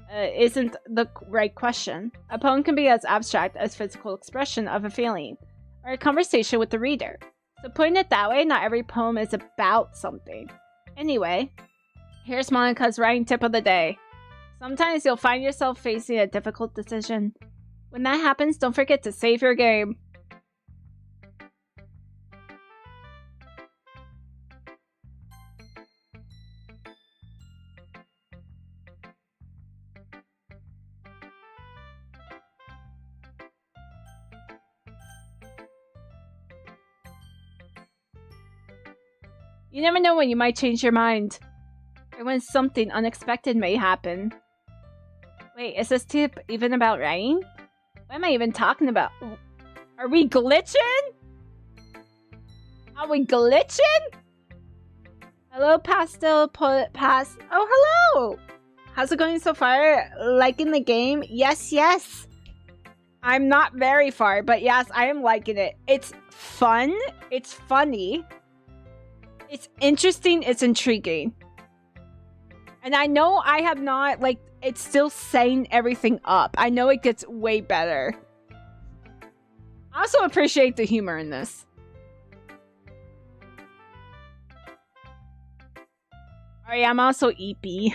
isn't the right question. A poem can be as abstract as physical expression of a feeling, or a conversation with the reader. So putting it that way, not every poem is about something. Anyway, here's Monica's writing tip of the day. Sometimes you'll find yourself facing a difficult decision. When that happens, don't forget to save your game. You never know when you might change your mind, or when something unexpected may happen. Wait, is this tip even about writing? What am I even talking about? Are we glitching? Are we glitching? Hello, Pastel Pass. Oh, hello! How's it going so far? Liking the game? Yes, yes. I'm not very far, but yes, I am liking it. It's fun. It's funny. It's interesting. It's intriguing. And I know I have not, like, it's still setting everything up. I know it gets way better. I also appreciate the humor in this. Oh yeah, I'm also EP.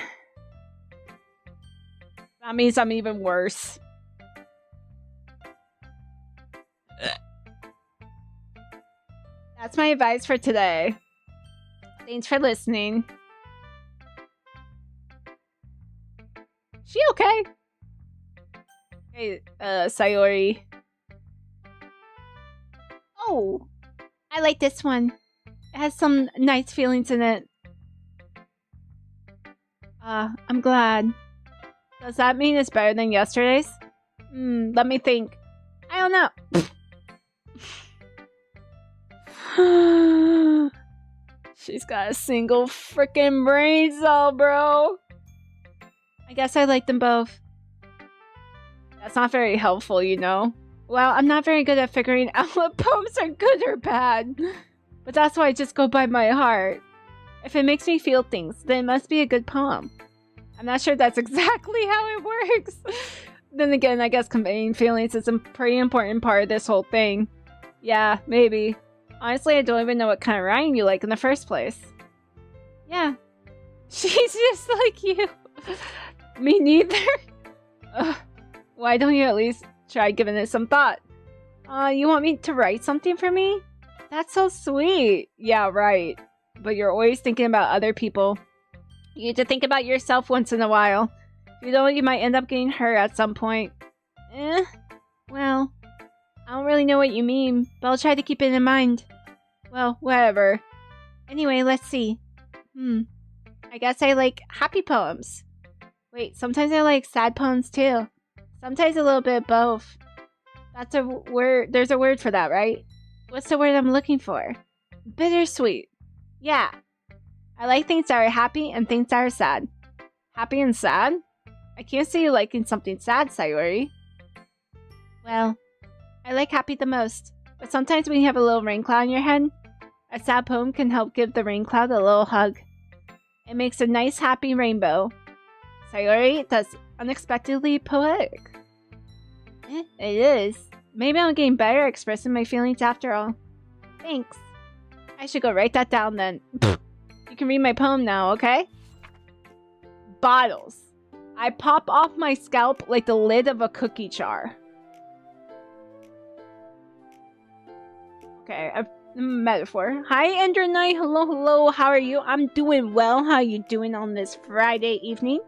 That means I'm even worse. That's my advice for today. Thanks for listening. She okay? Hey, Sayori. Oh, I like this one. It has some nice feelings in it. I'm glad. Does that mean it's better than yesterday's? Let me think. I don't know. She's got a single freaking brain cell, bro. I guess I like them both. That's not very helpful, you know? Well, I'm not very good at figuring out what poems are good or bad. But that's why I just go by my heart. If it makes me feel things, then it must be a good poem. I'm not sure that's exactly how it works. Then again, I guess conveying feelings is a pretty important part of this whole thing. Yeah, maybe. Honestly, I don't even know what kind of writing you like in the first place. Yeah. She's just like you. Me neither. Why don't you at least try giving it some thought? You want me to write something for me? That's so sweet. Yeah, right. But you're always thinking about other people. You need to think about yourself once in a while. If you don't, you might end up getting hurt at some point. Well, I don't really know what you mean, but I'll try to keep it in mind. Well, whatever. Anyway, let's see. I guess I like happy poems. Wait, sometimes I like sad poems too. Sometimes a little bit of both. That's a word. There's a word for that, right? What's the word I'm looking for? Bittersweet. Yeah. I like things that are happy and things that are sad. Happy and sad? I can't see you liking something sad, Sayori. Well, I like happy the most. But sometimes when you have a little rain cloud in your head, a sad poem can help give the rain cloud a little hug. It makes a nice happy rainbow. Sayori, that's unexpectedly poetic. It is. Maybe I'm getting better at expressing my feelings after all. Thanks. I should go write that down then. You can read my poem now, okay? Bottles. I pop off my scalp like the lid of a cookie jar. Okay, a metaphor. Hi, Ender Knight. Hello, hello. How are you? I'm doing well. How are you doing on this Friday evening?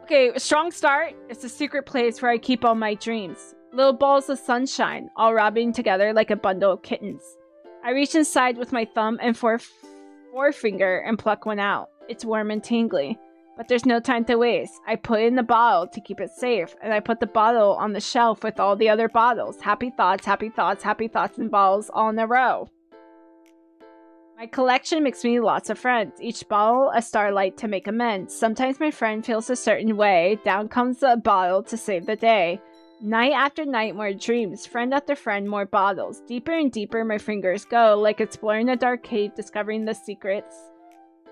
Okay, strong start. It's a secret place where I keep all my dreams. Little balls of sunshine, all rubbing together like a bundle of kittens. I reach inside with my thumb and forefinger and pluck one out. It's warm and tingly. But there's no time to waste. I put it in the bottle to keep it safe, and I put the bottle on the shelf with all the other bottles. Happy thoughts, happy thoughts, happy thoughts, and bottles all in a row. My collection makes me lots of friends. Each bottle a starlight to make amends. Sometimes my friend feels a certain way. Down comes the bottle to save the day. Night after night, more dreams. Friend after friend, more bottles. Deeper and deeper my fingers go, like exploring a dark cave, discovering the secrets.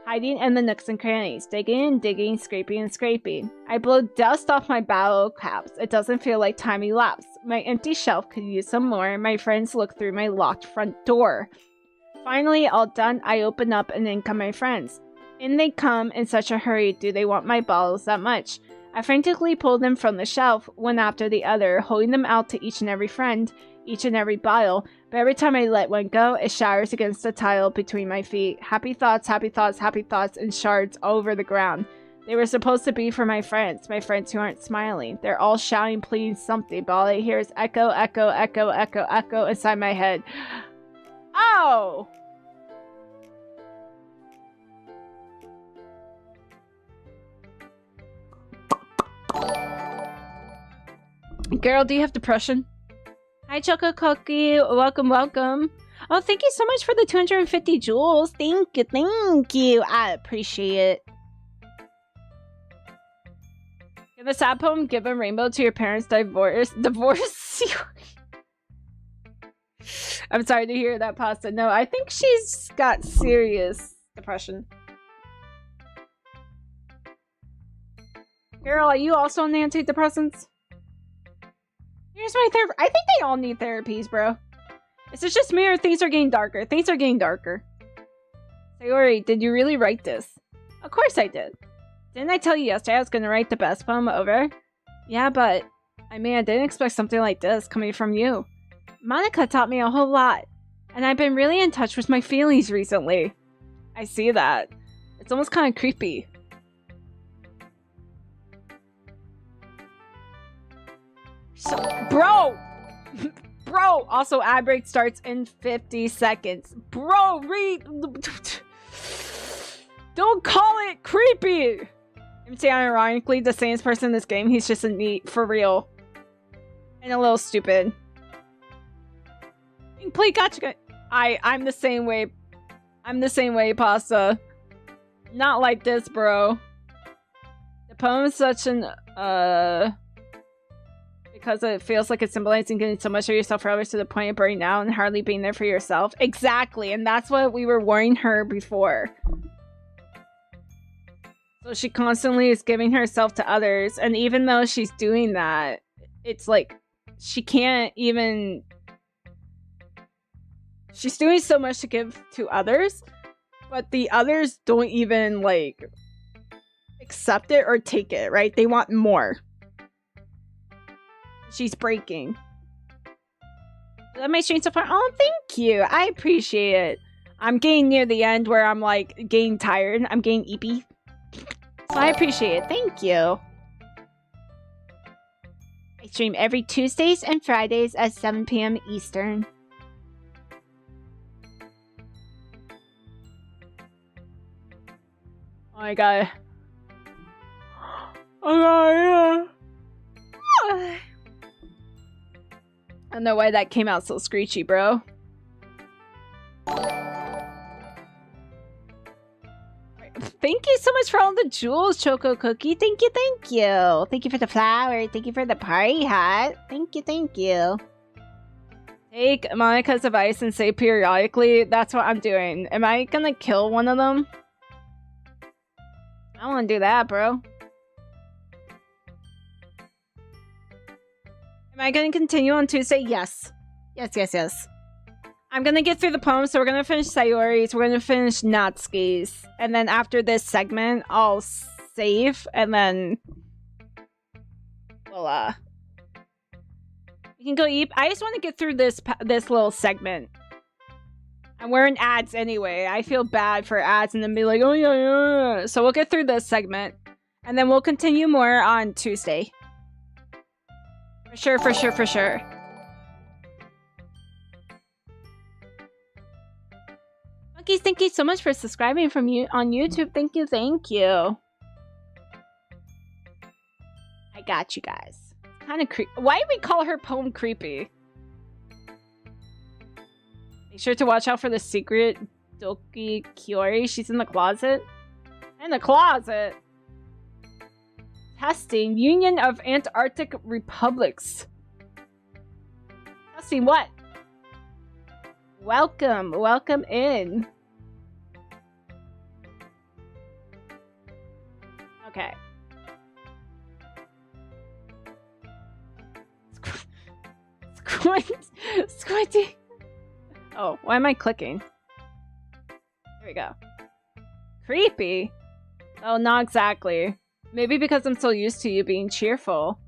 Hiding in the nooks and crannies. Digging and digging, scraping and scraping. I blow dust off my bottle caps. It doesn't feel like time elapsed. My empty shelf could use some more. My friends look through my locked front door. Finally, all done, I open up and in come my friends. In they come in such a hurry. Do they want my bottles that much? I frantically pull them from the shelf, one after the other, holding them out to each and every friend, each and every bottle, but every time I let one go, it shatters against the tile between my feet. Happy thoughts, and shards all over the ground. They were supposed to be for my friends who aren't smiling. They're all shouting, pleading something, but all I hear is echo, echo, echo, echo, echo inside my head. Oh! Girl, do you have depression? Hi, Choco Cookie. Welcome, welcome. Oh, thank you so much for the 250 jewels. Thank you, thank you. I appreciate it. Give a sad poem, give a rainbow to your parents' divorce. I'm sorry to hear that, Pasta. No, I think she's got serious depression. Girl, are you also on the antidepressants? Here's my therapy. I think they all need therapies, bro. Is it just me or things are getting darker? Things are getting darker. Sayori, did you really write this? Of course I did. Didn't I tell you yesterday I was gonna write the best poem ever? Yeah, but... I mean, I didn't expect something like this coming from you. Monica taught me a whole lot. And I've been really in touch with my feelings recently. I see that. It's almost kind of creepy. So, bro! Bro! Also, ad break starts in 50 seconds. Bro, read... Don't call it creepy! I'm saying ironically, the same person in this game, he's just a neat, for real. And a little stupid. Play gotcha. I'm the same way. I'm the same way, Pasta. Not like this, bro. The poem is such an, because it feels like it's symbolizing getting so much of yourself for others to the point of burning out and hardly being there for yourself. Exactly, and that's what we were warning her before. So she constantly is giving herself to others, and even though she's doing that, it's like, she can't even... She's doing so much to give to others, but the others don't even, like, accept it or take it, right? They want more. She's breaking. That my stream so far. Oh, thank you. I appreciate it. I'm getting near the end where I'm, like, getting tired. I'm getting eepy. So I appreciate it. Thank you. I stream every Tuesdays and Fridays at 7 p.m. Eastern. Oh my god. Oh god, yeah. I don't know why that came out so screechy, bro. Thank you so much for all the jewels, Choco Cookie. Thank you, thank you. Thank you for the flower. Thank you for the party hat. Thank you, thank you. Take Monica's advice and say periodically. That's what I'm doing. Am I gonna kill one of them? I don't want to do that, bro. Am I going to continue on Tuesday? Yes. Yes, yes, yes. I'm going to get through the poems, so we're going to finish Sayori's, we're going to finish Natsuki's, and then after this segment, I'll save, and then we'll, we can go eat. I just want to get through this little segment. And we're in ads anyway. I feel bad for ads and then be like, oh yeah, yeah. So we'll get through this segment. And then we'll continue more on Tuesday. For sure, for sure, for sure. Monkeys, thank you so much for subscribing from you on YouTube. Thank you, thank you. I got you guys. Kind of creepy. Why do we call her poem creepy? Make sure to watch out for the secret Doki Kyori. She's in the closet. In the closet! Testing. Union of Antarctic Republics. Testing what? Welcome. Welcome in. Okay. Squinty. Oh, why am I clicking? Here we go. Creepy? Oh, not exactly. Maybe because I'm so used to you being cheerful.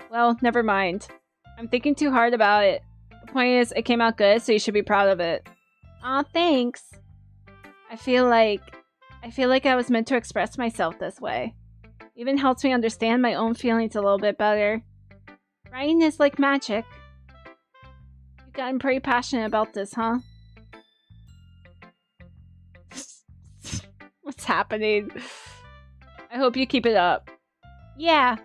Well, never mind. I'm thinking too hard about it. The point is, it came out good, so you should be proud of it. Aw, thanks. I feel like I was meant to express myself this way. Even helps me understand my own feelings a little bit better. Writing is like magic. You've gotten pretty passionate about this, huh? What's happening? I hope you keep it up. Yeah.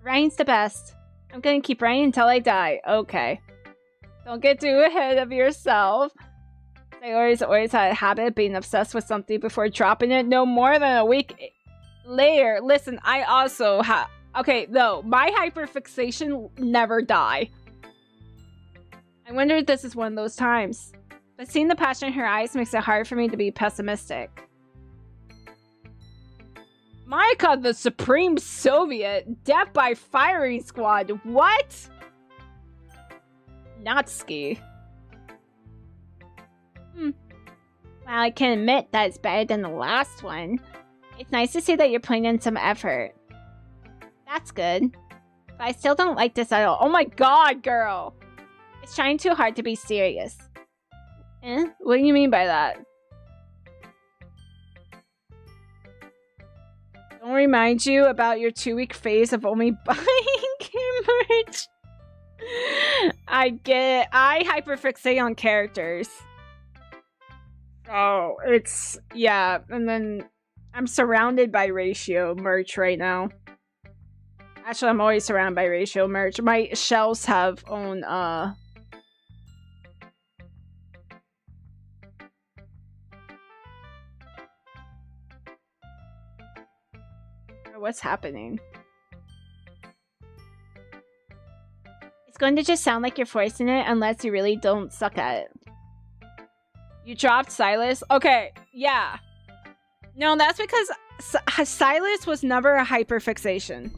Writing's the best. I'm gonna keep writing until I die. Okay. Don't get too ahead of yourself. I always had a habit of being obsessed with something before dropping it no more than a week later. Listen, I also have... Okay, no, my hyperfixation never die. I wonder if this is one of those times. But seeing the passion in her eyes makes it hard for me to be pessimistic. Maika, the Supreme Soviet, death by firing squad. What? Natsuki. Well, I can admit that it's better than the last one. It's nice to see that you're putting in some effort. That's good. But I still don't like this at all. Oh my god, girl! It's trying too hard to be serious. Eh? What do you mean by that? Don't remind you about your 2-week phase of only buying game merch. I get it. I hyperfixate on characters. Oh, it's... Yeah, and then I'm surrounded by ratio merch right now. Actually, I'm always surrounded by ratio merch. My shelves have own, What's happening? It's going to just sound like you're forcing it unless you really don't suck at it. You dropped Silas? Okay, yeah. No, that's because Silas was never a hyperfixation.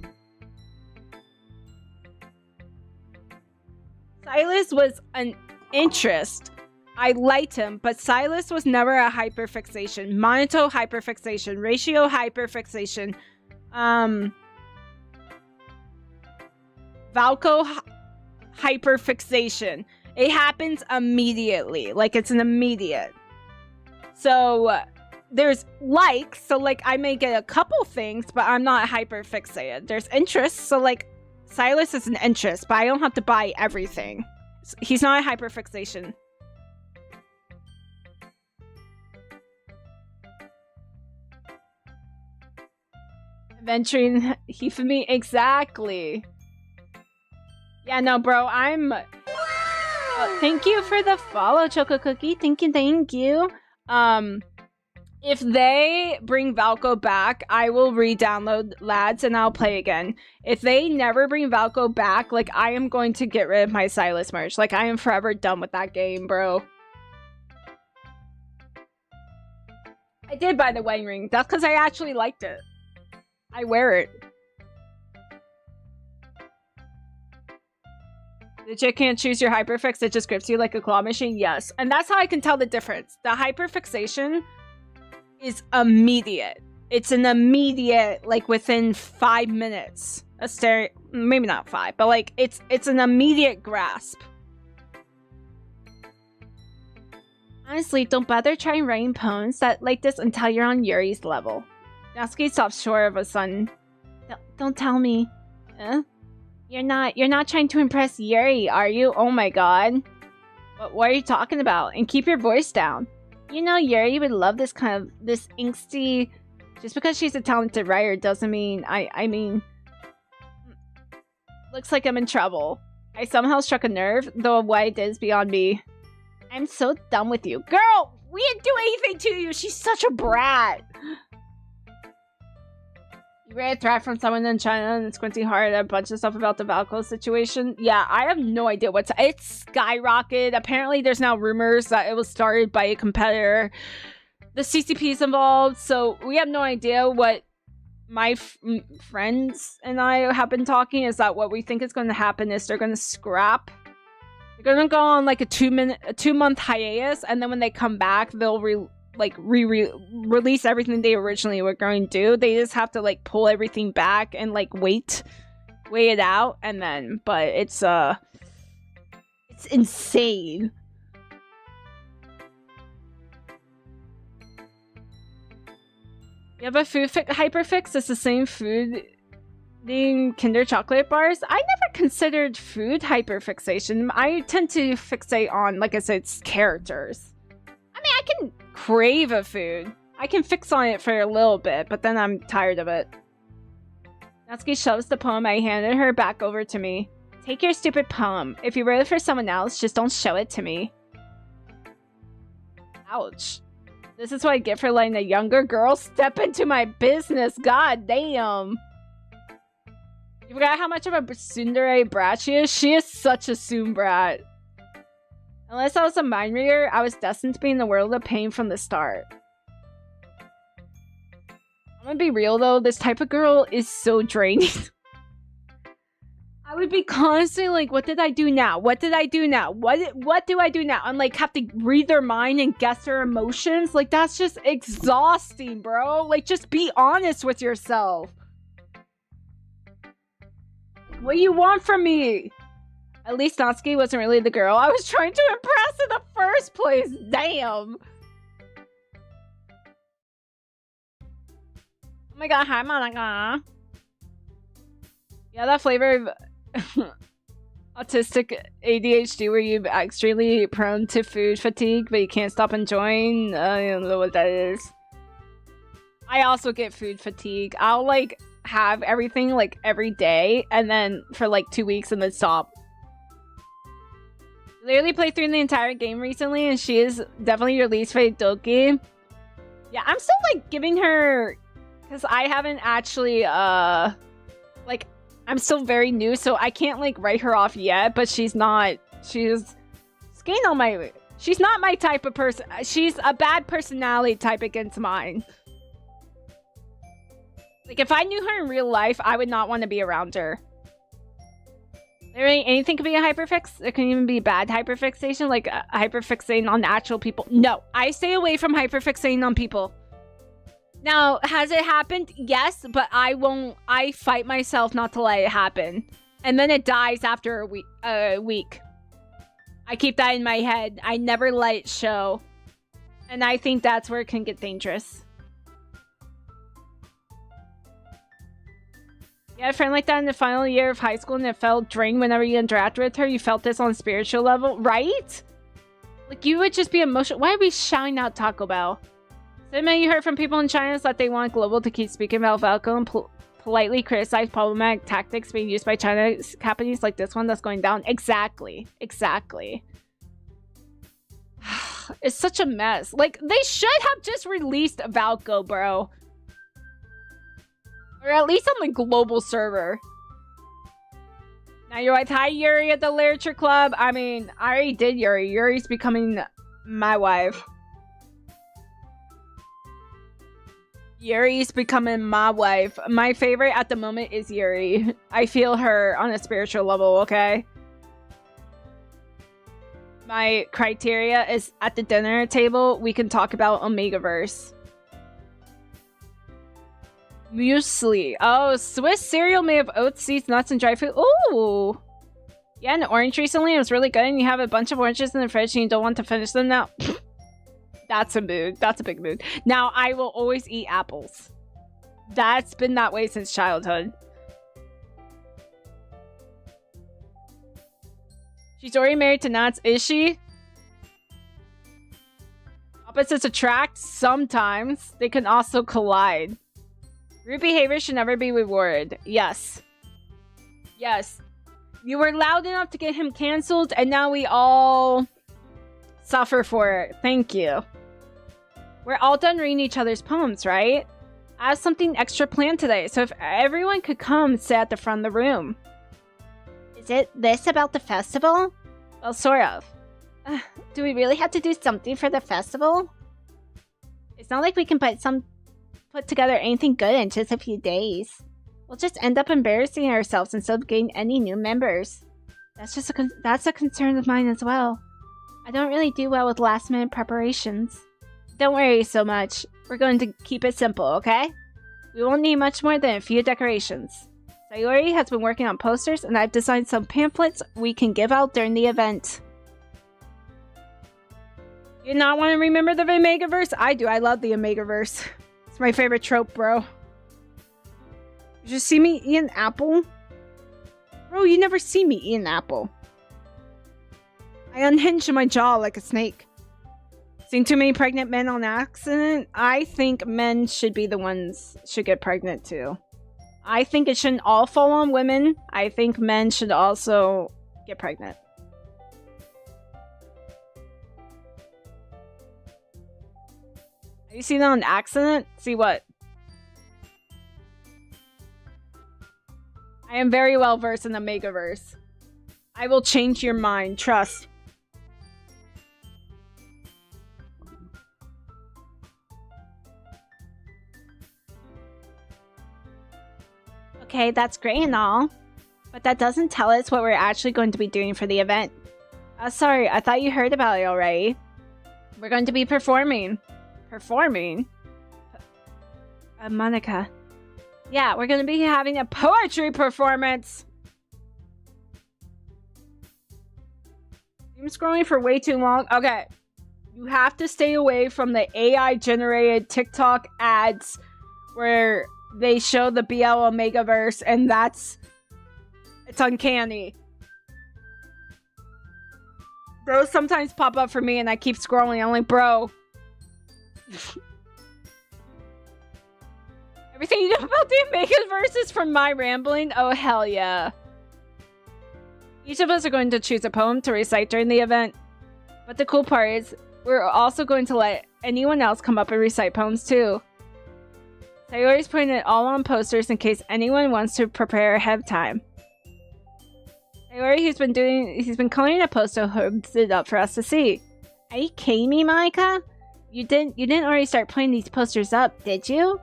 Silas was an interest. I liked him, but Silas was never a hyperfixation. Monoto hyperfixation. Ratio hyperfixation. Valko hyperfixation. It happens immediately. Like, it's an immediate. So, there's likes. So, like, I may get a couple things, but I'm not hyperfixated. There's interests. So, like, Silas is an interest, but I don't have to buy everything. He's not a hyperfixation. Venturing Hifumi, exactly. Yeah, no, bro, I'm... thank you for the follow, Choco Cookie. Thank you. If they bring Valko back, I will re-download Lads and I'll play again. If they never bring Valko back, like, I am going to get rid of my Silas merch. Like, I am forever done with that game, bro. I did buy the wedding ring. That's because I actually liked it. I wear it. Legit can't choose your hyperfix, it just grips you like a claw machine? Yes. And that's how I can tell the difference. The hyperfixation is immediate. It's an immediate, like, within 5 minutes. Maybe not 5, but like, it's an immediate grasp. Honestly, don't bother trying writing poems that like this until you're on Yuri's level. Natsuki stops short of a son. Don't tell me. Huh? You're not trying to impress Yuri, are you? Oh my god. What are you talking about? And keep your voice down. You know Yuri would love this kind of, this angsty... Just because she's a talented writer doesn't mean, I mean... Looks like I'm in trouble. I somehow struck a nerve, though what I did is beyond me. I'm so done with you. Girl! We didn't do anything to you! She's such a brat! You read a threat from someone in China and squinting hard at a bunch of stuff about the Valko situation. Yeah, I have no idea what's... It's skyrocketed. Apparently, there's now rumors that it was started by a competitor. The CCP is involved, so we have no idea what my friends and I have been talking is that what we think is going to happen is they're going to scrap. They're going to go on like a 2-month hiatus, and then when they come back, they'll release everything they originally were going to do. They just have to like pull everything back and like wait it out, and then but it's insane. You have a food hyperfix? It's the same food being Kinder chocolate bars. I never considered food hyperfixation. I tend to fixate on, like I said, it's characters. I mean, I can crave a food. I can fix on it for a little bit, but then I'm tired of it. Natsuki shoves the poem I handed her back over to me. Take your stupid poem. If you wrote it for someone else, just don't show it to me. Ouch. This is what I get for letting a younger girl step into my business. God damn. You forgot how much of a tsundere brat she is? She is such a soon brat. Unless I was a mind reader, I was destined to be in the world of pain from the start. I'm gonna be real though, this type of girl is so draining. I would be constantly like, what did I do now? What did I do now? What do I do now? And like have to read their mind and guess their emotions. Like that's just exhausting, bro. Like just be honest with yourself. What do you want from me? At least Natsuki wasn't really the girl I was trying to impress in the first place. Damn. Oh my god, hi Monica. Yeah, that flavor of autistic ADHD where you're extremely prone to food fatigue, but you can't stop enjoying. I don't know what that is. I also get food fatigue. I'll like have everything like every day and then for like 2 weeks and then stop. Literally played through the entire game recently and she is definitely your least favorite Doki. Yeah, I'm still like giving her, because I haven't actually like I'm still very new, so I can't like write her off yet, but she's not not my type of person. She's a bad personality type against mine. Like if I knew her in real life, I would not want to be around her. Literally anything could be a hyperfix. It can even be bad hyperfixation, like hyperfixating on actual people. No, I stay away from hyperfixating on people. Now, has it happened? Yes, but I fight myself not to let it happen. And then it dies after a week. I keep that in my head. I never let it show. And I think that's where it can get dangerous. You had a friend like that in the final year of high school and it felt drained whenever you interacted with her. You felt this on a spiritual level, right? Like you would just be emotional. Why are we shouting out Taco Bell? Same you heard from people in China is that they want Global to keep speaking about Falco and politely criticize problematic tactics being used by China's companies like this one that's going down. Exactly. Exactly. It's such a mess. Like, they should have just released Valco, bro. Or at least on the global server. Now you're like, hi Yuri at the Literature Club. I mean, I already did Yuri. Yuri's becoming my wife. Yuri's becoming my wife. My favorite at the moment is Yuri. I feel her on a spiritual level, okay? My criteria is at the dinner table, we can talk about Omegaverse. Muesli. Oh, Swiss cereal made of oats, seeds, nuts, and dry food. Ooh! Yeah, an orange recently. It was really good, and you have a bunch of oranges in the fridge and you don't want to finish them now. That's a mood. That's a big mood. Now, I will always eat apples. That's been that way since childhood. She's already married to Nats, is she? Opposites attract sometimes. They can also collide. Rude behavior should never be rewarded. Yes. Yes. You were loud enough to get him cancelled, and now we all suffer for it. Thank you. We're all done reading each other's poems, right? I have something extra planned today, so if everyone could come sit at the front of the room. Is it this about the festival? Well, sort of. Do we really have to do something for the festival? It's not like we can put together anything good in just a few days. We'll just end up embarrassing ourselves instead of getting any new members. That's a concern of mine as well. I don't really do well with last-minute preparations. Don't worry so much. We're going to keep it simple, okay? We won't need much more than a few decorations. Sayori has been working on posters, and I've designed some pamphlets we can give out during the event. You not want to remember the Omegaverse? I do. I love the Omegaverse. It's my favorite trope, bro. You just see me eat an apple? Bro, you never see me eat an apple. I unhinged my jaw like a snake. Seen too many pregnant men on accident? I think men should be the ones should get pregnant too. I think it shouldn't all fall on women. I think men should also get pregnant. Have you seen that on accident? See what? I am very well versed in the Megaverse. I will change your mind, trust. Okay, that's great and all, but that doesn't tell us what we're actually going to be doing for the event. Sorry, I thought you heard about it already. We're going to be performing. Performing? Monica. Yeah, we're going to be having a poetry performance. I'm scrolling for way too long. Okay. You have to stay away from the AI-generated TikTok ads where they show the BL Omegaverse, and it's uncanny. Those sometimes pop up for me, and I keep scrolling. I'm like, bro. Everything you know about the Omegaverse is from my rambling? Oh, hell yeah. Each of us are going to choose a poem to recite during the event. But the cool part is, we're also going to let anyone else come up and recite poems too. Sayori's putting it all on posters in case anyone wants to prepare ahead of time. Sayori, he's been coloring a poster, holds it up for us to see. Are you kidding me, Monica? You didn't already start putting these posters up, did you?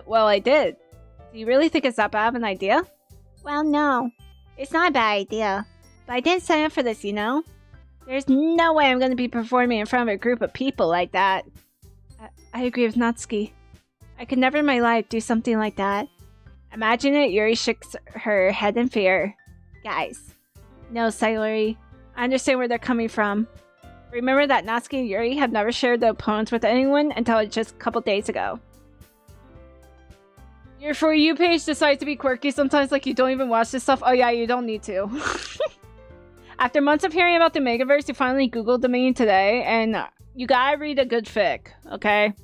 Well, I did. Do you really think it's that bad of an idea? Well, no. It's not a bad idea. But I didn't sign up for this, you know? There's no way I'm going to be performing in front of a group of people like that. I agree with Natsuki. I could never in my life do something like that. Imagine it, Yuri shakes her head in fear. Guys. No, Sayori. I understand where they're coming from. Remember that Natsuki and Yuri have never shared the opponents with anyone until just a couple days ago. Your For You page decides to be quirky sometimes, like you don't even watch this stuff. Oh yeah, you don't need to. After months of hearing about the Megaverse, you finally Googled the meaning today, and you gotta read a good fic, okay?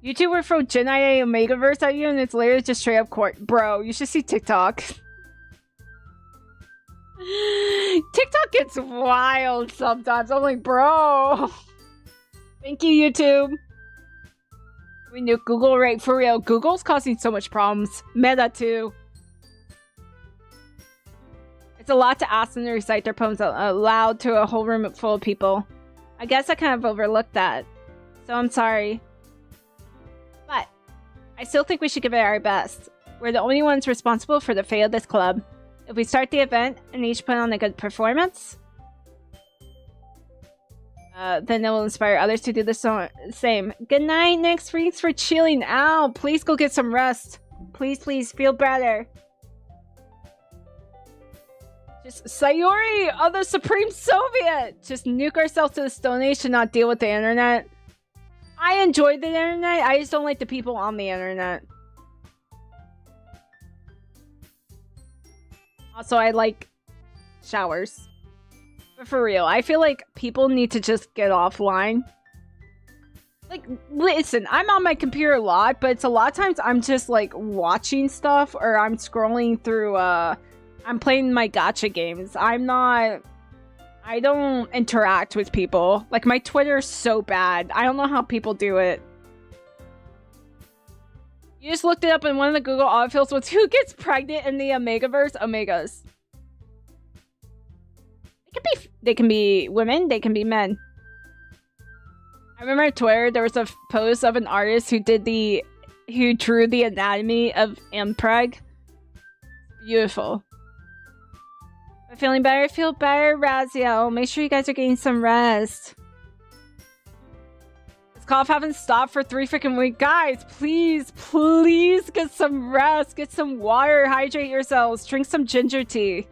YouTuber throw Genai Omegaverse at you, and it's literally just straight up court. Bro, you should see TikTok. TikTok gets wild sometimes. I'm like, bro. Thank you, YouTube. We knew Google, right? For real, Google's causing so much problems. Meta, too. It's a lot to ask them to recite their poems out loud to a whole room full of people. I guess I kind of overlooked that. So I'm sorry. But I still think we should give it our best. We're the only ones responsible for the fate of this club. If we start the event and each put on a good performance, then it will inspire others to do the same. Good night, Nick. Thanks for chilling out. Please go get some rest. Please, feel better. Just Sayori of the Supreme Soviet! Just nuke ourselves to the Stone Age to not deal with the internet. I enjoy the internet, I just don't like the people on the internet. Also, I like showers. But for real, I feel like people need to just get offline. Like, listen, I'm on my computer a lot, but it's a lot of times I'm just like watching stuff or I'm scrolling through, I'm playing my gacha games. I don't interact with people. Like, my Twitter's so bad. I don't know how people do it. You just looked it up in one of the Google autofills was who gets pregnant in the Omegaverse? Omegas. They can be women, they can be men. I remember on Twitter there was a post of an artist who drew the anatomy of impreg. Beautiful. I'm feeling better. Feel better, Raziel. Make sure you guys are getting some rest. This cough haven't stopped for 3 freaking weeks. Guys, please get some rest. Get some water. Hydrate yourselves. Drink some ginger tea.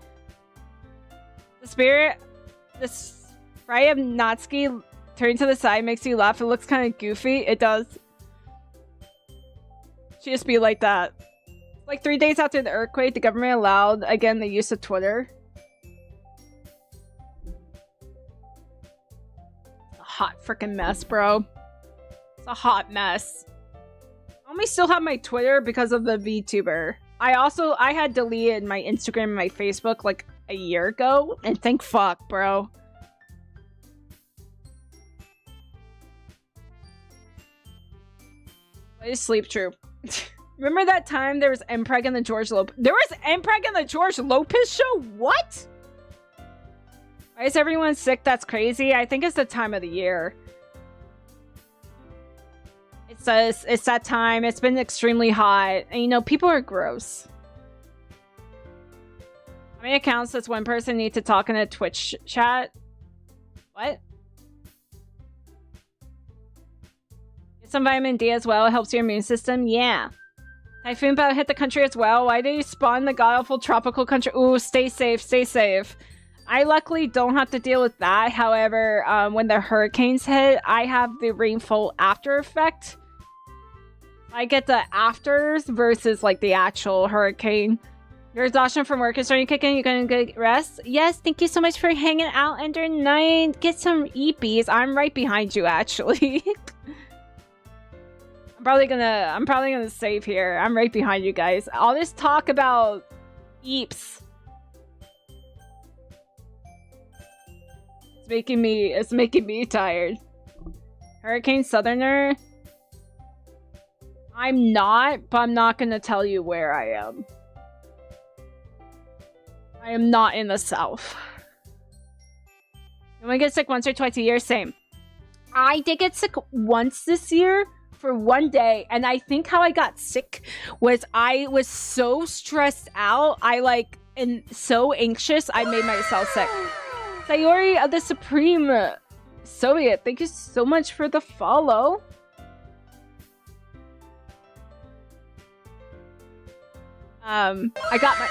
The sprite of Natsuki turning to the side makes you laugh. It looks kind of goofy. It does. She just be like that. Like 3 days after the earthquake, the government allowed again the use of Twitter. Hot freaking mess, bro. It's a hot mess. I only still have my Twitter because of the VTuber. I had deleted my Instagram and my Facebook like a year ago, and thank fuck, bro. What is Sleep Troop? Remember that time there was Mpreg in the George Lopez? There was Mpreg in the George Lopez show? What? Why is everyone sick? That's crazy. I think it's the time of the year. It's that time. It's been extremely hot. And, you know, people are gross. How many accounts does one person need to talk in a Twitch chat? What? Get some vitamin D as well. It helps your immune system. Yeah. Typhoon about hit the country as well. Why did you spawn the god-awful tropical country? Ooh, stay safe. Stay safe. I luckily don't have to deal with that. However, when the hurricanes hit, I have the rainfall after effect. I get the afters versus like the actual hurricane. Your exhaustion from work is starting to kick in. You're gonna get rest. Yes, thank you so much for hanging out under night. Get some EPs. I'm right behind you, actually. I'm probably gonna save here. I'm right behind you guys. All this talk about eeps. It's making me tired. Hurricane Southerner. I'm not, but I'm not gonna tell you where I am. I am not in the south. You only get sick once or twice a year? Same. I did get sick once this year for one day, and I think how I got sick was I was so stressed out. And so anxious, I made myself sick. Sayori of the Supreme Soviet, thank you so much for the follow. I got my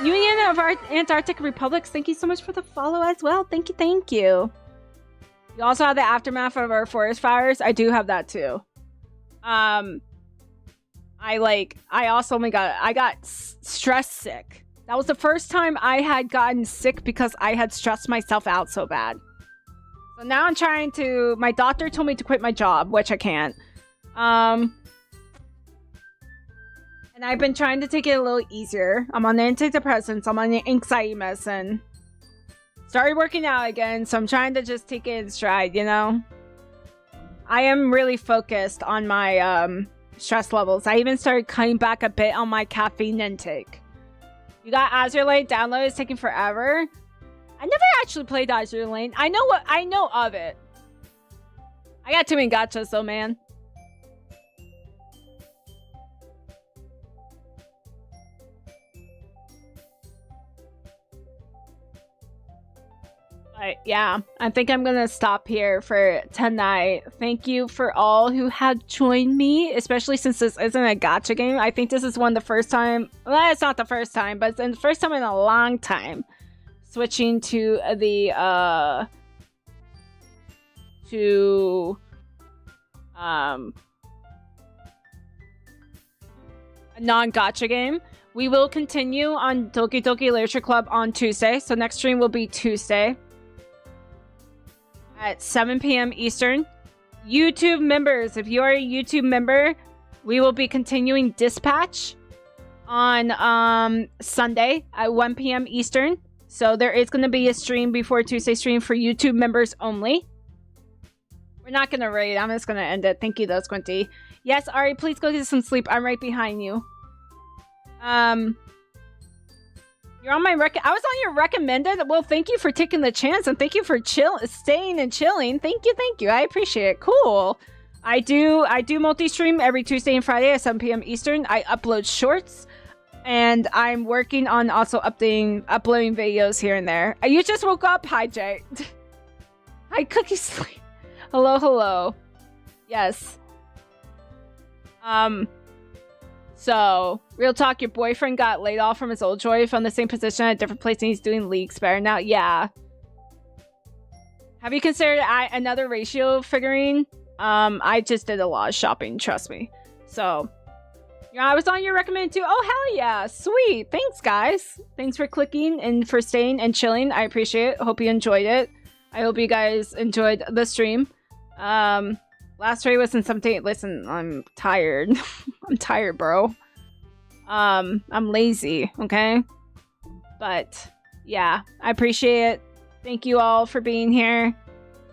Union of Antarctic Republics. Thank you so much for the follow as well. Thank you, thank you. You also have the aftermath of our forest fires. I do have that too. I got stress sick. That was the first time I had gotten sick because I had stressed myself out so bad. So now I'm trying to. My doctor told me to quit my job, which I can't. And I've been trying to take it a little easier. I'm on antidepressants. I'm on anxiety medicine. Started working out again, so I'm trying to just take it in stride, you know? I am really focused on my stress levels. I even started cutting back a bit on my caffeine intake. You got Azure Lane downloaded. It's taking forever. I never actually played Azure Lane. I know of it. I got too many gachas though, man. Yeah, I think I'm gonna stop here for tonight. Thank you for all who have joined me, especially since this isn't a gacha game. I think this is one of the first time. Well, it's not the first time, but it's the first time in a long time switching to the a non-gacha game. We will continue on Doki Doki Literature Club on Tuesday, so next stream will be Tuesday at 7 p.m. Eastern. YouTube members, if you are a YouTube member, we will be continuing Dispatch on Sunday at 1 p.m. Eastern. So there is going to be a stream before Tuesday stream for YouTube members only. We're not going to raid. I'm just going to end it. Thank you, though, Squinty. Yes, Ari, please go get some sleep. I'm right behind you. You're on my I was on your recommended. Well, thank you for taking the chance, and thank you for staying and chilling. Thank you. I appreciate it. Cool. I do multi-stream every Tuesday and Friday at 7 p.m. Eastern. I upload shorts, and I'm working on also uploading videos here and there. You just woke up. Hi, Jay. Hi, Cookie Sleep. Hello. Yes. So, real talk, your boyfriend got laid off from his old job, found the same position at a different place, and he's doing leagues better now. Yeah. Have you considered another ratio figurine? I just did a lot of shopping, trust me. So, yeah, I was on your recommended too. Oh, hell yeah. Sweet. Thanks, guys. Thanks for clicking and for staying and chilling. I appreciate it. Hope you enjoyed it. I hope you guys enjoyed the stream. Last raid was in 17. Listen, I'm tired. I'm tired, bro. I'm lazy, okay? But yeah, I appreciate it. Thank you all for being here.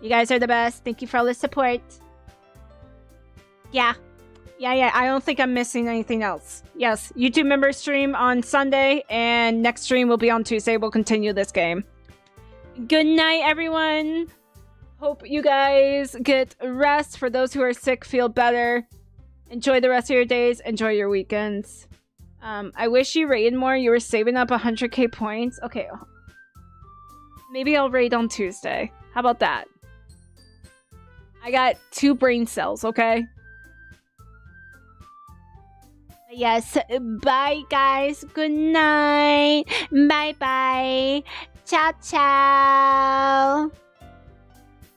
You guys are the best. Thank you for all the support. Yeah. I don't think I'm missing anything else. Yes, YouTube member stream on Sunday, and next stream will be on Tuesday. We'll continue this game. Good night, everyone. Hope you guys get rest. For those who are sick, feel better. Enjoy the rest of your days. Enjoy your weekends. I wish you raided more. You were saving up 100k points. Okay. Maybe I'll raid on Tuesday. How about that? I got 2 brain cells, okay? Yes, bye guys. Good night. Bye bye. Ciao, ciao.